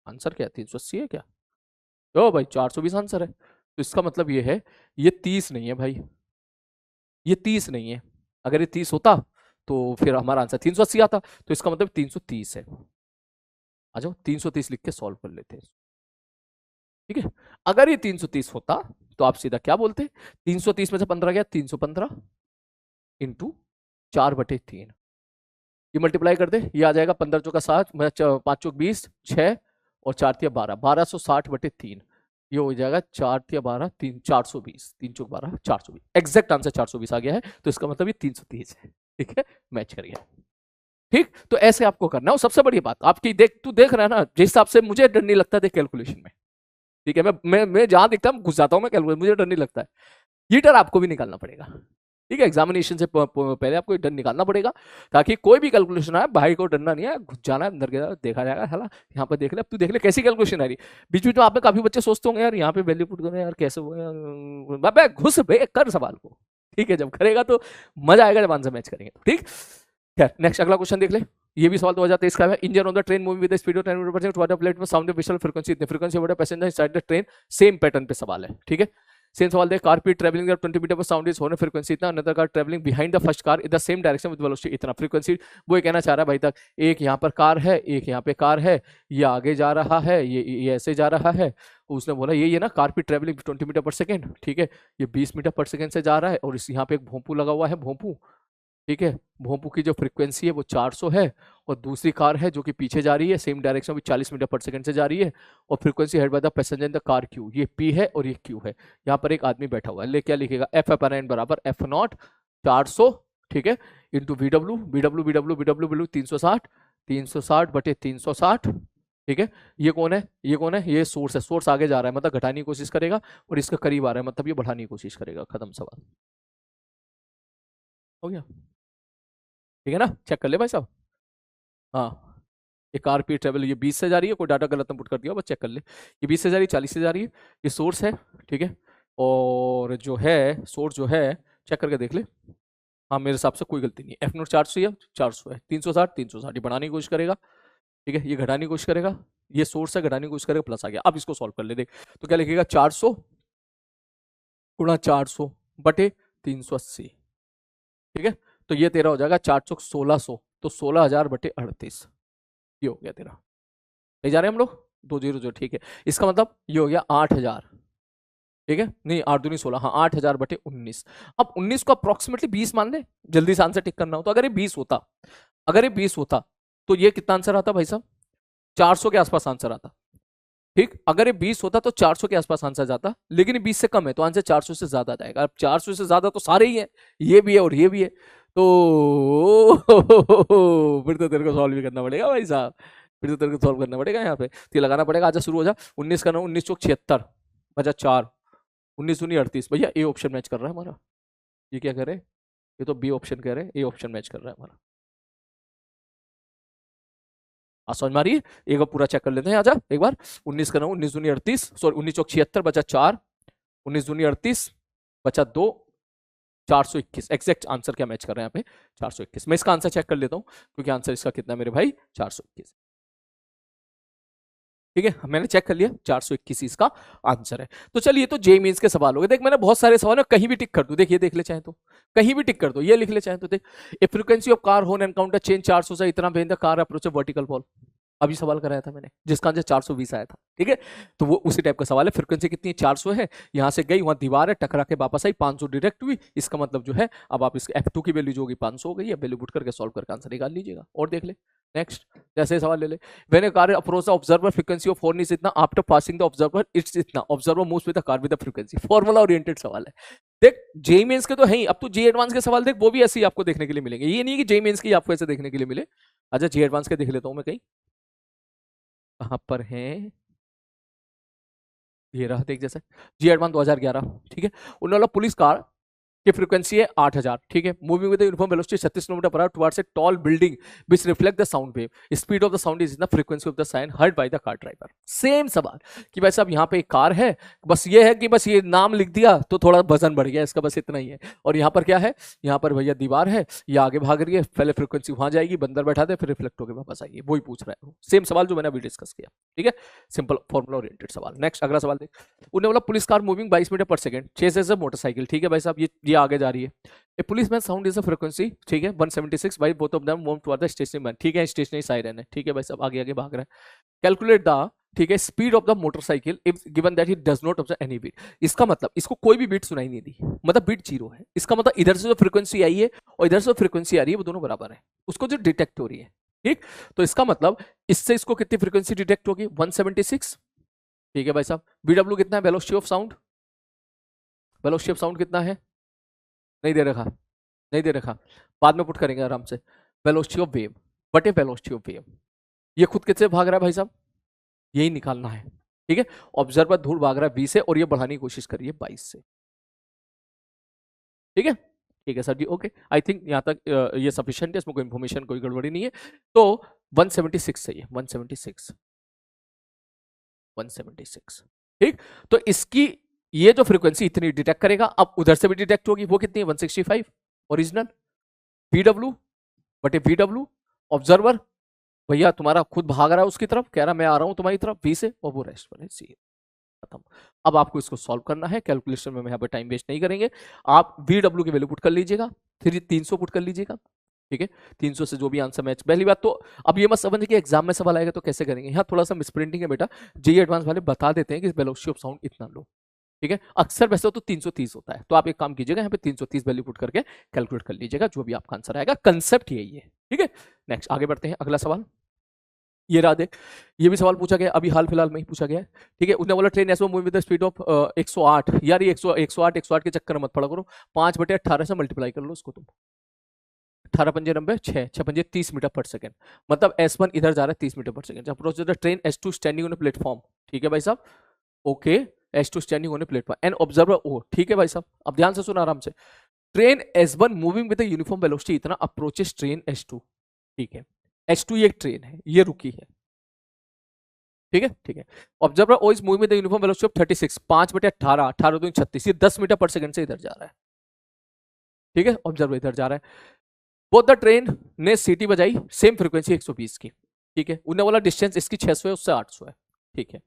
आंसर क्या है, 380 है क्या, ओ भाई 420 आंसर है। तो इसका मतलब ये है, ये 30 नहीं है भाई, ये 30 नहीं है, अगर ये 30 होता तो फिर हमारा आंसर 380 आता, तो इसका मतलब 330 है। आ जाओ 330 लिख के सॉल्व कर लेते हैं, ठीक है। अगर ये 330 होता तो आप सीधा क्या बोलते, 330 में से 15 गया 315 इंटू 4/3, ये मल्टीप्लाई कर दे, ये आ जाएगा 15 चौका 7, 5 चौक 20, 6 और 4 तिया 12, 1260/3, ये हो जाएगा 4 तिया 12 3 420, 3 चौक 12 420, एग्जैक्ट आंसर 420 आ गया है, तो इसका मतलब ये 330 है। ठीक है, मैच कर गया। ठीक, तो ऐसे आपको करना है। और सबसे बड़ी बात आपकी, देख तू देख रहा है ना, जिस हिसाब से मुझे डर नहीं लगता देख कैलकुलेशन में, ठीक है, मैं जहां दिखता हूं घुस जाता हूं मैं कैलकुलेशन, मुझे डर नहीं लगता है, ये डर आपको भी निकालना पड़ेगा। ठीक है, एग्जामिनेशन से पहले आपको डर निकालना पड़ेगा, ताकि कोई भी कैलकुलेशन आए भाई को डरना नहीं है, घुस जाना है अंदर के, देखा जाएगा साला, यहाँ पर देख ले, अब तू देख ले कैसी कैलकुलेशन आ रही। बीच बीच में आप में काफी बच्चे सोचते होंगे यार यहाँ पे वैल्यू पुट करें यार कैसे हुआ, घुस बे कर सवाल को। ठीक है, जब करेगा तो मजा आएगा, जब आंसर मैच करेंगे। ठीक, खैर नेक्स्ट अगला क्वेश्चन देख ले। ये भी सवाल 2023 का है। Engine on the train moving with the speed of 10 metre per second toward the platform sound visual frequency, इतने frequency of passenger inside the train, same pattern पे सवाल है। ठीक है, सेम सवाल दे, car P travelling 20 metre per sound is horn frequency इतना, another car travelling behind the first car in the same direction with velocity इतना, frequency वो ये कहना चाह रहा है भाई तक, एक यहाँ पर कार है, एक यहाँ पे कार है, ये आगे जा रहा है, ये ऐसे जा रहा है। उसने बोला ये ना car P travelling 20 metre per second, ठीक है, ये 20 मीटर पर सेकेंड से जा रहा है, और इस यहाँ पे एक भोंपू लगा हुआ है, भोंपू, ठीक है, भोंपू की जो फ्रीक्वेंसी है वो 400 है, और दूसरी कार है जो कि पीछे जा रही है सेम डायरेक्शन में 40 मीटर पर सेकंड से जा रही है, और frequency head by the passenger in the car Q, ये पी है और ये क्यू है। यहाँ पर एक आदमी बैठा हुआ है, ले क्या लिखेगा, एफ एफ एन बराबर एफ नॉट 400, ठीक है, into V W, V W V W V W we 360, 360/360, ठीक है। ये कौन है, ये कौन है, ये सोर्स है, सोर्स आगे जा रहा है मतलब घटाने की कोशिश करेगा, और इसका करीब आ रहा है मतलब ये बढ़ाने की कोशिश करेगा, खत्म सवाल हो गया। ठीक है ना, चेक कर ले भाई साहब। हाँ, ये कार पी ट्रेवल, ये 20 से जा रही है, कोई डाटा गलत पुट कर दिया बस चेक कर ले, ये 20 से जा रही है, 40 से जा रही है, ये सोर्स है, ठीक है, और जो है सोर्स जो है, चेक करके देख ले, हाँ मेरे हिसाब से कोई गलती नहीं है, एफ नोट 400 है, 400 है, 360 360, ये बढ़ाने की कोशिश करेगा, ठीक है, ये घटाने की कोशिश करेगा, ये सोर्स है घटाने की कोशिश करेगा, प्लस आ गया। अब इसको सॉल्व कर ले, देख तो क्या लिखेगा, 400 गुणा 400/380, ठीक है, तो ये तेरा हो जाएगा 4 1600, तो 16,000/38, ये हो गया तेरा, नहीं जा रहे हम लोग 200, ठीक है, इसका मतलब ये हो गया 8,000, ठीक है, नहीं 8 दूनी 16, हाँ 8,000/19। अब 19 को अप्रोक्सीमेटली 20 मान ले, जल्दी से आंसर टिक करना हो तो, अगर ये 20 होता, अगर ये 20 होता तो ये कितना आंसर आता भाई साहब, 400 के आसपास आंसर आता। ठीक, अगर ये 20 होता तो 400 के आसपास आंसर जाता, लेकिन ये 20 से कम है तो आंसर 400 से ज्यादा जाएगा। अब 400 से ज्यादा तो सारे ही है, ये भी है और ये भी है, तो फिर तो तेरे को सॉल्व भी करना पड़ेगा भाई साहब, फिर तो तेरे को सॉल्व करना पड़ेगा यहाँ पे, तो ये लगाना पड़ेगा। आजा शुरू हो जा, 19 का 9, 19 चौक 76 बचा 4, 19 दूनी 38, भैया ए ऑप्शन मैच कर रहा है हमारा, ये क्या कह रहे हैं, ये तो बी ऑप्शन कह रहे हैं, ए ऑप्शन मैच कर रहा है हमारा। समझ मारिए, एक बार पूरा चेक कर लेते हैं, आजा एक बार, 19 का 9, 19 दूनी 38, सॉरी 19 चौक 76 बचा 4, 19 दूनी 38 बचा 2, 421, एग्जैक्ट आंसर क्या मैच कर रहे हैं यहाँ पे, 421। मैं इसका आंसर चेक कर लेता हूँ, क्योंकि आंसर इसका कितना मेरे भाई, 421। ठीक है, मैंने चेक कर लिया, 421 इसका आंसर है। तो चलिए, तो जे मीन्स के सवाल हो गए। देख मैंने बहुत सारे सवाल है, कहीं भी टिक कर दो, देख ये देख ले चाहे तो, कहीं भी टिक कर दो, ये लिख ले चाहे तो। देख, ए frequency of car horn encounter change 400 से इतना when the car approach vertical wall, अभी सवाल कराया था मैंने, जिसका आंसर 420 आया था। ठीक है, तो वो उसी टाइप का सवाल है। फ्रीक्वेंसी कितनी है? 400 है, यहां से गई, वहां दीवार है, टकरा के वापस आई, 500 डायरेक्ट हुई। इसका मतलब जो है, अब आप इसके F2 की वैल्यू जो होगी 500 हो गई है, वैल्यू पुट करके सॉल्व करके आंसर निकाल लीजिएगा। और देख ले नेक्स्ट, जैसे सवाल ले ले, when a car approach the observer frequency of horn is इतना, after passing the observer it's इतना, observer moves with the car with the frequency. Formula oriented सवाल है। देख जे मेंस के तो है ही, अब तो जे एडवांस के सवाल देख, वो भी ऐसे ही आपको देखने के लिए मिलेंगे, ये नहीं कि जे मेंस की आपको ऐसे देखने के लिए मिले। अच्छा, जे एडवांस के देख लेता हूं मैं, कहीं कहां पर है, ये रहा, देख जैसे जी एडवांस 2011। ठीक है, उन्होंने बोला पुलिस कार की फ्रीक्वेंसी है 8000, ठीक है, moving with uniform velocity 36 kilometre per hour towards a tall building which reflect the sound wave, speed of the sound is the frequency of the sound heard by the car driver. Same सवाल कि भाई साहब यहाँ पे एक car है, बस ये है कि बस ये नाम लिख दिया तो थोड़ा वजन बढ़ गया इसका, बस इतना ही है। और यहाँ पर क्या है, यहाँ पर भैया दीवार है, ये आगे भाग रही है, पहले फ्रीक्वेंसी वहां जाएगी, बंदर बैठा दे, फिर रिफ्लेक्ट होकर वापस आएगी, वही पूछ रहा है, सेम सवाल जो मैंने अभी डिस्कस किया। ठीक है, सिंपल फॉर्मुला ओरिएंटेड सवाल। नेक्स्ट अगला सवाल देख, उन्होंने बोला police car moving 22 metre per second chases a motorcycle. ठीक है भाई साहब, ये आगे जा रही है। A policeman sound is a frequency, ठीक है, 176 by both of them move toward the stationary man. ठीक है, स्टेशनरी साइरन है, ठीक है भाई साहब, आगे आगे भाग रहा है। कैलकुलेट द, ठीक है, speed of the motorcycle if given that he does not observe any beat. इसका मतलब इसको कोई भी बीट सुनाई नहीं दी, मतलब बीट जीरो है। इसका मतलब इधर से जो फ्रीक्वेंसी आई है और इधर से जो फ्रीक्वेंसी आ रही है वो दोनों बराबर है, उसको जो डिटेक्ट हो रही है। ठीक, तो इसका मतलब इससे इसको कितनी फ्रीक्वेंसी डिटेक्ट होगी? 176। ठीक है भाई साहब, बीडब्ल्यू कितना है? Velocity of sound, velocity of sound कितना है? नहीं दे रखा, नहीं दे रखा, बाद में पुट करेंगे आराम से। वेलोसिटी ऑफ वेव बटे वेलोसिटी ऑफ वेव, ये खुद किससे भाग रहा है भाई साहब? यही निकालना है। ठीक है, ऑब्जर्वर दूर भाग रहा है 20 से और ये बढ़ाने की कोशिश करिए 22 से। ठीक है, ठीक है sir ji, okay, I think यहां तक ये सफिशिएंट है, इसमें कोई इंफॉर्मेशन कोई गड़बड़ी नहीं है। तो 176 सही है, 176, 176। ठीक, तो इसकी ये जो फ्रीक्वेंसी इतनी डिटेक्ट करेगा, अब उधर से भी डिटेक्ट होगी, वो कितनी है? 165 ओरिजिनल। VW बटे VW ऑब्जर्वर, भैया तुम्हारा खुद भाग रहा है उसकी तरफ, कह रहा मैं आ रहा हूं तुम्हारी तरफ 20 से, और वो रेस्ट पर है, सी खत्म। अब आपको इसको सॉल्व करना है, कैलकुलेशन में यहाँ पे टाइम वेस्ट नहीं करेंगे। आप VW की वैल्यू पुट कर लीजिएगा, फिर 300 पुट कर लीजिएगा। ठीक है, 300 से जो भी आंसर मैच, पहली बात तो अब ये मत समझिए कि एग्जाम में सवाल आएगा तो कैसे करेंगे, यहाँ थोड़ा सा मिसप्रिंटिंग है बेटा, जेईई एडवांस वाले बता देते हैं कि वेलोसिटी ऑफ साउंड इतना लो। ठीक है, अक्सर वैसे तो 330 होता है, तो आप एक काम कीजिएगा, यहाँ पे 330 वैल्यू पुट करके कैलकुलेट कर लीजिएगा, जो भी आपका आंसर आएगा। कंसेप्ट यही है। ठीक है, नेक्स्ट आगे बढ़ते हैं, अगला सवाल ये रहा। देख, ये भी सवाल पूछा गया, अभी हाल फिलहाल में ही पूछा गया है। ठीक है, उसने बोला train S move with the speed of 108। यार ये 108 के चक्कर में मत पड़ा करो, 5/18 से मल्टीप्लाई कर लो उसको तुम, 18 पंजे 90, 6 पंजे 30 मीटर पर सेकंड, मतलब S1 इधर जा रहा है 30 metre per second. Approach the train S2 standing on platform. ठीक है भाई साहब, okay, S2 standing on platform and observer O. ठीक है भाई साहब, अब ध्यान से सुना आराम से, train S1 moving with uniform velocity इतना अप्रोचेस ट्रेन S2। ठीक है, S2 ये एक ट्रेन है, ये रुकी है। ठीक है, ठीक है, observer O is moving with uniform velocity of 36, 5/18, 18 दूनी 36, ये 10 मीटर पर सेकंड से इधर जा रहा है। ठीक है, ऑब्जर्वर इधर जा रहा है, बोथ द ट्रेन ने सीटी बजाई, सेम फ्रीक्वेंसी 120 की। ठीक है, उन्हें बोला डिस्टेंस इसकी 600 है, उससे 800 है। ठीक है,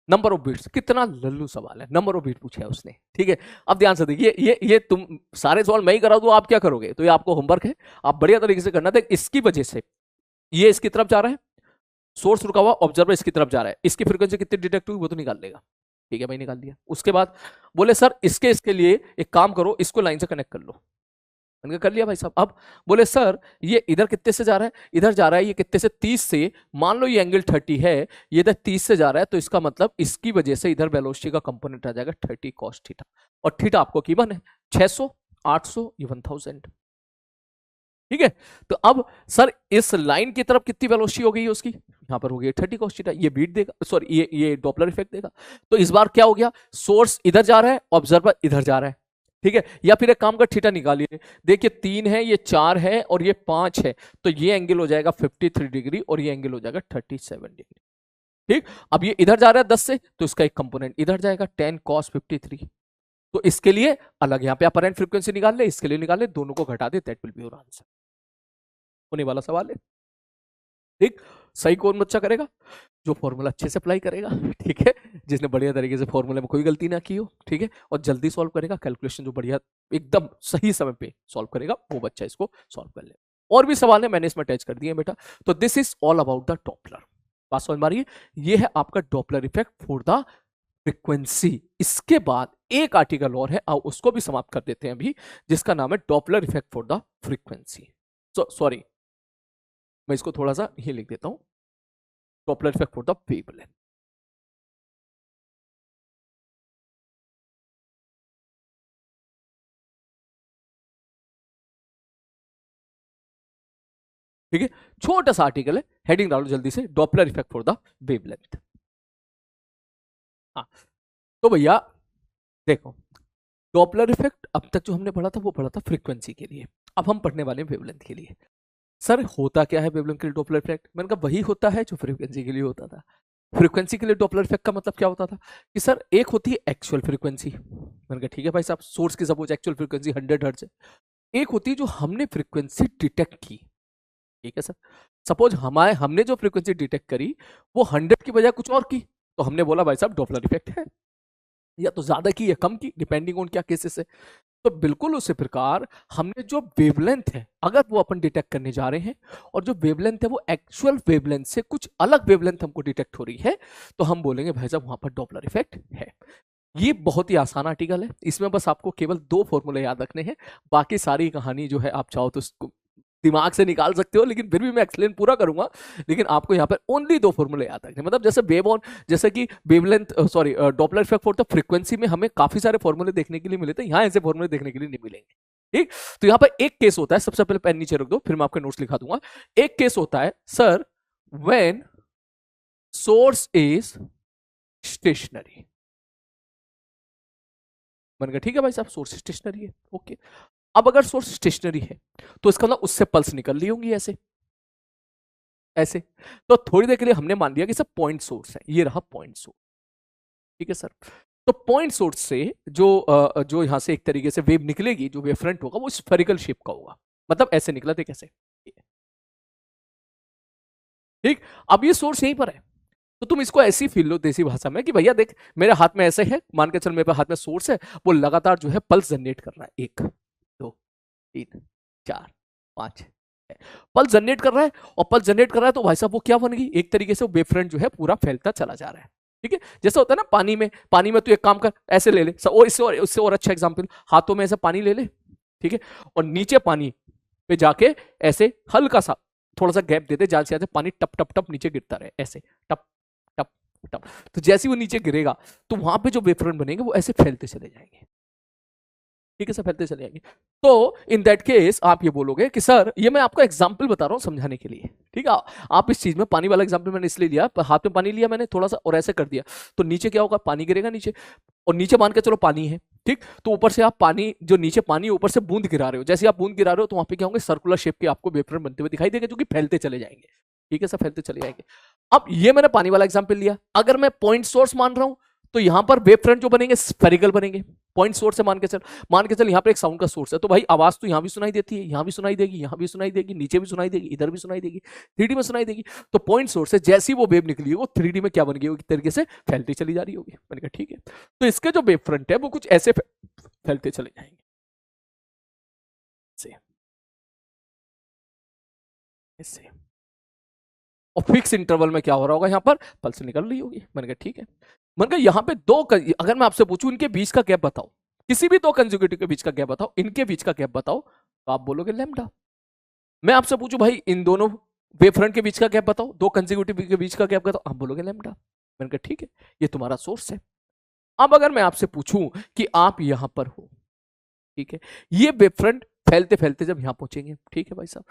नंबर ऑफ बीट्स, कितना लल्लू सवाल है, नंबर ऑफ बीट पूछा है उसने। ठीक है, अब ध्यान से देखिए, ये तुम सारे सवाल मैं ही करा दूं, आप क्या करोगे? तो ये आपको होमवर्क है, आप बढ़िया तरीके से करना। देख, इसकी वजह से ये इसकी तरफ जा रहा है, सोर्स रुका हुआ, ऑब्जर्वर इसकी तरफ जा रहा है, इसकी फ्रीक्वेंसी कितनी डिटेक्ट हुई वो तो निकाल लेगा। ठीक है भाई, निकाल दिया। उसके बाद बोले सर इसके लिए एक काम करो, इसको लाइन से कनेक्ट कर लो। मैंने कर लिया भाई साहब। अब बोले सर ये इधर कितने से जा रहा है? इधर जा रहा है ये कितने से? 30 से। मान लो ये एंगल 30 है, ये इधर 30 से जा रहा है, तो इसका मतलब इसकी वजह से इधर वेलोसिटी का कंपोनेंट आ जाएगा 30 cos थीटा, और थीटा आपको कीमत है 600, 800, ये 1000। ठीक है, तो अब सर इस लाइन की तरफ कितनी वेलोसिटी हो गई है उसकी? यहां पर हो गई 30 cos थीटा, ये बीट देगा, सॉरी ये डॉपलर इफेक्ट देगा। तो इस बार क्या हो गया, सोर्स इधर जा रहा है, ऑब्जर्वर इधर जा रहा है। ठीक है, या फिर एक काम कर, थीटा निकालिए, देखिए 3 है, ये 4 है और ये 5 है, तो ये एंगल हो जाएगा 53 डिग्री और ये एंगल हो जाएगा 37 डिग्री। ठीक, अब ये इधर जा रहा है 10 से, तो इसका एक कंपोनेंट इधर जाएगा 10 cos 53। तो इसके लिए अलग यहां पे अपरेंट फ्रीक्वेंसी निकाल ले, इसके लिए निकाल ले, दोनों को घटा दे, that will be your answer. होने वाला सवाल है। ठीक, सही कौन बच्चा करेगा? जो फॉर्मूला अच्छे से अप्लाई करेगा, ठीक है, जिसने बढ़िया तरीके से फॉर्मूले में कोई गलती ना की हो, ठीक है, और जल्दी सॉल्व करेगा, कैलकुलेशन जो बढ़िया एकदम सही समय पे सॉल्व करेगा, वो बच्चा इसको सॉल्व कर ले। और भी सवाल है, मैंने इसमें अटैच कर दिए बेटा। तो this is all about the Doppler. बात समझ में आ रही है? ये है आपका Doppler effect for the frequency. इसके बाद एक आर्टिकल और है, उसको भी समाप्त कर देते हैं अभी, जिसका नाम है Doppler effect for the frequency. Sorry, मैं इसको थोड़ा सा ये लिख देता हूं, Doppler effect for the wavelength. ठीक है, छोटा सा आर्टिकल है, हेडिंग डालो जल्दी से, Doppler effect for the wavelength. हाँ, तो भैया देखो, डॉपलर इफेक्ट अब तक जो हमने पढ़ा था वो पढ़ा था फ्रीक्वेंसी के लिए, अब हम पढ़ने वाले हैं वेवलेंथ के लिए। सर होता क्या है वेवलेंथ के लिए डॉपलर इफेक्ट? मैंने कहा वही होता है जो फ्रीक्वेंसी के लिए होता था। फ्रीक्वेंसी के लिए डॉपलर इफेक्ट का मतलब क्या होता था कि सर एक होती है एक्चुअल फ्रीक्वेंसी, मैंने कहा ठीक है भाई साहब, सोर्स की सपोज एक्चुअल फ्रीक्वेंसी 100 हर्ट्ज है। एक होती है जो हमने फ्रीक्वेंसी डिटेक्ट की, ठीक है सर, सपोज हमने जो फ्रीक्वेंसी डिटेक्ट करी वो 100 की बजाय कुछ और की, तो हमने बोला भाई साहब डॉपलर इफेक्ट है, या तो ज्यादा की या कम की, डिपेंडिंग ऑन क्या केसेस है। तो बिल्कुल उसी प्रकार हमने जो वेवलेंथ है अगर वो अपन डिटेक्ट करने जा रहे हैं, और जो वेवलेंथ है वो एक्चुअल वेवलेंथ से कुछ अलग वेवलेंथ हमको डिटेक्ट हो रही है, तो हम बोलेंगे भाई साहब वहां पर डॉपलर इफेक्ट है। ये बहुत ही आसान आर्टिकल है, इसमें बस आपको केवल 2 फॉर्मूले याद रखने हैं, बाकी सारी कहानी जो है आप चाहो तो उसको दिमाग से निकाल सकते हो, लेकिन फिर भी मैं एक्सप्लेन पूरा करूंगा। लेकिन आपको यहाँ पर ओनली 2 फॉर्मूले याद रखने, मतलब जैसे वेव ऑन, जैसे कि wavelength sorry Doppler effect for the frequency में हमें काफी सारे फॉर्मूले देखने के लिए मिले थे, यहाँ ऐसे फॉर्मूले देखने के लिए नहीं मिलेंगे। ठीक, तो यहाँ पर एक केस होता है, सबसे पहले पेन नीचे रख दो, फिर मैं आपके नोट्स लिखा दूंगा। एक केस होता है sir when source is stationary. मैंने कहा ठीक है भाई साहब, सोर्स स्टेशनरी है, ओके। अब अगर सोर्स स्टेशनरी है तो इसका मतलब उससे पल्स निकल रही होंगी ऐसे ऐसे, तो थोड़ी देर के लिए हमने मान लिया कि सब पॉइंट सोर्स है, ये रहा पॉइंट सोर्स, ठीक है सर। तो पॉइंट सोर्स से जो यहां से एक तरीके से वेव निकलेगी, जो वेव फ्रंट होगा वो स्फेरिकल शेप का होगा, मतलब ऐसे निकला था कैसे, ठीक। अब ये सोर्स यहीं पर है, तो तुम इसको ऐसी फील लो देसी भाषा में कि भैया देख मेरे हाथ में ऐसे है, मान के चल मेरे हाथ में सोर्स है, वो लगातार जो है पल्स जनरेट कर रहा है, 1 2 3 4 5 पल्स जनरेट कर रहा है, और पल्स जनरेट कर रहा है तो भाई साहब वो क्या बन गई, एक तरीके से वो वेव फ्रंट जो है पूरा फैलता चला जा रहा है, ठीक है। जैसे होता है ना पानी में तू एक काम कर, ऐसे ले ले, और इससे और अच्छा एग्जांपल, हाथों में ऐसे पानी ले ले, ठीक है, और नीचे पानी पे जाके ऐसे हल्का सा थोड़ा सा गैप देते, ज्यादा से ज्यादा पानी टप टप टप नीचे गिरता रहे, ऐसे टप टप टप। तो जैसे ही वो नीचे गिरेगा तो वहां पे जो वेव फ्रंट बनेंगे वो ऐसे फैलते चले जाएंगे, ठीक है सर, फैलते चले जाएंगे। तो इन दैट केस आप ये बोलोगे कि सर, ये मैं आपको एग्जांपल बता रहा हूं समझाने के लिए, ठीक है। आप इस चीज में पानी वाला एग्जांपल मैंने इसलिए लिया, हाथ में पानी लिया मैंने थोड़ा सा और ऐसे कर दिया, तो नीचे क्या होगा, पानी गिरेगा नीचे, और नीचे मान के चलो पानी है, ठीक, तो ऊपर से आप पानी, जो नीचे पानी ऊपर से बूंद गिरा रहे हो, जैसे आप बूंद गिरा रहे हो तो वहां पे क्या होंगे, सर्कुलर शेप के आपको वेव फ्रंट बनते हुए दिखाई देंगे, जो कि फैलते चले जाएंगे, ठीक है सर, फैलते चले जाएंगे। अब ये मैंने पानी वाला एग्जांपल लिया, अगर मैं पॉइंट सोर्स मान रहा हूं तो यहां पर वेव फ्रंट जो बनेंगे स्फेरिकल बनेंगे, पॉइंट सोर्स से मान के चल यहां पर एक साउंड का सोर्स है, तो भाई आवाज तो यहां भी सुनाई देती है, यहां भी सुनाई देगी, यहां भी सुनाई देगी, नीचे भी सुनाई देगी, इधर भी सुनाई देगी, 3D में सुनाई देगी। तो पॉइंट सोर्स से जैसी वो वेव निकली वो 3D में क्या बन गई होगी, तरीके से फैलती चली जा रही होगी। मैंने कहा ठीक है, तो इसके जो वेव फ्रंट है वो कुछ ऐसे फैलते चले जाएंगे, ऐसे, और फिक्स इंटरवल में क्या हो रहा होगा, यहां पर पल्स निकल रही होगी। मैंने कहा ठीक है, मैंने कहा यहां पे अगर मैं आपसे पूछूं इनके बीच का गैप बताओ, किसी भी 2 कंसेक्यूटिव के बीच का गैप बताओ, इनके बीच का गैप बताओ, तो आप बोलोगे लैम्डा। मैं आपसे पूछूं भाई इन दोनों वेव फ्रंट के बीच का गैप बताओ, 2 कंसेक्यूटिव के बीच का गैप बताओ, आप बोलोगे लैम्डा। मैंने कहा ठीक है, ये तुम्हारा सोर्स है। अब अगर मैं आपसे पूछूं कि आप यहां पर हो, ठीक है, ये वेव फ्रंट फैलते फैलते जब यहां पहुंचेंगे, ठीक है भाई साहब,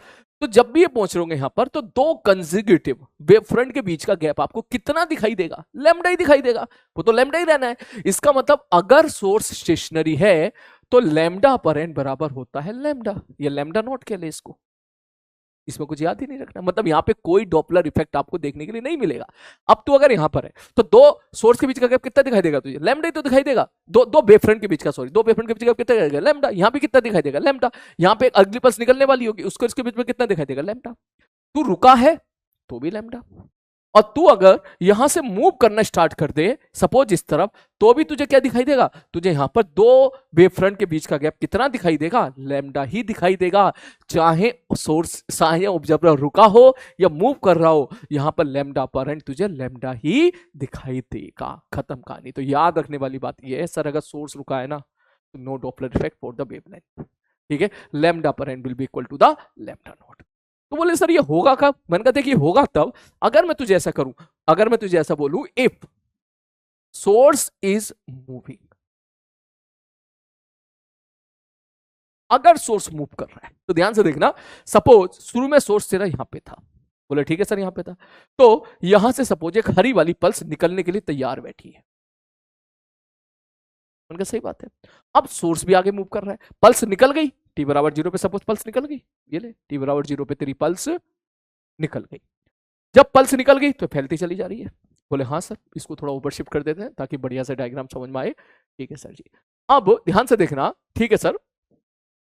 तो जब भी ये पहुंच रहे होंगे यहां पर, तो 2 कंसेक्यूटिव वेव फ्रंट के बीच का गैप आपको कितना दिखाई देगा, लैम्डा ही दिखाई देगा, वो तो लैम्डा ही रहना है। इसका मतलब अगर सोर्स स्टेशनरी है तो लैम्डा पर एन बराबर होता है लैम्डा, ये लैम्डा नॉट कह ले इसको, इसमें कुछ याद ही नहीं रखना, मतलब यहां पे कोई डॉपलर इफेक्ट आपको देखने के लिए नहीं मिलेगा। अब तो अगर यहां पर है तो 2 सोर्स के बीच का गैप कितना दिखाई देगा तुझे, लैम्डा ही तो दिखाई देगा, दो वेव फ्रंट के बीच का, सॉरी, 2 वेव फ्रंट के बीच का कितना दिखाई देगा, लैम्डा। यहां पे कितना दिखाई देगा, लैम्डा। यहां पे एक अगली पल्स निकलने वाली होगी, उसको इसके बीच में कितना दिखाई देगा, लैम्डा। तू रुका है तो भी लैम्डा। और तू अगर यहां से मूव करना स्टार्ट कर दे सपोज इस तरफ, तो भी तुझे क्या दिखाई देगा, तुझे यहां पर दो वेव फ्रंट के बीच का गैप कितना दिखाई देगा, लैम्डा ही दिखाई देगा। चाहे सोर्स चाहे ऑब्जर्वर रुका हो या मूव कर रहा हो, यहां पर लैम्डा अपरेंट तुझे लैम्डा ही दिखाई देगा। खत्म कहानी। तो याद रखने वाली बात यह है सर, अगर सोर्स रुका है ना तो no Doppler effect for the wavelength. ठीक है, lambda apparent will be equal to the lambda naught. तो बोले सर ये होगा कब, मैंने कहा देखिए होगा तब अगर मैं तुझे ऐसा करूं, अगर मैं तुझे ऐसा बोलूं इफ सोर्स इज मूविंग, अगर सोर्स मूव कर रहा है तो ध्यान से देखना, सपोज शुरू में सोर्स तेरा यहां पे था, बोले ठीक है सर यहां पे था, तो यहां से सपोज एक हरी वाली पल्स निकलने के लिए तैयार बैठी है, उनका सही बात है। अब सोर्स भी आगे मूव कर रहा है, पल्स निकल गई t बराबर 0 पे, सपोज पल्स निकल गई, ये ले t बराबर 0 पे तेरी पल्स निकल गई। जब पल्स निकल गई तो फैलती चली जा रही है, बोले हाँ सर इसको थोड़ा ऊपर शिफ्ट कर देते हैं ताकि बढ़िया से डायग्राम समझ में आए। ठीक है सर जी, अब ध्यान से देखना, ठीक है सर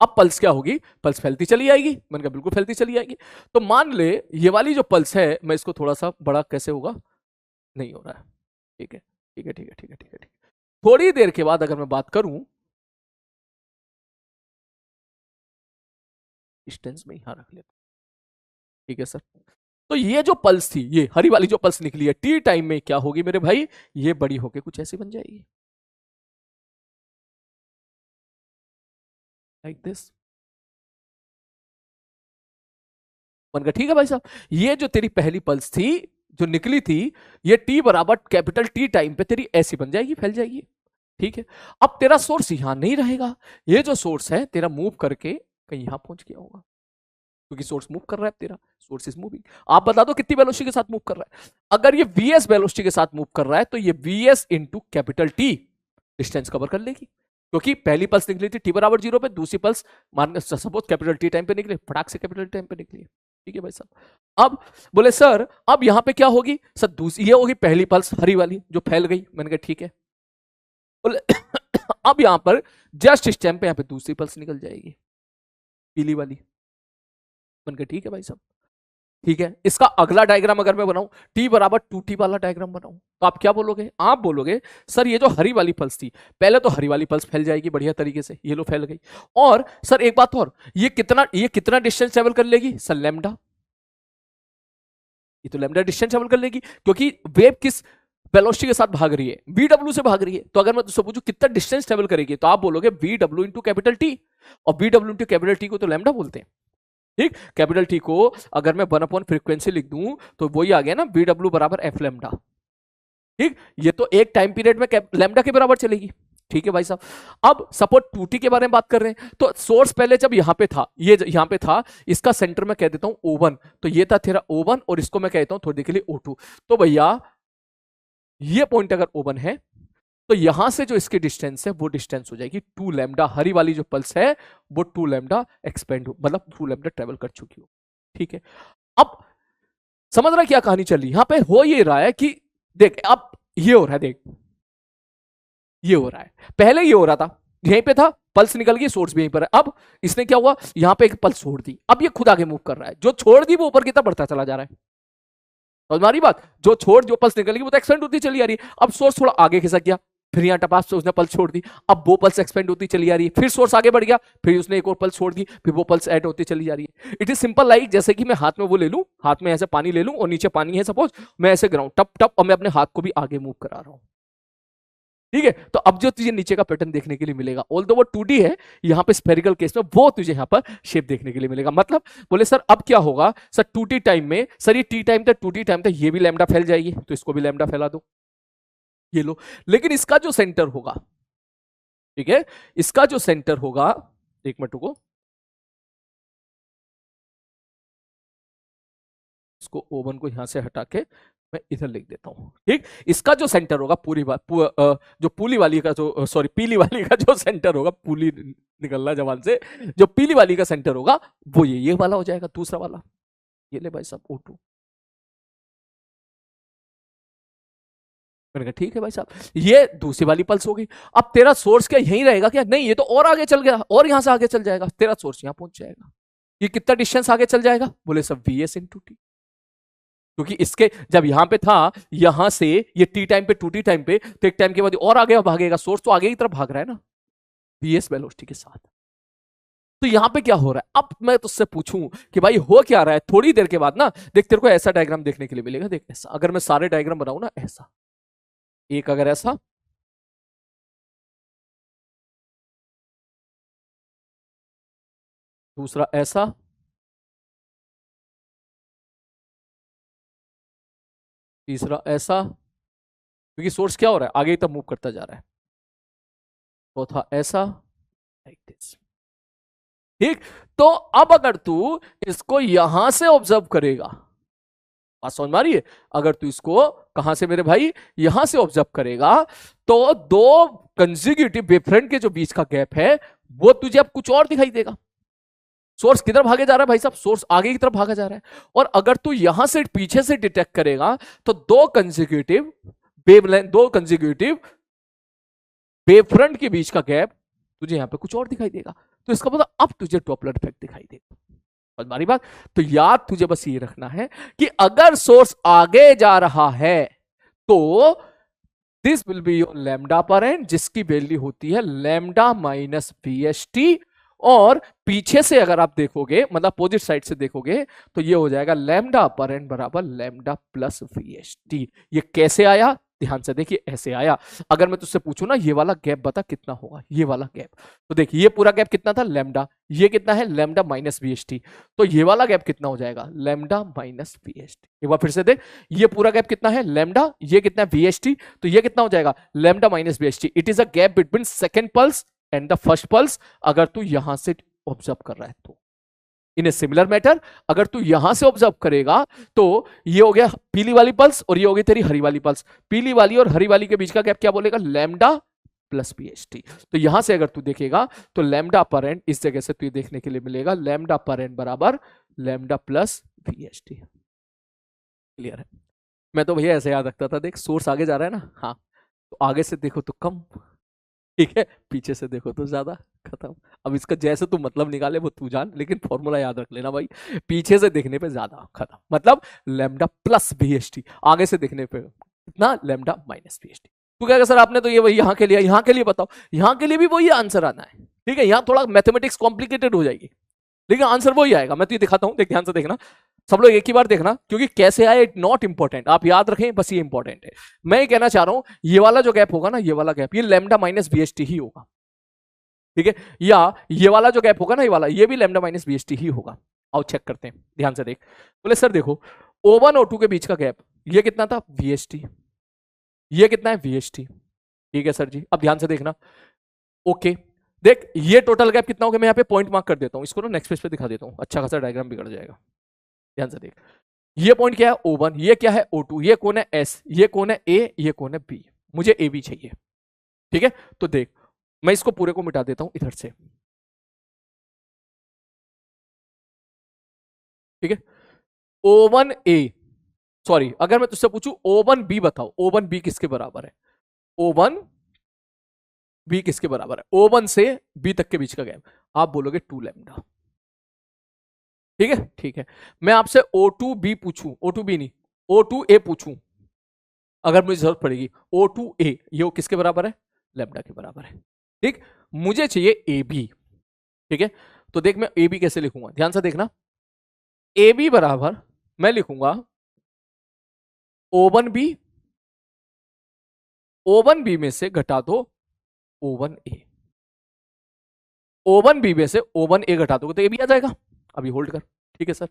अब पल्स क्या होगी, पल्स फैलती चली आएगी, मैंने कहा बिल्कुल फैलती चली आएगी। तो मान ले ये वाली जो पल्स है, मैं इसको थोड़ा सा बड़ा कैसे होगा, नहीं हो रहा है, ठीक है ठीक है ठीक है ठीक है ठीक है ठीक है। थोड़ी देर के बाद अगर मैं बात करूं, डिस्टेंस में यहां रख लेता, ठीक है सर। तो ये जो पल्स थी, ये हरी वाली जो पल्स निकली है, टी टाइम में क्या होगी मेरे भाई, ये बड़ी होके कुछ ऐसी बन जाएगी, लाइक दिस। मैंने कहा ठीक है भाई साहब, ये जो तेरी पहली पल्स थी जो निकली थी, ये टी बराबर कैपिटल टी टाइम पे तेरी ऐसी बन जाएगी, फैल जाएगी। ठीक है, अब तेरा सोर्स यहां नहीं रहेगा, ये जो सोर्स है तेरा मूव करके कहीं यहां पहुंच गया होगा, क्योंकि सोर्स मूव कर रहा है, तेरा सोर्स इज मूविंग। आप बता दो कितनी वेलोसिटी के साथ मूव कर रहा है, अगर ये वीएस वेलोसिटी के साथ मूव कर रहा है तो ये V S into capital T distance cover कर लेगी, क्योंकि पहली पल्स निकली थी टी बराबर 0 पे, दूसरी पल्स मान सपोज कैपिटल टी टाइम पे निकली, फटाक से कैपिटल टी टाइम पे निकली। ठीक है भाई साहब, अब बोले सर अब यहां पे क्या होगी, सर दूसरी ये होगी पहली पल्स हरी वाली जो फैल गई, मैंने कहा ठीक है। बोले अब यहां पर जस्ट इस टाइम पे यहां पे दूसरी पल्स निकल जाएगी पीली वाली, मैंने कहा ठीक है भाई साहब। ठीक है, इसका अगला डायग्राम अगर मैं बनाऊं, टी बराबर 2t वाला डायग्राम बनाऊं, तो आप क्या बोलोगे, आप बोलोगे सर ये जो हरी वाली पल्स थी, पहले तो हरी वाली पल्स फैल जाएगी बढ़िया तरीके से, ये लो फैल गई, और सर एक बात और, ये कितना डिस्टेंस ट्रेवल कर लेगी, सर लैम्डा, ये तो लैम्डा डिस्टेंस ट्रेवल कर लेगी, क्योंकि वेव किस वेलोसिटी के साथ भाग रही है, वीडब्ल्यू से भाग रही है। तो अगर मैं तुझसे पूछूं कितना डिस्टेंस ट्रेवल करेगी, तो आप बोलोगे वीडब्ल्यू इंटू कैपिटल टी, और वीडब्ल्यू इंटू कैपिटल टी को तो लैम्डा बोलते हैं। ठीक, कैपिटल टी को अगर मैं 1 फ्रीक्वेंसी लिख दूं तो वही आ गया ना, वी डब्ल्यू बराबर एफ लैम्डा। ठीक, ये तो एक टाइम पीरियड में लैम्डा के बराबर चलेगी। ठीक है भाई साहब, अब सपोज 2t के बारे में बात कर रहे हैं, तो सोर्स पहले जब यहां पे था, ये यहां पे था, इसका सेंटर में कह देता हूं O1, तो ये था तेरा O1 और इसको मैं कहता हूं थोड़ी देर के लिए O2। तो भैया ये पॉइंट अगर O1 है तो यहां से जो इसकी डिस्टेंस है वो डिस्टेंस हो जाएगी 2 लैम्डा, हरी वाली जो पल्स है वो 2 लैम्डा एक्सपेंड मतलब 2 लैम्डा ट्रेवल कर चुकी हो। ठीक है, अब समझ रहा है क्या कहानी चल रही, यहां पे हो ये रहा है कि देख अब ये हो रहा है, देख ये हो रहा है, पहले ये हो रहा था, यहीं पे था, पल्स निकल गई, सोर्स भी यहीं पर है, अब इसने क्या हुआ, यहां पे एक पल्स छोड़ दी, अब ये खुद आगे मूव कर रहा है, जो छोड़ दी वो ऊपर की तरफ बढ़ता चला जा रहा है। तो हमारी बात, जो पल्स निकल गई वो तो एक्सपेंड होती चली आ रही है, अब सोर्स थोड़ा आगे खिसक गया, फिर यहाँ टपास से उसने पल्स छोड़ दी, अब वो पल्स एक्सपेंड होती चली आ रही है, फिर सोर्स आगे बढ़ गया, फिर उसने एक और पल्स छोड़ दी, फिर वो पल्स ऐड होती चली जा रही है। इट इज सिंपल लाइक जैसे कि मैं हाथ में वो ले लूं, हाथ में ऐसे पानी ले लूं और नीचे पानी है सपोज, मैं ऐसे गिराऊं टप टप, और मैं अपने हाथ को भी आगे मूव करा रहा हूं। ठीक है, तो अब जो तुझे नीचे का पैटर्न देखने के लिए मिलेगा, ऑल्दो वो 2D है, यहाँ पे स्फेरिकल केस में वो तुझे यहाँ पर शेप देखने के लिए मिलेगा। मतलब बोले सर अब क्या होगा, सर 2t टाइम में, सर ये t टाइम था 2t टाइम था, ये भी लैम्डा फैल जाएगी, तो इसको भी लैम्डा फैला दो, ये लो। लेकिन इसका जो सेंटर होगा, ठीक है, इसका जो सेंटर होगा, एक मिनट को इसको O1 को यहां से हटा के मैं इधर लिख देता हूं। ठीक, इसका जो सेंटर होगा पूरी बात जो पूली वाली का जो सॉरी पीली वाली का जो सेंटर होगा, पूली निकल रहा जवान से, जो पीली वाली का सेंटर होगा वो ये वाला हो जाएगा, दूसरा वाला, ये ले भाई साहब O2। मैंने कहा ठीक है भाई साहब, ये दूसरी वाली पल्स होगी। अब तेरा सोर्स क्या यहीं रहेगा क्या, नहीं ये तो और आगे चल गया, और यहां से आगे चल जाएगा, तेरा सोर्स यहां पहुंच जाएगा। ये कितना डिस्टेंस आगे चल जाएगा, बोले सब VS इंटू टी। क्योंकि इसके जब यहां पे था, यहां से ये टी टाइम पे 2t टाइम पे, तो एक टाइम के बाद और आगे भागेगा, सोर्स तो आगे की तरफ भाग रहा है ना vs वेलोसिटी के साथ। तो यहां पे क्या हो रहा है, अब मैं तुझसे पूछूं कि भाई हो क्या रहा है, थोड़ी देर के बाद ना देख, तेरे को ऐसा डायग्राम देखने के लिए मिलेगा। देख ऐसा, अगर मैं सारे डायग्राम बनाऊं ना ऐसा, एक अगर ऐसा, दूसरा ऐसा, तीसरा ऐसा, क्योंकि सोर्स क्या हो रहा है, आगे तक मूव करता जा रहा है, चौथा ऐसा, लाइक दिस। ठीक, तो अब अगर तू इसको यहां से ऑब्जर्व करेगा, बात समझ में आ रही है, अगर तू इसको कहां से मेरे भाई, यहां से ऑब्जर्व करेगा, तो दो कंसेक्यूटिव वेवफ्रंट के जो बीच का गैप है वो तुझे अब कुछ और दिखाई देगा। सोर्स किधर भागे जा रहा है भाई साहब, सोर्स आगे की तरफ भागा जा रहा है। और अगर तू यहां से पीछे से डिटेक्ट करेगा, तो दो कंसेक्यूटिव वेवलेंथ, दो कंसेक्यूटिव वेवफ्रंट के बीच का गैप तुझे यहां पे कुछ और दिखाई देगा। तो इसका मतलब अब तुझे डॉपलर इफेक्ट दिखाई देगा। हमारी बात, तो याद तुझे बस ये रखना है कि अगर सोर्स आगे जा रहा है तो this will be your lambda apparent, जिसकी वैल्यू होती है लैम्डा माइनस VST। और पीछे से अगर आप देखोगे, मतलब अपोजिट साइड से देखोगे, तो ये हो जाएगा लैम्डा अपरेंट बराबर लैम्डा प्लस VST। ये कैसे आया, ध्यान से देखिए, ऐसे आया। अगर मैं तुझसे पूछूं ना ये वाला गैप बता कितना होगा, ये वाला गैप, तो देखिए ये पूरा गैप कितना था लैम्डा, ये कितना है लैम्डा माइनस VST, तो ये वाला गैप कितना हो जाएगा लैम्डा माइनस VST। एक बार फिर से देख, ये पूरा गैप कितना है लैम्डा, ये कितना है VST, तो ये कितना हो जाएगा lambda minus VST। It is a gap between second pulse and the first pulse, अगर तू यहां से ऑब्जर्व कर रहा है तो। इन ए सिमिलर मैटर, अगर तू यहां से ऑब्जर्व करेगा तो ये हो गया पीली वाली पल्स और ये हो गई तेरी हरी वाली पल्स, पीली वाली और हरी वाली के बीच का गैप क्या बोलेगा लैम्डा प्लस VST। तो यहां से अगर तू देखेगा तो लैम्डा अपरेंट इस जगह से तू देखने के लिए मिलेगा लैम्डा अपरेंट बराबर लैम्डा प्लस VST। क्लियर है? मैं तो भैया ऐसे याद रखता था, देख सोर्स आगे जा रहा है ना, हाँ, तो आगे से देखो तो कम, ठीक है, पीछे से देखो तो ज्यादा, खत्म। अब इसका जैसे तू मतलब निकाले वो तू जान, लेकिन फॉर्मूला याद रख लेना भाई, पीछे से देखने पे ज्यादा, खत्म। मतलब लैम्डा प्लस VST, आगे से देखने पे कितना लैम्डा माइनस VST। तू कहेगा सर आपने तो ये वही यहाँ के लिए, यहाँ के लिए बताओ, यहाँ के लिए भी वही आंसर आना है, ठीक है, यहाँ थोड़ा मैथमेटिक्स कॉम्प्लिकेटेड हो जाएगी, लेकिन आंसर वही आएगा। मैं तुझे दिखाता हूँ, देख ध्यान से देखना, सब लोग एक ही बार देखना, क्योंकि कैसे आए इट नॉट इंपॉर्टेंट, आप याद रखें बस, ये इंपॉर्टेंट है। मैं ये कहना चाह रहा हूं, ये वाला जो गैप होगा ना, ये वाला गैप, ये लैम्डा माइनस VST ही होगा, ठीक है, या ये वाला जो गैप होगा ना, ये वाला, ये भी लैम्डा माइनस VST ही होगा। आओ चेक करते हैं, ध्यान से देख। बोले सर देखो O1 O2 के बीच का गैप ये कितना था VST, ये कितना है VST, ठीक है सर जी। अब ध्यान से देखना, ओके देख ये टोटल गैप कितना हो गया, मैं यहाँ पे पॉइंट मार्क कर देता हूँ, इसको ना नेक्स्ट पेज पे दिखा देता हूँ, अच्छा खासा डायग्राम बिगड़ जाएगा। ध्यान से देख, ये पॉइंट क्या है O1, ये क्या है O2, ये कौन है S, ये कौन है A, ये कौन है B, मुझे AB चाहिए, ठीक है। तो देख मैं इसको पूरे को मिटा देता हूं इधर से, ठीक है। O1A, सॉरी अगर मैं तुझसे पूछूं O1B बताओ, O1B किसके बराबर है, O1B किसके बराबर है, O1 से B तक के बीच का गैप, आप बोलोगे 2 लैम्डा, ठीक है, ठीक है। मैं आपसे O2B पूछूं, O2B नहीं O2A पूछूं, अगर मुझे जरूरत पड़ेगी, O2A ये किसके बराबर है लैम्डा के बराबर है, ठीक। मुझे चाहिए AB, ठीक है। तो देख मैं AB कैसे लिखूंगा, ध्यान से देखना, AB बराबर मैं लिखूंगा O1B, O1B में से घटा दो O1A, O1B में से O1A घटा दोगे तो AB आ जाएगा। अभी होल्ड कर, ठीक है सर।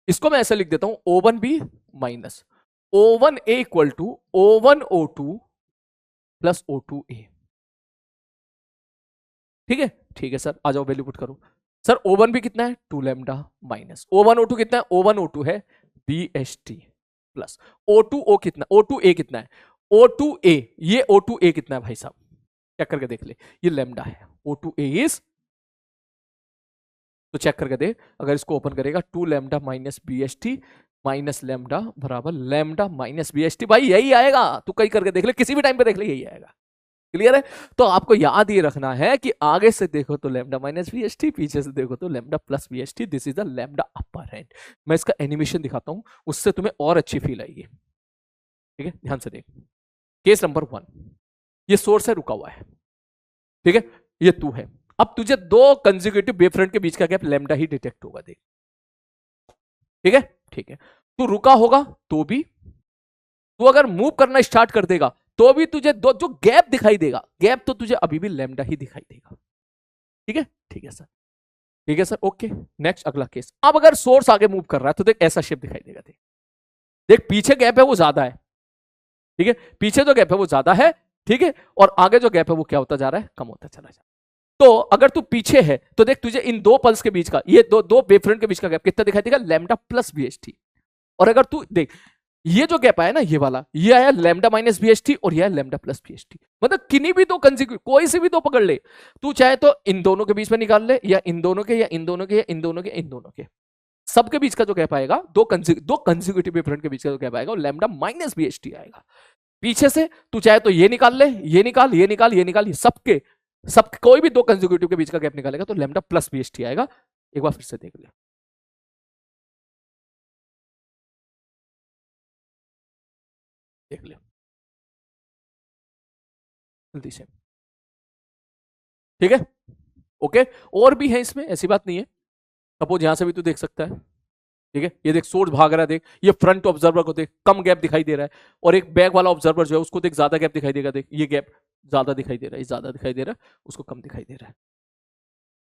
इसको मैं ऐसे लिख देता हूं O1B minus O1A equal to O1O2 plus O2A, ठीक है, ठीक है सर। आ जाओ वैल्यू पुट करो। सर O1B कितना है 2 लैम्डा माइनस O1O2 कितना है, O1O2 है VST प्लस O2O कितना, O2A कितना है, O2A, ये O2A कितना है भाई साहब, चेक करके देख ले, ये लैम्डा है, O2A इज, तो चेक करके दे, अगर इसको ओपन करेगा 2 lambda minus VST minus lambda बराबर लैम्डा माइनस VST, भाई यही आएगा, तू कहीं करके देख ले, किसी भी टाइम पे देख ले यही आएगा, क्लियर है? तो आपको याद ये रखना है कि आगे से देखो तो lambda minus V S T, पीछे से देखो तो lambda plus V S T, this is the lambda upper and. मैं इसका एनिमेशन दिखाता हूं, उससे तुम्हें और अच्छी फील आएगी। ठीक है, ध्यान से देख। केस नंबर 1, ये सोर्स है, रुका हुआ है, ठीक है, ये तू है। अब तुझे दो कंसेक्यूटिव वेवफ्रंट के बीच का गैप लैम्डा ही डिटेक्ट होगा, देख। ठीक है, ठीक है। तू रुका होगा तो भी, तू अगर मूव करना स्टार्ट कर देगा तो भी तुझे दो जो गैप दिखाई देगा, गैप तो तुझे अभी भी लैम्डा ही दिखाई देगा। ठीक है, ठीक है सर, ठीक है सर, ओके। नेक्स्ट अगला केस। अब अगर सोर्स आगे मूव कर रहा है तो देख ऐसा शेप दिखाई देगा, देख देख पीछे गैप है वो ज्यादा है, ठीक है, पीछे जो गैप है वो ज्यादा है, ठीक है, और आगे जो गैप है वो क्या होता जा रहा है, कम होता चला जा रहा है। तो अगर तू पीछे है तो देख तुझे इन दो पल्स के बीच का, ये दो वेवफ्रंट के बीच का गैप कितना दिखाई देगा, लैम्डा प्लस बीएसटी। और अगर तू देख ये जो गैप आया ना, ये वाला, ये आया लैम्डा माइनस बीएसटी और ये आया लैम्डा प्लस बीएसटी। मतलब किन्हीं भी दो कोई से भी दो पकड़ ले, तू चाहे तो इन दोनों के बीच में निकाल ले, या इन दोनों के, या इन दोनों के, या इन दोनों के, इन दोनों के, सबके बीच का जो गैप आएगा, दो कंसेक्यूटिव वेवफ्रंट के बीच का जो गैप आएगा वो लैम्डा माइनस बीएसटी आएगा। पीछे से तू चाहे तो ये निकाल ले, ये निकाल, ये निकाल, ये निकाल, ये सबके सब कोई भी दो कंसेक्यूटिव के बीच का गैप निकालेगा तो लैम्डा प्लस बीएसटी आएगा। एक बार फिर से देख ले, देख ले जल्दी से। ठीक है, ओके। और भी है इसमें, ऐसी बात नहीं है। सपोज यहां से भी तू देख सकता है, ठीक है, ये देख सोर्स भाग रहा है, देख ये फ्रंट ऑब्जर्वर को देख कम गैप दिखाई दे रहा है, और एक बैक वाला ऑब्जर्वर जो है उसको देख ज्यादा गैप दिखाई देगा, देख ये गैप ज्यादा दिखाई दे रहा है, ज्यादा दिखाई दे रहा है, उसको कम दिखाई दे रहा है।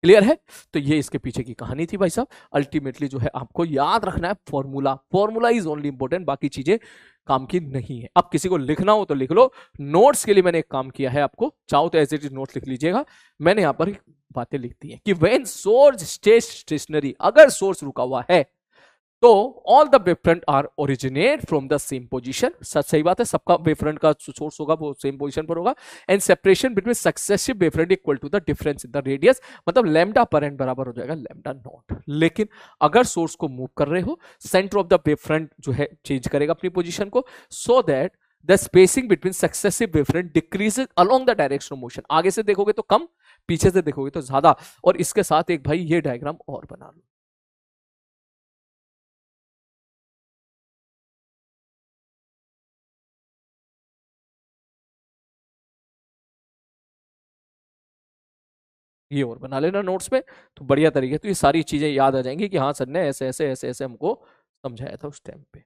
क्लियर है? तो ये इसके पीछे की कहानी थी भाई साहब। अल्टीमेटली जो है आपको याद रखना है formula, formula is only important, बाकी चीजें काम की नहीं है। अब किसी को लिखना हो तो लिख लो, नोट्स के लिए मैंने एक काम किया है, आपको चाहो तो एज इट इज नोट्स लिख लीजिएगा। मैंने यहां पर बातें लिख दी हैं कि व्हेन सोर्स स्टेज स्टेशनरी, अगर सोर्स रुका हुआ है तो all the wavefront are originate from the same position. सही बात है, सबका वेवफ्रंट का सोर्स होगा वो सेम पोजीशन पर होगा। And separation between successive wavefront equal to the difference in the radius, मतलब लैम्डा पर एंड बराबर हो जाएगा लैम्डा नॉट। लेकिन अगर सोर्स को मूव कर रहे हो, सेंटर ऑफ द वेवफ्रंट जो है चेंज करेगा अपनी पोजीशन को, so that the spacing between successive wavefront decreases along the direction of motion. आगे से देखोगे तो कम, पीछे से देखोगे तो ज्यादा। और इसके साथ एक भाई ये डायग्राम और बना लो। ये और बना लेना नोट्स में, तो बढ़िया तरीके, तो ये सारी चीजें याद आ जाएंगी कि हाँ सर ने ऐसे ऐसे ऐसे ऐसे हमको समझाया था उस टाइम पे।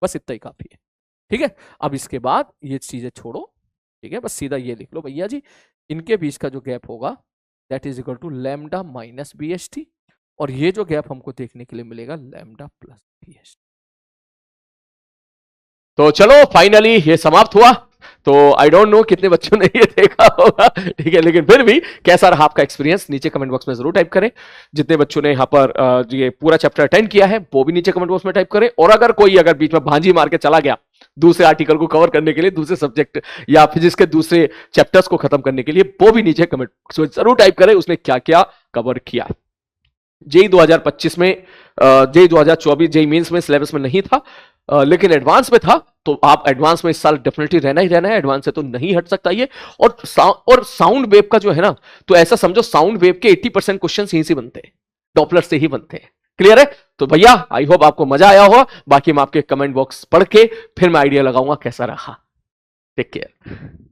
बस इतना ही काफी है। ठीक है, अब इसके बाद ये चीजें छोड़ो, ठीक है, बस सीधा ये लिख लो भैया जी, इनके बीच का जो गैप होगा that is equal to lambda minus B S T, और ये जो गैप हमको देखने के लिए मिलेगा lambda plus V S T. तो चलो फाइनली ये समाप्त हुआ। तो आई डोंट नो कितने बच्चों ने ये देखा होगा, ठीक है, लेकिन फिर भी कैसा रहा आपका एक्सपीरियंस नीचे कमेंट बॉक्स में जरूर टाइप करें। जितने बच्चों ने यहाँ पर ये पूरा चैप्टर अटेंड किया है वो भी नीचे कमेंट बॉक्स में टाइप करें। और अगर कोई अगर बीच में भांजी मार के चला गया दूसरे आर्टिकल को कवर करने के लिए, दूसरे सब्जेक्ट या फिजिक्स के दूसरे चैप्टर्स को खत्म करने के लिए, वो भी नीचे कमेंट बॉक्स में जरूर टाइप करें उसने क्या क्या कवर किया। जेई 2025 में, जेई 2024 जेई मेंस में सिलेबस में नहीं था, लेकिन एडवांस में था, तो आप एडवांस में इस साल डेफिनेटली रहना ही रहना है, एडवांस से तो नहीं हट सकता ये। और साउंड वेव का जो है ना, तो ऐसा समझो साउंड वेव के 80% क्वेश्चन यहीं से बनते हैं, डॉपलर से ही बनते हैं। क्लियर है? तो भैया आई होप आपको मजा आया होगा। बाकी मैं आपके कमेंट बॉक्स पढ़ के फिर मैं आइडिया लगाऊंगा कैसा रहा। Take care.